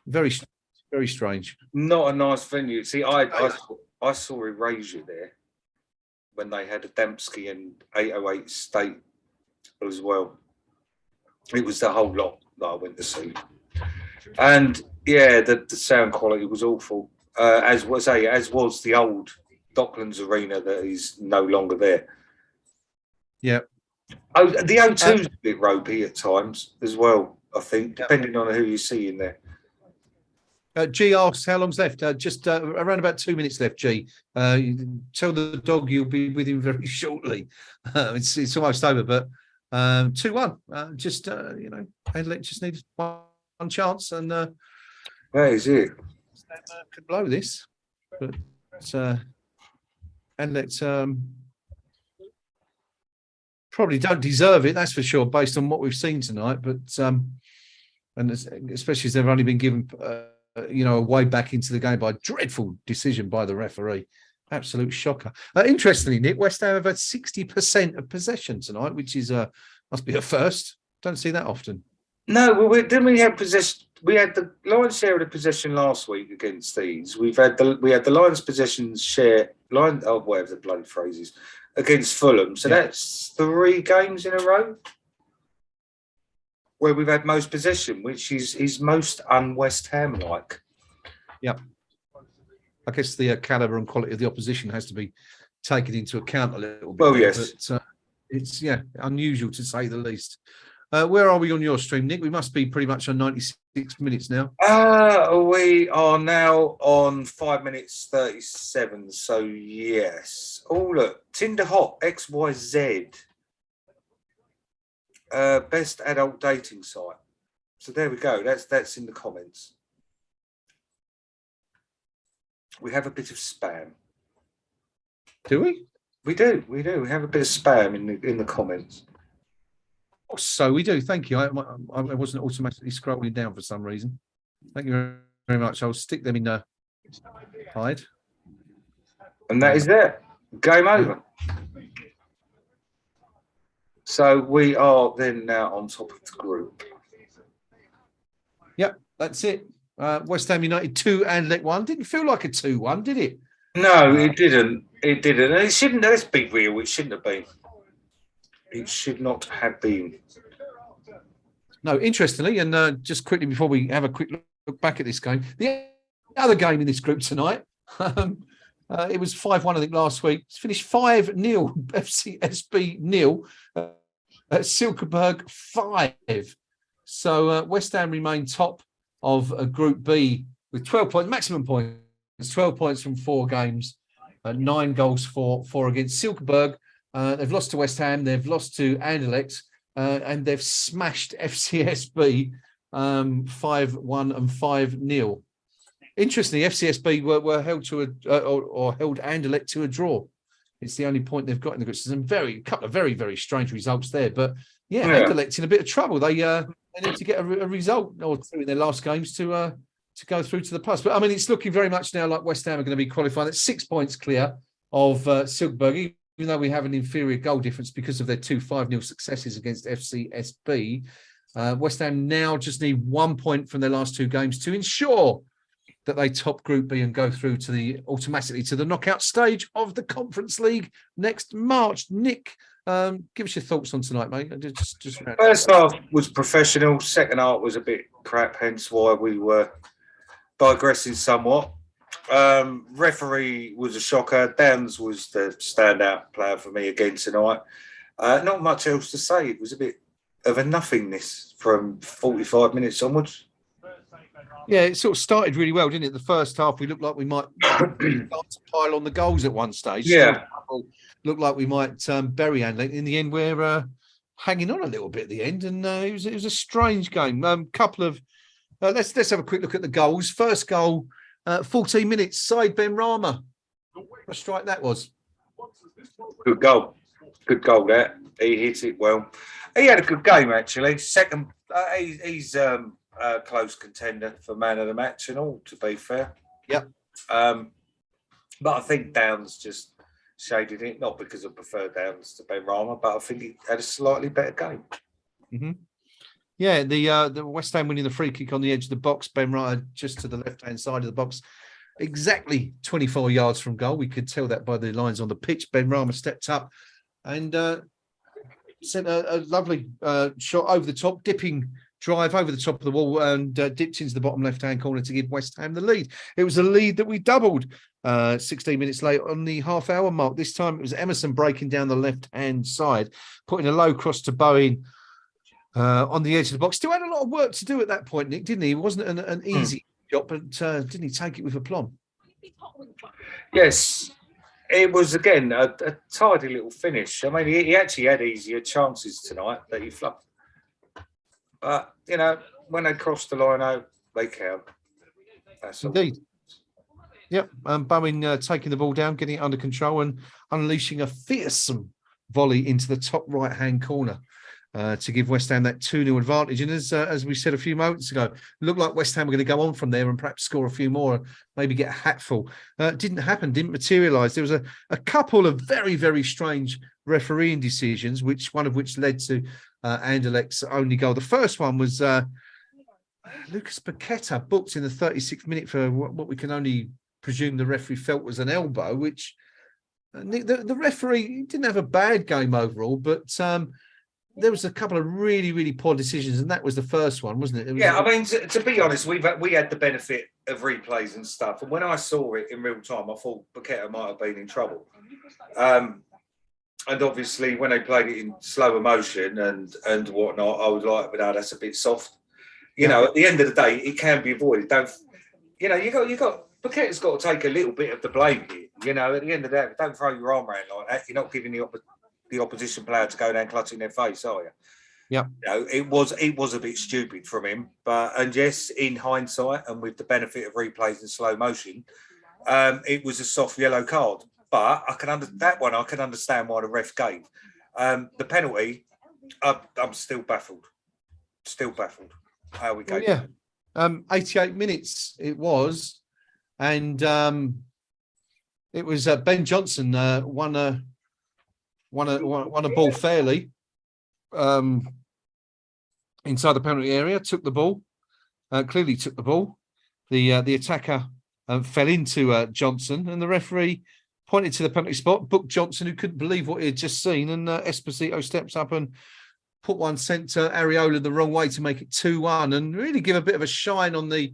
A: Very, very strange.
B: Not a nice venue. See, I saw Erasure there when they had a Dembski and 808 State as well. It was the whole lot that I went to see, and yeah, the sound quality was awful. As was the old Docklands Arena that is no longer there.
A: Yeah.
B: Oh, the O2's a bit ropey at times as well, I think, depending on who you see in there.
A: G asks how long's left. Just around about 2 minutes left. G, tell the dog you'll be with him very shortly. It's almost over, but 2-1. Anderlecht just needs one chance, and that
B: is it.
A: Could blow this, but Anderlecht probably don't deserve it. That's for sure, based on what we've seen tonight. But and especially as they've only been given. A way back into the game by a dreadful decision by the referee. Absolute shocker. Interestingly, Nick, West Ham have had 60% of possession tonight, which is must be a first. Don't see that often.
B: No, well, didn't we have possession? We had the Lions share of the possession last week against these. We had the Lions possession share whatever the bloody phrase is, against Fulham. So that's 3 games in a row where we've had most possession, which is most un-West Ham-like.
A: Yeah. I guess the calibre and quality of the opposition has to be taken into account a little bit.
B: Well, yes.
A: But it's, unusual to say the least. Where are we on your stream, Nick? We must be pretty much on 96 minutes now.
B: We are now on 5 minutes 37. So, yes. Oh, look. Tinder Hot, XYZ. Best adult dating site. So there we go. That's in the comments. We have a bit of spam.
A: Do we?
B: We do. We have a bit of spam in the comments.
A: Oh, so we do. Thank you. I wasn't automatically scrolling down for some reason. Thank you very much. I'll stick them in hide.
B: And that is it. Game over. So we are then now on top of the group.
A: Yep, that's it. West Ham United 2 and Anderlecht 1. Didn't feel like a 2-1, did it?
B: No, it didn't. It didn't. And it shouldn't. Let's be real. It shouldn't have been. It should not have been.
A: No, interestingly, and just quickly before we have a quick look back at this game, the other game in this group tonight, it was 5-1, I think, last week. It's finished 5-0, FCSB 0, Silkeborg 5. So West Ham remain top of Group B with 12 points, maximum points, 12 points from 4 games, 9 goals for 4 against Silkeborg. They've lost to West Ham, they've lost to Anderlecht, and they've smashed FCSB 5-1 and 5-0. Interestingly, FCSB were held to or held Anderlecht to a draw. It's the only point they've got in the group. Some couple of very, very strange results there. But yeah, Anderlecht's in a bit of trouble. They need to get a result or two in their last games to go through to the plus. But I mean, it's looking very much now like West Ham are going to be qualifying. That's 6 points clear of Silkeborg, even though we have an inferior goal difference because of their 2 5-0 successes against FCSB. West Ham now just need 1 point from their last 2 games to ensure that they top Group B and go through to automatically to the knockout stage of the Conference League next March. Nick, give us your thoughts on tonight, mate. Just
B: First half was professional. Second half was a bit crap, hence why we were digressing somewhat. Referee was a shocker. Downs was the standout player for me again tonight. Not much else to say. It was a bit of a nothingness from 45 minutes onwards.
A: Yeah, it sort of started really well, didn't it? The first half, we looked like we might start to pile on the goals at one stage.
B: Yeah.
A: Looked like we might bury Anderlecht. In the end, we're hanging on a little bit at the end, and it was a strange game. Couple of let's have a quick look at the goals. First goal, 14 minutes, Said Ben Rama. What a strike that was.
B: Good goal. Good goal there. He hit it well. He had a good game, actually. Second, he's close contender for man of the match and all, to be fair.
A: Yep.
B: But I think Downs just shaded it, not because I prefer Downs to Ben Rama, but I think he had a slightly better game.
A: Mm-hmm. Yeah, the West Ham winning the free kick on the edge of the box, Ben Rama just to the left-hand side of the box, exactly 24 yards from goal. We could tell that by the lines on the pitch. Ben Rama stepped up and sent a lovely shot over the top, dipping drive over the top of the wall and dipped into the bottom left-hand corner to give West Ham the lead. It was a lead that we doubled 16 minutes late on the half-hour mark. This time it was Emerson breaking down the left-hand side, putting a low cross to Bowen on the edge of the box. Still had a lot of work to do at that point, Nick, didn't he? It wasn't an easy job, but didn't he take it with aplomb?
B: Yes. It was, again, a tidy little finish. I mean, he actually had easier chances tonight that he fluffed. But, you know, when they cross the line out, they count. That's
A: indeed. Yep. Bowen taking the ball down, getting it under control and unleashing a fearsome volley into the top right-hand corner to give West Ham that 2-0 advantage. And as we said a few moments ago, it looked like West Ham were going to go on from there and perhaps score a few more, maybe get a hatful. Didn't happen, didn't materialise. There was a couple of very, very strange refereeing decisions, one of which led to Anderlecht's only goal. The first one was Lucas Paqueta booked in the 36th minute for what we can only presume the referee felt was an elbow, which the referee didn't have a bad game overall, but there was a couple of really, really poor decisions, and that was the first one, wasn't it?
B: I mean, to be honest, we had the benefit of replays and stuff, and when I saw it in real time, I thought Paqueta might have been in trouble. And obviously, when they played it in slower motion and whatnot, I was like, "No, that's a bit soft." You know, at the end of the day, it can be avoided. You got Paqueta's got to take a little bit of the blame here. You know, at the end of the day, don't throw your arm around like that. You're not giving the opposition player to go down clutching their face, are you?
A: Yeah.
B: You know, it was a bit stupid from him, and yes, in hindsight and with the benefit of replays in slow motion, it was a soft yellow card. But I can understand why the ref gave the penalty. I'm still baffled. How we gave.
A: Yeah, 88 minutes it was, and it was Ben Johnson won a ball fairly inside the penalty area. Took the ball, clearly took the ball. The attacker fell into Johnson, and the referee pointed to the penalty spot, booked Johnson, who couldn't believe what he had just seen, and Esposito steps up and put one sent to Areola the wrong way to make it 2-1 and really give a bit of a shine on the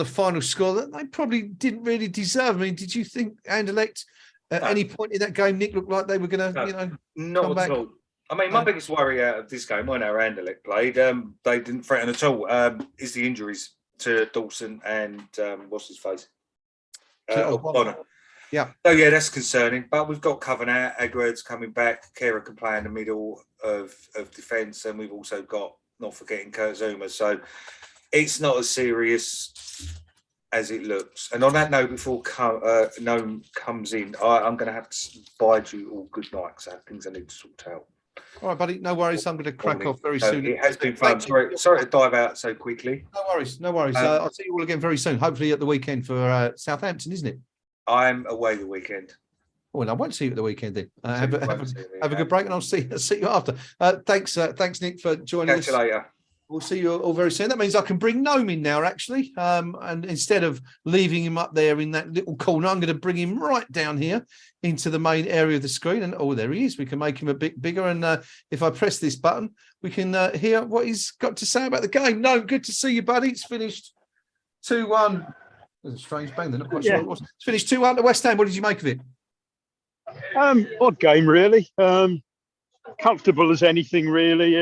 A: final score that they probably didn't really deserve. I mean, did you think Anderlecht at any point in that game, Nick, looked like they were going to,
B: not
A: come
B: at
A: back?
B: all. I mean, my biggest worry out of this game, when our Anderlecht played, they didn't threaten at all, is the injuries to Dawson and what's his face? O'Connor.
A: Yeah.
B: So, yeah, that's concerning. But we've got Covenant, Edwards coming back, Kera can play in the middle of defence, and we've also got, not forgetting, Kurt Zuma. So it's not as serious as it looks. And on that note, before Noam comes in, I'm going to have to bide you all good night because I have things I need to sort out.
A: All right, buddy. No worries. I'm going to crack off very soon.
B: It has been fun. Sorry to dive out so quickly.
A: No worries. No worries. I'll see you all again very soon. Hopefully at the weekend for Southampton, isn't it?
B: I'm away the weekend.
A: Well, I won't see you at the weekend then. Have a good break, and I'll see you after. Thanks, Nick, for joining us.
B: Catch you later.
A: We'll see you all very soon. That means I can bring Noam in now, actually. And instead of leaving him up there in that little corner, I'm going to bring him right down here into the main area of the screen. And there he is. We can make him a bit bigger. And if I press this button, we can hear what he's got to say about the game. Noam, good to see you, buddy. It's finished 2-1. There's a strange bang. They're not quite sure what it was. It's finished 2-1 to West Ham. What did you make of it?
C: Odd game, really. Comfortable as anything, really.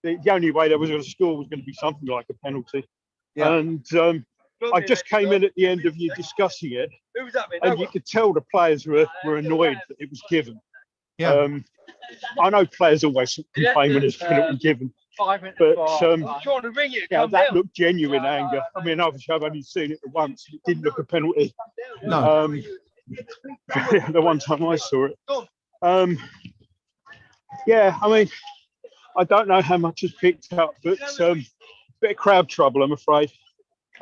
C: The only way they was going to score was going to be something like a penalty. Yeah. And I just came in at the end of you discussing it, and you could tell the players were annoyed that it was given. Yeah. I know players always complain when it's penalty given, but that looked genuine anger. I mean, obviously I've only seen it once. It didn't look a penalty.
A: No.
C: The one time I saw it. Yeah, I mean, I don't know how much is picked up, but bit of crowd trouble, I'm afraid.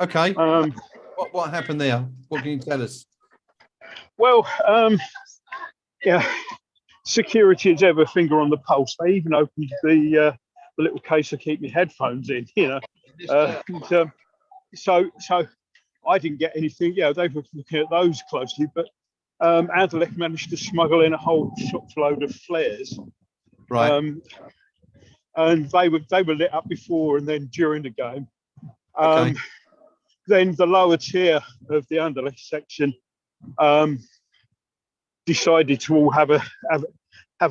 A: Okay. What happened there? What can you tell us?
C: Well, security has ever finger on the pulse. They even opened the little case to keep my headphones in, so I didn't get anything. Yeah, they were looking at those closely, but Anderlecht managed to smuggle in a whole shopload of flares.
A: Right.
C: And they were lit up before and then during the game.
A: Okay.
C: Then the lower tier of the Anderlecht section decided to all have a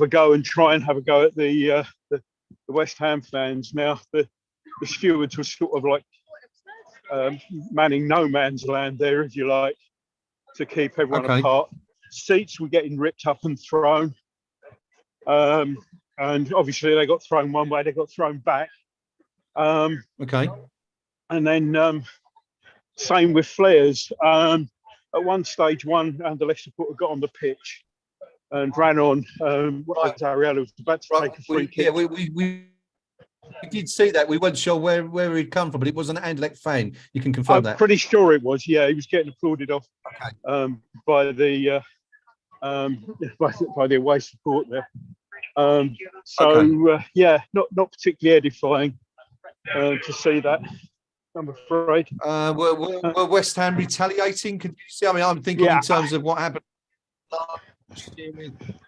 C: go and try and have a go at the West Ham fans. Now the stewards were sort of like manning no man's land there, if you like, to keep everyone apart. Seats were getting ripped up and thrown. And obviously they got thrown one way, they got thrown back.
A: Okay.
C: And then same with flares. At one stage, one Anderlecht supporter got on the pitch and ran on. Ariella was about to take a free kick.
A: Yeah, we did see that. We weren't sure where he'd come from, but it was an Anderlecht fan. You can confirm that.
C: I'm pretty sure it was. Yeah, he was getting applauded off by the away support there. Not particularly edifying to see that, I'm afraid.
A: Were West Ham retaliating? Could you see? I mean, I'm thinking in terms of what happened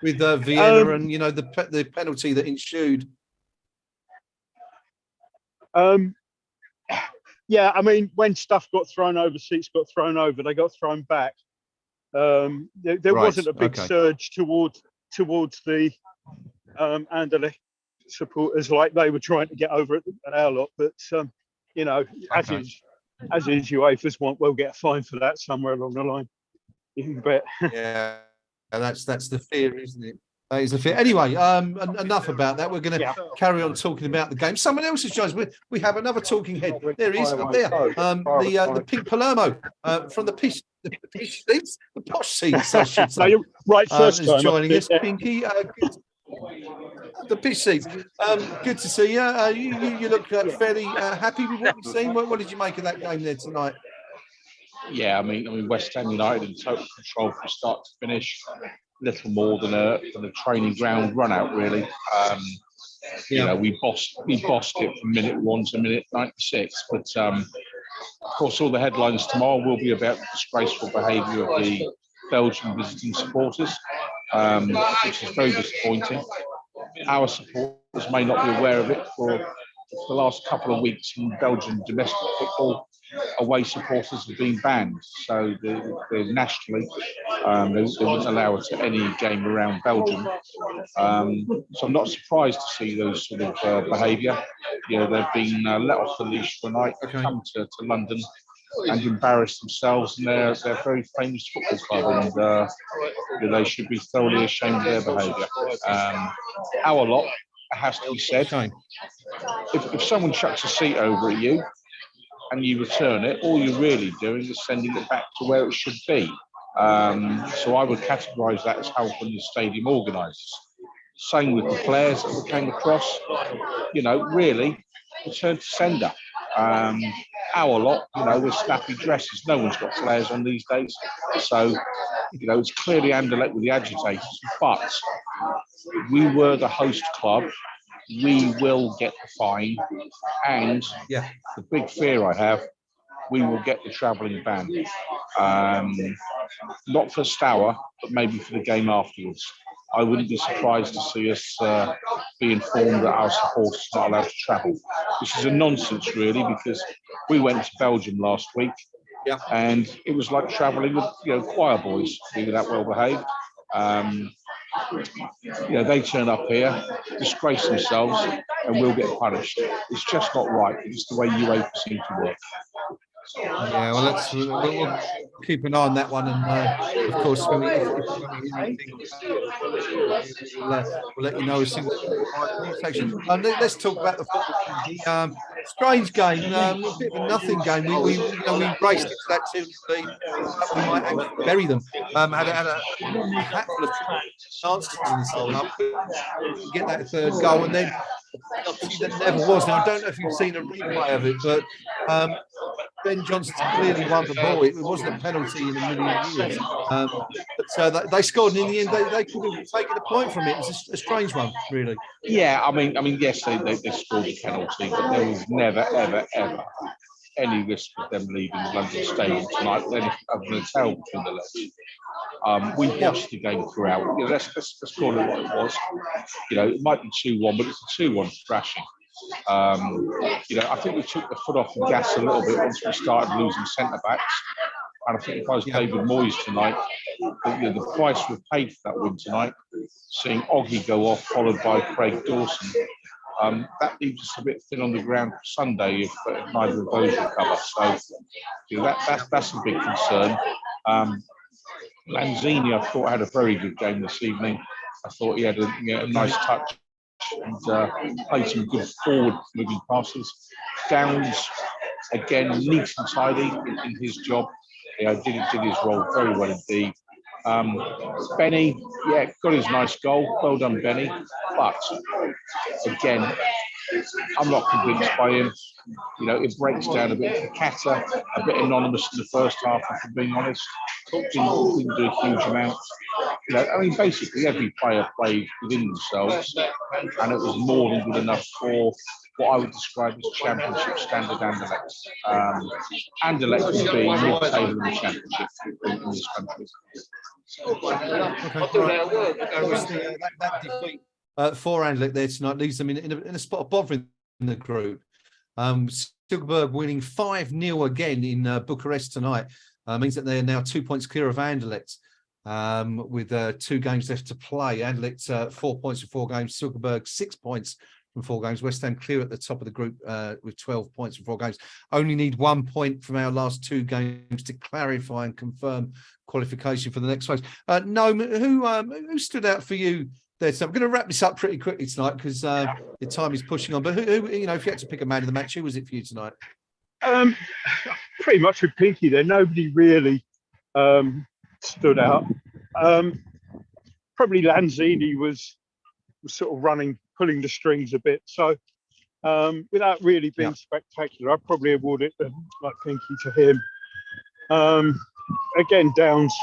A: with Vienna and the penalty that ensued.
C: Yeah, I mean, when stuff got thrown over, seats got thrown over, they got thrown back. There wasn't a big surge towards the Anderlecht supporters like they were trying to get over at our lot, but as is UEFA's want, we'll get a fine for that somewhere along the line. You can bet.
A: Yeah, that's the fear, isn't it? That is the fear. Anyway, enough about that. We're going to carry on talking about the game. Someone else has joined us. We have another talking head. There he is, up there. The pink Palermo from the seats, the posh seats, I should say.
C: No, right, first time
A: joining us, Pinky. The pitch seats. Good to see you. You look fairly happy with what you've seen. What did you make of that game there tonight?
D: Yeah, I mean, West Ham United in total control from start to finish. Little more than a training ground run out, really. We bossed it from minute 1 to minute 96. But of course, all the headlines tomorrow will be about the disgraceful behaviour of the Belgian visiting supporters, which is very disappointing. our supporters may not be aware of it. For the last couple of weeks in Belgian domestic football, away supporters have been banned. So nationally, they wouldn't allow it to any game around Belgium. So I'm not surprised to see those sort of behaviour. You know, they've been let off the leash for a night, come to London and embarrass themselves and their very famous football club, and you know, they should be thoroughly ashamed of their behaviour. Our lot, it has to be said, if someone chucks a seat over at you and you return it, all you're really doing is sending it back to where it should be. So I would categorise that as helping the stadium organisers. Same with the players that we came across. You know, really, return to sender. Our lot, you know, with snappy dresses. No one's got flares on these days. So, you know, it's clearly Anderlecht with the agitators. But we were the host club. We will get the fine. And the big fear I have, we will get the travelling ban. Not for Stour, but maybe for the game afterwards. I wouldn't be surprised to see us be informed that our supporters are not allowed to travel, which is a nonsense, really, because we went to Belgium last week, and it was like travelling with, you know, choir boys. We were that well behaved. You know, they turn up here, disgrace themselves, and we'll get punished. It's just not right. It's the way UEFA seem to work.
A: Yeah, well, we'll keep an eye on that one, and of course, when we hear anything, we'll let you know as soon as the news section. Let's talk about the football. Strange game, a bit of a nothing game. We raced into that 2 lead. We might actually bury them. Had a handful of chances in the second half, get that third goal, and then obviously that never was. Now I don't know if you've seen a replay of it, but Ben Johnson clearly won the ball. It wasn't a penalty in a million years. But they scored, and in the end, they could have taken a point from it. It was a strange one, really.
D: Yeah, I mean, yes, they scored the penalty, but there was never, ever, ever any risk of them leaving London Stadium tonight with anything other than a tail between the legs. We bossed the game throughout. You know, let's call it what it was. You know, it might be 2-1, but it's a 2-1 thrashing. You know, I think we took the foot off the gas a little bit once we started losing centre backs. And I think if I was David Moyes tonight, the price we paid for that win tonight, seeing Oggy go off, followed by Craig Dawson, that leaves us a bit thin on the ground for Sunday if neither of those recover. So, you know, that's a big concern. Lanzini, I thought, had a very good game this evening. I thought he had a nice touch and played some good forward moving passes. Downs, again, neat and tidy in his job. Yeah, did his role very well indeed. Benny, got his nice goal. Well done, Benny. But again, I'm not convinced by him. You know, it breaks down a bit. Kata, a bit anonymous in the first half, if I'm being honest. Didn't do a huge amount. You know, I mean, basically every player played within themselves, and it was more than good enough for what I would describe as championship standard Anderlecht. Anderlecht would be mid-table in the championship in this country. That
A: defeat for Anderlecht there tonight leaves them in a spot of bother in the group. Silkeborg winning 5-0 again in Bucharest tonight means that they're now 2 points clear of Anderlecht with 2 games left to play. Anderlecht 4 points from 4 games, Silkeborg 6 points from 4 games. West Ham clear at the top of the group with 12 points from 4 games. Only need 1 point from our last 2 games to clarify and confirm qualification for the next phase. Noam, who stood out for you there? So I'm going to wrap this up pretty quickly tonight because the time is pushing on. But who, you know, if you had to pick a man of the match, who was it for you tonight?
C: Pretty much with Pinky there. Nobody really stood out. Probably Lanzini was sort of pulling the strings a bit. So without really being spectacular, I'd probably award it like Pinky to him. Again, Downs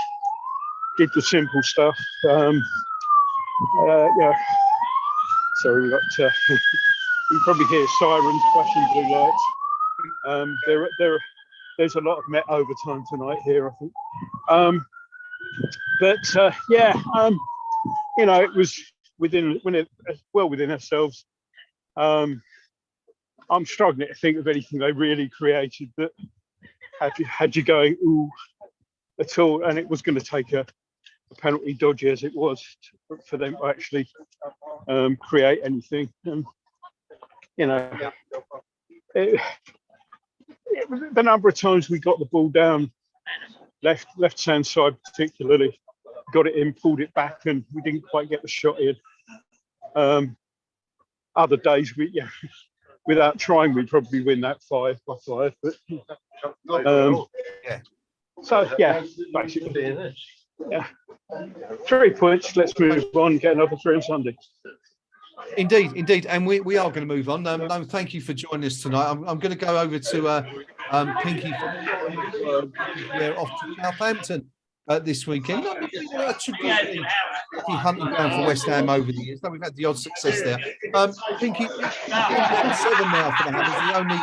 C: did the simple stuff. Sorry, we got you probably hear sirens, flashing blue lights. There's a lot of Met overtime tonight here, I think. You know, it was within ourselves. I'm struggling to think of anything they really created that had you going ooh at all, and it was going to take a penalty dodgy as it was for them to actually create anything. The number of times we got the ball down left hand side particularly, got it in, pulled it back, and we didn't quite get the shot in. Other days without trying, we'd probably win that 5-5. But basically, 3 points. Let's move on. Get another 3 on Sunday.
A: Indeed, and we are going to move on. No, thank you for joining us tonight. I'm going to go over to Pinky. We're off to Southampton this weekend. Not a traditionally hunting ground for West Ham over the years. No, we've had the odd success there. Pinky, 7 now for the Hammers. The only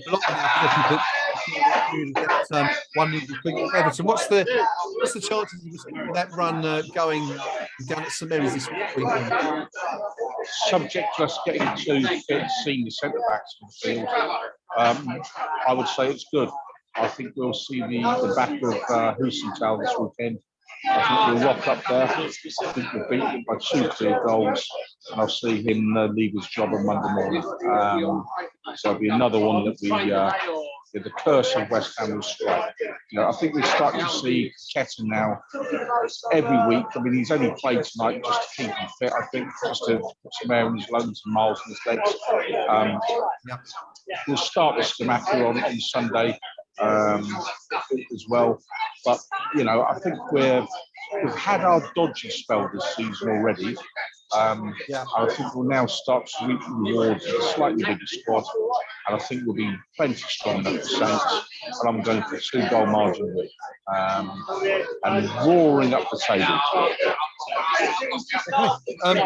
A: block now for 1-0 defeat at Everton. What's the chances of that run going down at St Mary's this weekend?
D: Subject to us getting 2 fit senior centre backs in the field, I would say it's good. I think we'll see the back of Hussenthal this weekend. I think we'll rock up there. I think we'll beat him by 2 clear goals, and I'll see him leave his job on Monday morning. So it'll be another one that the curse of West Ham will strike. I think we're starting to see Ketten now every week. I mean, he's only played tonight just to keep him fit. I think just to put some air in his lungs and miles in his legs. We'll start with Skamaka on Sunday as well. But I think we've had our dodgy spell this season already. I think we'll now start to reap the rewards of a slightly bigger squad, and I think we'll be plenty stronger for Saints. And I'm going for a 2-goal margin and roaring up the table.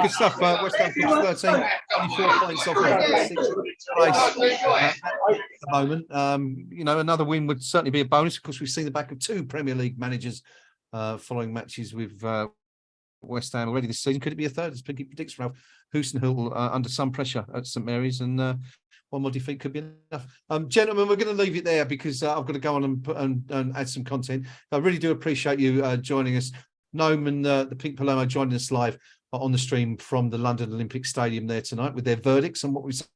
A: Good stuff. West Ham 13, 24 points off of 6th place at the moment. Another win would certainly be a bonus. Of course, we've seen the back of 2 Premier League managers following matches with West Ham already this season. Could it be a third, as Pinky predicts? Ralph Hussenthal under some pressure at St Mary's, and one more defeat could be enough. Gentlemen, we're going to leave it there because I've got to go on and add some content. I really do appreciate you joining us. Noam and the Pink Palermo joining us live on the stream from the London Olympic Stadium there tonight with their verdicts on what we've seen.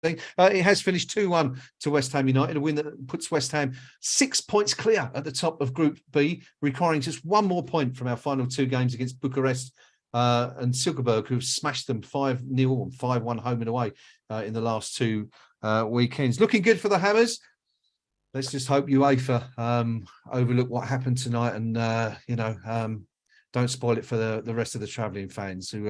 A: It has finished 2-1 to West Ham United, a win that puts West Ham 6 points clear at the top of Group B, requiring just 1 more point from our final 2 games against Bucharest and Silkeborg, who've smashed them 5-0 and 5-1 home and away in the last 2 weekends. Looking good for the Hammers. Let's just hope UEFA overlook what happened tonight and don't spoil it for the rest of the travelling fans who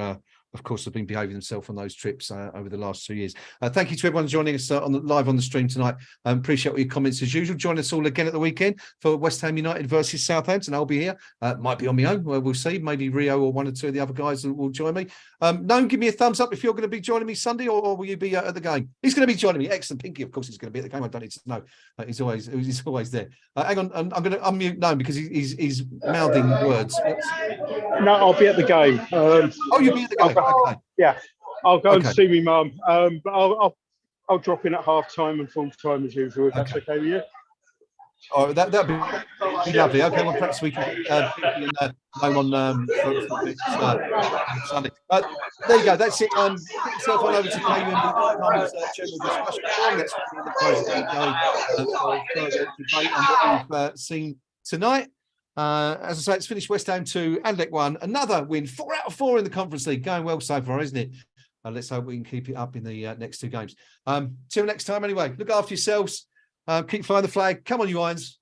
A: of course, have been behaving themselves on those trips over the last 2 years. Thank you to everyone joining us live on the stream tonight. Appreciate all your comments as usual. Join us all again at the weekend for West Ham United versus Southampton. I'll be here. Might be on my own. We'll see. Maybe Rio or 1 or 2 of the other guys will join me. Noam, give me a thumbs up if you're going to be joining me Sunday, or will you be at the game? He's going to be joining me. Excellent. Pinky, of course, he's going to be at the game. I don't need to know. He's always there. Hang on. I'm going to unmute Noam because he's mouthing words.
C: No, I'll be at the game.
A: You'll be at the game. Okay.
C: Yeah, I'll go and see me mum. But I'll drop in at half time and full time as usual. If that's okay with you.
A: Oh, that'd be lovely. Okay, well, perhaps we can Noam on for Sunday. There you go. That's it. Get yourself on over to KUMB general discussion forum. That's the place that we go for further debate on what we've seen tonight. As I say, it's finished West Ham 2, Anderlecht 1. Another win, 4 out of 4 in the Conference League. Going well so far, isn't it? Let's hope we can keep it up in the next 2 games. Till next time, anyway. Look after yourselves. Keep flying the flag. Come on, you Irons.